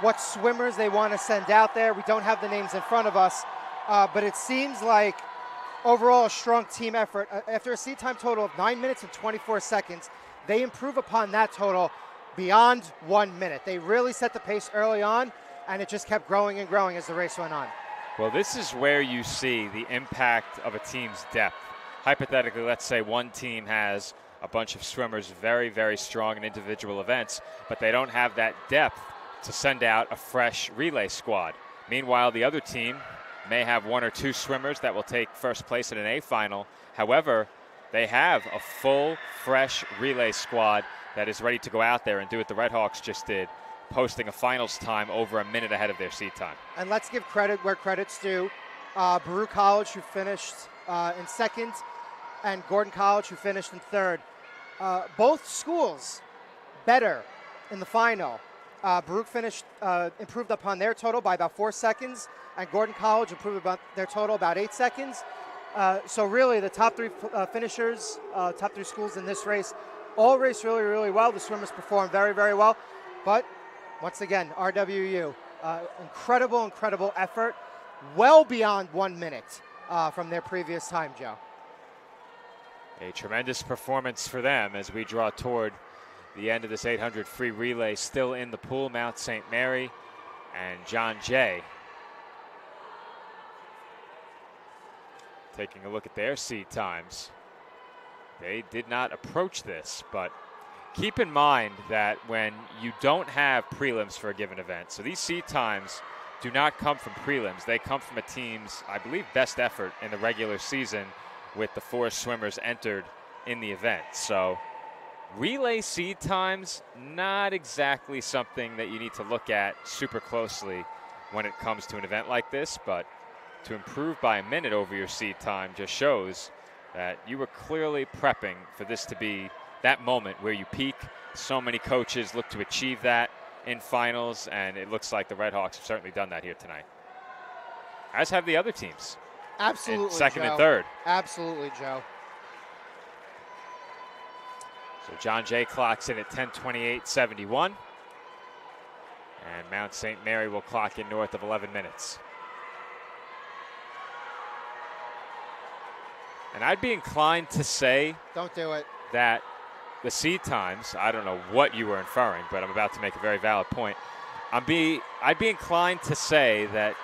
what swimmers they want to send out there, we don't have the names in front of us, but it seems like overall a strong team effort. After a seed time total of 9 minutes and 24 seconds, they improve upon that total beyond 1 minute. They really set the pace early on, and it just kept growing and growing as the race went on. Well, this is where you see the impact of a team's depth. Hypothetically, let's say one team has a bunch of swimmers very, very strong in individual events, but they don't have that depth to send out a fresh relay squad. Meanwhile, the other team may have one or two swimmers that will take first place in an A final. However, they have a full, fresh relay squad that is ready to go out there and do what the Red Hawks just did, posting a finals time over a minute ahead of their seed time. And let's give credit where credit's due. Baruch College, who finished in second, and Gordon College, who finished in third. Both schools better in the final. Baruch improved upon their total by about 4 seconds, and Gordon College improved about their total about 8 seconds. So really, the top three finishers, top three schools in this race, all raced really, really well. The swimmers performed very, very well. But once again, RWU, incredible, incredible effort, well beyond 1 minute from their previous time, Joe. A tremendous performance for them as we draw toward the end of this 800 free relay. Still in the pool, Mount St. Mary and John Jay. Taking a look at their seed times. They did not approach this, but keep in mind that when you don't have prelims for a given event, so these seed times do not come from prelims. They come from a team's, I believe, best effort in the regular season with the 4 swimmers entered in the event. So relay seed times, not exactly something that you need to look at super closely when it comes to an event like this, but to improve by a minute over your seed time just shows that you were clearly prepping for this to be that moment where you peak. So many coaches look to achieve that in finals, and it looks like the Red Hawks have certainly done that here tonight. As have the other teams. Absolutely, second Joe. and third. Absolutely, Joe. So John Jay clocks in at 10:28.71. And Mount St. Mary will clock in north of 11 minutes. And I'd be inclined to say Don't do it. that the seed times, I don't know what you were inferring, but I'm about to make a very valid point. I'd be inclined to say that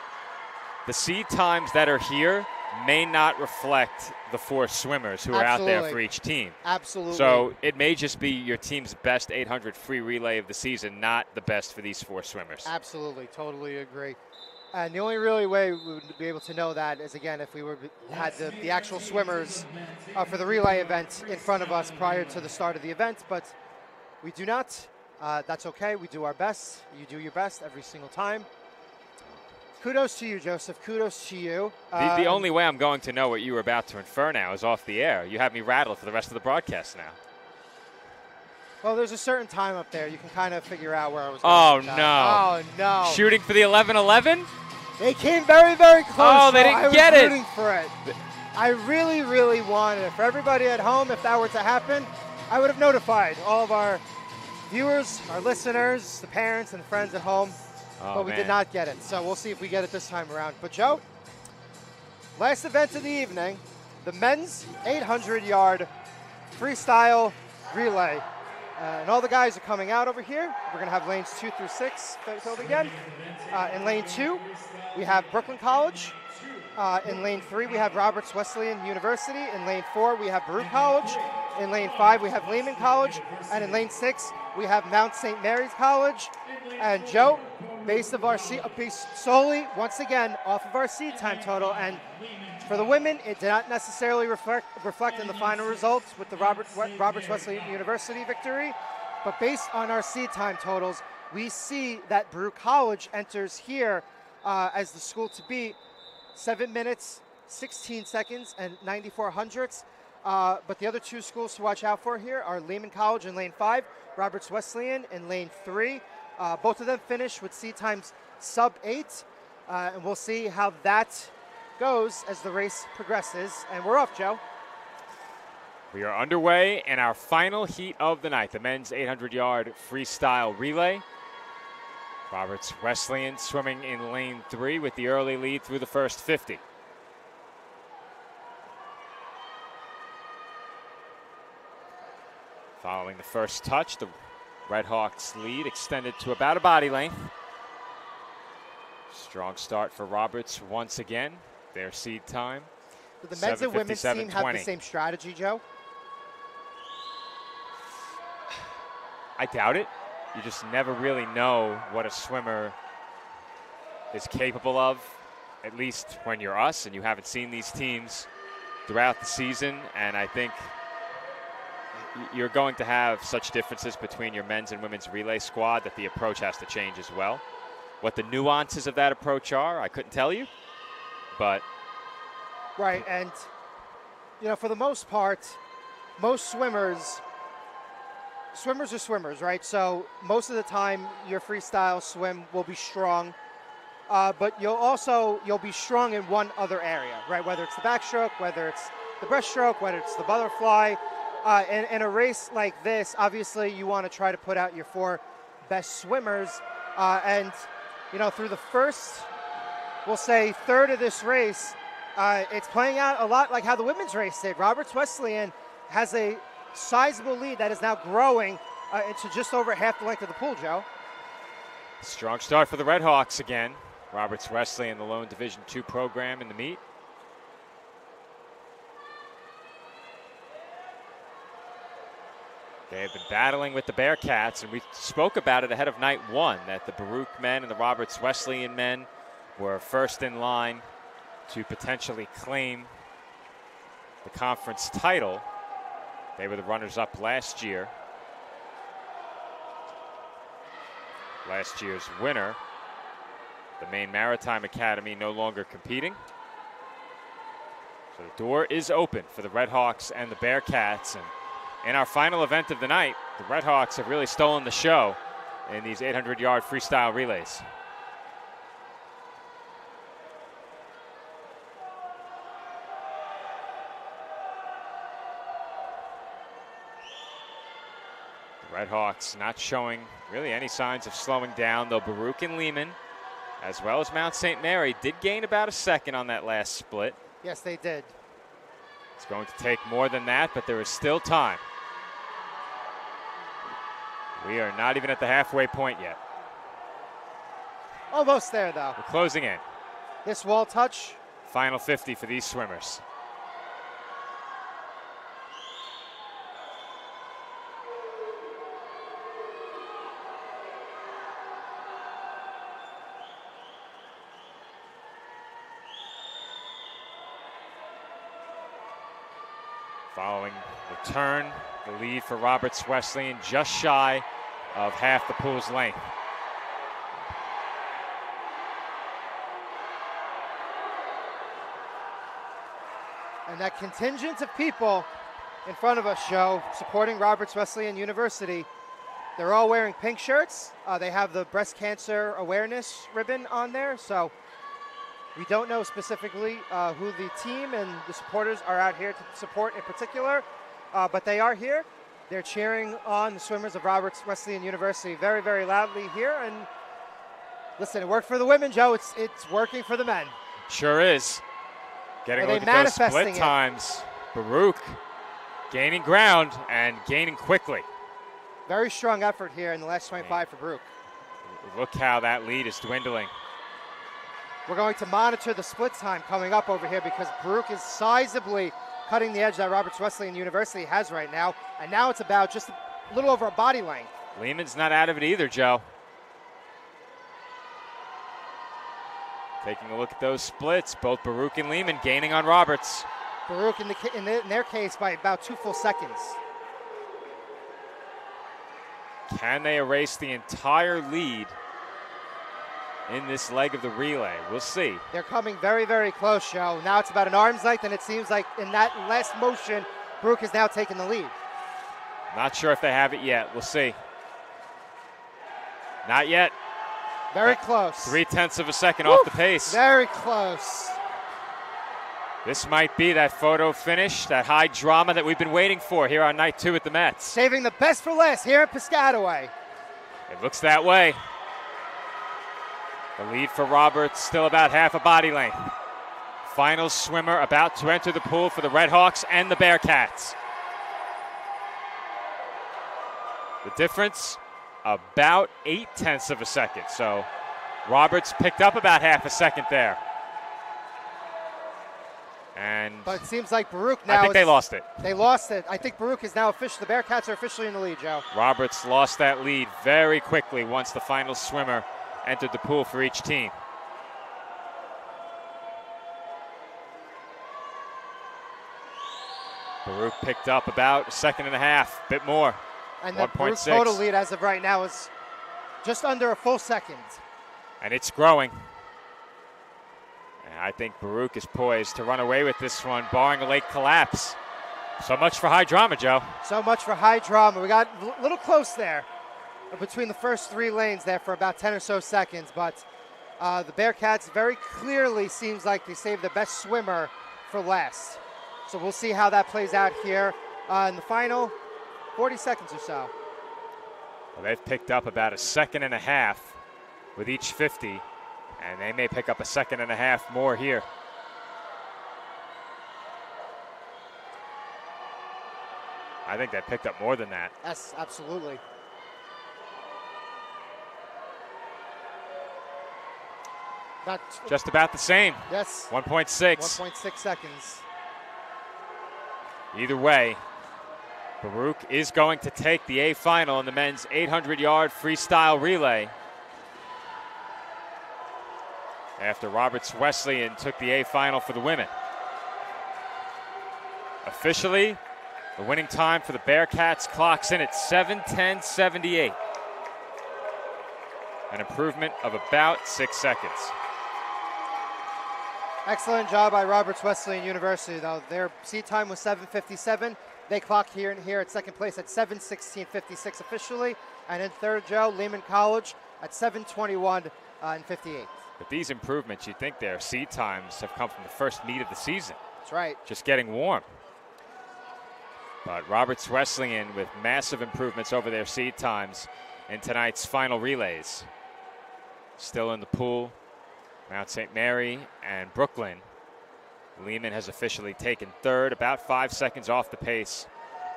the seed times that are here may not reflect the 4 swimmers who are out there for each team. Absolutely. So it may just be your team's best 800 free relay of the season, not the best for these 4 swimmers. Absolutely, totally agree. And the only really way we would be able to know that is, again, if we had the actual swimmers for the relay event in front of us prior to the start of the event, but we do not. That's okay. We do our best. You do your best every single time. Kudos to you, Joseph. Kudos to you. The only way I'm going to know what you were about to infer now is off the air. You have me rattled for the rest of the broadcast now. Well, there's a certain time up there. You can kind of figure out where I was Oh, going. no. Oh, no. Shooting for the 11-11? They came very, very close. Oh, they didn't get it. I was rooting for it. I really, really wanted it. For everybody at home, if that were to happen, I would have notified all of our viewers, our listeners, the parents and friends at home. Oh, but we did not get it. So we'll see if we get it this time around. But, Joe, last event of the evening, the men's 800-yard freestyle relay. And all the guys are coming out over here. We're going to have lanes 2 through 6 filled again. In lane 2, we have Brooklyn College. In lane 3, we have Roberts Wesleyan University. In lane 4, we have Baruch College. In lane 5, we have Lehman College. And in lane 6, we have Mount St. Mary's College. And Joe, based solely, once again, off of our seed time total. And for the women, it did not necessarily reflect in the final results with the Roberts Wesleyan University victory. But based on our seed time totals, we see that Baruch College enters here as the school to beat. 7 minutes, 16 seconds, and 94 hundredths. But the other two schools to watch out for here are Lehman College in lane 5, Roberts Wesleyan in lane 3. Both of them finished with seed times sub 8. And we'll see how that goes as the race progresses. And we're off, Joe. We are underway in our final heat of the night, the men's 800-yard freestyle relay. Roberts Wesleyan swimming in lane 3 with the early lead through the first 50. Following the first touch, the Redhawks lead extended to about a body length. Strong start for Roberts once again. Their seed time. Do the men's and women's team have the same strategy, Joe? I doubt it. You just never really know what a swimmer is capable of, at least when you're us and you haven't seen these teams throughout the season. And I think you're going to have such differences between your men's and women's relay squad that the approach has to change as well. What the nuances of that approach are, I couldn't tell you, but. Right, and for the most part, most swimmers are swimmers, right? So most of the time your freestyle swim will be strong, but you'll be strong in one other area, right? Whether it's the backstroke, whether it's the breaststroke, whether it's the butterfly. In a race like this, obviously you want to try to put out your 4 best swimmers. And through the first, we'll say, third of this race, it's playing out a lot like how the women's race did. Roberts Wesleyan has a sizable lead that is now growing into just over half the length of the pool, Joe. Strong start for the Redhawks again. Roberts Wesleyan, the lone Division II program in the meet. They have been battling with the Bearcats, and we spoke about it ahead of night 1, that the Baruch men and the Roberts Wesleyan men were first in line to potentially claim the conference title. They were the runners-up last year. Last year's winner, the Maine Maritime Academy, no longer competing. So the door is open for the Redhawks and the Bearcats. And in our final event of the night, the Redhawks have really stolen the show in these 800-yard freestyle relays. Redhawks not showing really any signs of slowing down, though Baruch and Lehman, as well as Mount St. Mary, did gain about a second on that last split. Yes, they did. It's going to take more than that, but there is still time. We are not even at the halfway point yet. Almost there, though. We're closing in. This wall touch. Final 50 for these swimmers. Following the turn, the lead for Roberts Wesleyan just shy of half the pool's length. And that contingent of people in front of us, Joe, supporting Roberts Wesleyan University, they're all wearing pink shirts. They have the breast cancer awareness ribbon on there, so we don't know specifically who the team and the supporters are out here to support in particular, but they are here. They're cheering on the swimmers of Roberts Wesleyan University very, very loudly here. And listen, it worked for the women, Joe. It's working for the men. Sure is. Getting a look at those split times. Baruch gaining ground and gaining quickly. Very strong effort here in the last 25 for Baruch. Look how that lead is dwindling. We're going to monitor the split time coming up over here because Baruch is sizably cutting the edge that Roberts Wesleyan University has right now. And now it's about just a little over a body length. Lehman's not out of it either, Joe. Taking a look at those splits, both Baruch and Lehman gaining on Roberts. Baruch in their case by about 2 full seconds. Can they erase the entire lead in this leg of the relay? We'll see. They're coming very, very close, Joe. Now it's about an arm's length, and it seems like in that last motion, Baruch has now taken the lead. Not sure if they have it yet. We'll see. Not yet. Very close. 0.3 of a second off the pace. Very close. This might be that photo finish, that high drama that we've been waiting for here on night 2 at the Mets. Saving the best for last here at Piscataway. It looks that way. The lead for Roberts still about half a body length. Final swimmer about to enter the pool for the Redhawks and the Bearcats. The difference, about 0.8 of a second. So Roberts picked up about half a second there. But it seems like Baruch now. I think they lost it. They lost it. I think Baruch is now official. The Bearcats are officially in the lead, Joe. Roberts lost that lead very quickly once the final swimmer entered the pool for each team. Baruch picked up about 1.5 seconds, a bit more. And the 1.6. Baruch total lead as of right now is just under a full second. And it's growing. And I think Baruch is poised to run away with this one, barring a late collapse. So much for high drama, Joe. So much for high drama. We got a little close there between the first 3 lanes there for about 10 or so seconds. But the Bearcats very clearly seems like they saved the best swimmer for last. So we'll see how that plays out here in the final 40 seconds or so. Well, they've picked up about 1.5 seconds with each 50, and they may pick up 1.5 seconds more here. I think they picked up more than that. Yes, absolutely. Just about the same. Yes. 1.6. 1.6 seconds. Either way, Baruch is going to take the A final in the men's 800-yard freestyle relay. After Roberts Wesleyan took the A final for the women. Officially, the winning time for the Bearcats clocks in at 7:10.78. An improvement of about 6 seconds. Excellent job by Roberts Wesleyan University, though. Their seed time was 7:57. They clocked here at second place at 7:16.56 officially. And in third, Joe, Lehman College at 7:21 and 58. But these improvements, you'd think their seed times have come from the first meet of the season. That's right. Just getting warm. But Roberts Wesleyan with massive improvements over their seed times in tonight's final relays. Still in the pool, Mount St. Mary and Brooklyn. Lehman has officially taken third, about 5 seconds off the pace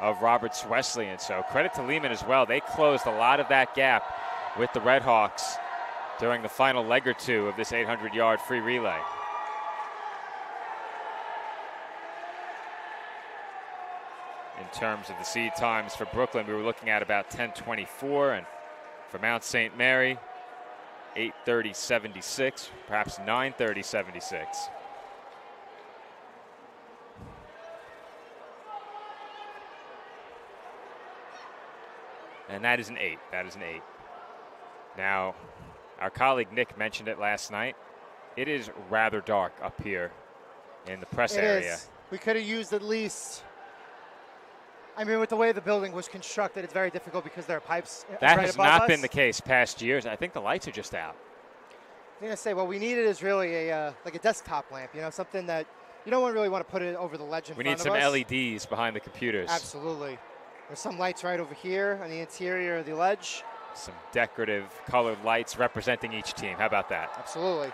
of Roberts Wesleyan. So credit to Lehman as well. They closed a lot of that gap with the Redhawks during the final leg or two of this 800-yard free relay. In terms of the seed times for Brooklyn, we were looking at about 10:24, and for Mount St. Mary, 8:30.76, perhaps 9:30.76. And that is an 8. That is an 8. Now, our colleague Nick mentioned it last night. It is rather dark up here in the press area. Is. We could have used at least. I mean, with the way the building was constructed, it's very difficult because there are pipes that right has above not us. been the case past years. I think the lights are just out. I'm going to say what we needed is really like a desktop lamp, something that you don't really want to put it over the ledge in we front need of some us. LEDs behind the computers. Absolutely. There's some lights right over here on the interior of the ledge. Some decorative colored lights representing each team. How about that? Absolutely.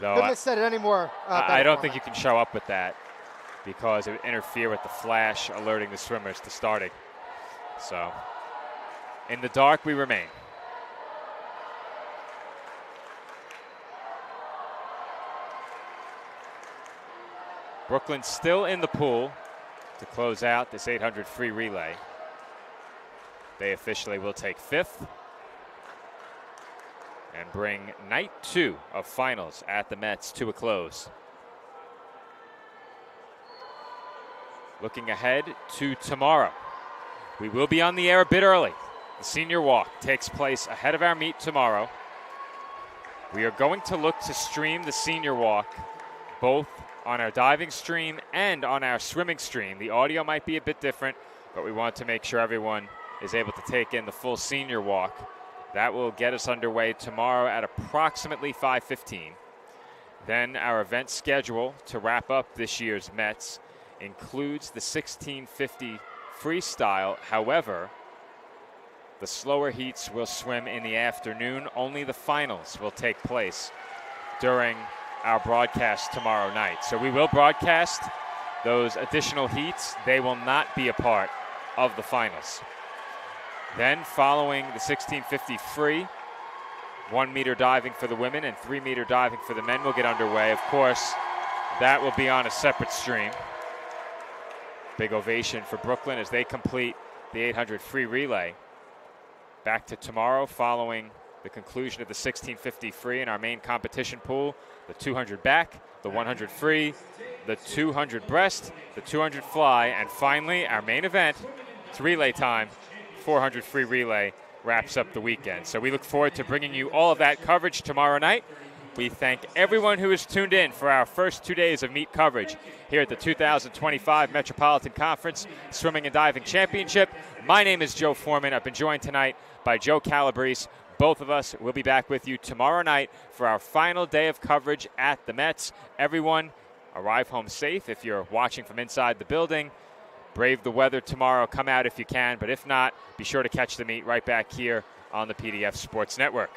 Though Couldn't have said it any more. I don't think you can show up with that because it would interfere with the flash alerting the swimmers to starting. So, in the dark we remain. Brooklyn still in the pool to close out this 800 free relay. They officially will take 5th and bring night 2 of finals at the Mets to a close. Looking ahead to tomorrow, we will be on the air a bit early. The senior walk takes place ahead of our meet tomorrow. We are going to look to stream the senior walk both on our diving stream and on our swimming stream. The audio might be a bit different, but we want to make sure everyone is able to take in the full senior walk. That will get us underway tomorrow at approximately 5:15. Then our event schedule to wrap up this year's Mets includes the 1650 freestyle. However, the slower heats will swim in the afternoon. Only the finals will take place during our broadcast tomorrow night. So we will broadcast those additional heats. They will not be a part of the finals. Then following the 1650 free, 1 meter diving for the women and 3 meter diving for the men will get underway. Of course, that will be on a separate stream. Big ovation for Brooklyn as they complete the 800 free relay. Back to tomorrow following the conclusion of the 1650 free in our main competition pool, the 200 back, the 100 free, the 200 breast, the 200 fly, and finally our main event, it's relay time, 400 free relay wraps up the weekend. So we look forward to bringing you all of that coverage tomorrow night. We thank everyone who has tuned in for our first 2 days of meet coverage here at the 2025 Metropolitan Conference Swimming and Diving Championship. My name is Joe Foreman. I've been joined tonight by Joe Calabrese. Both of us will be back with you tomorrow night for our final day of coverage at the Mets. Everyone, arrive home safe if you're watching from inside the building. Brave the weather tomorrow. Come out if you can, but if not, be sure to catch the meet right back here on the PDF Sports Network.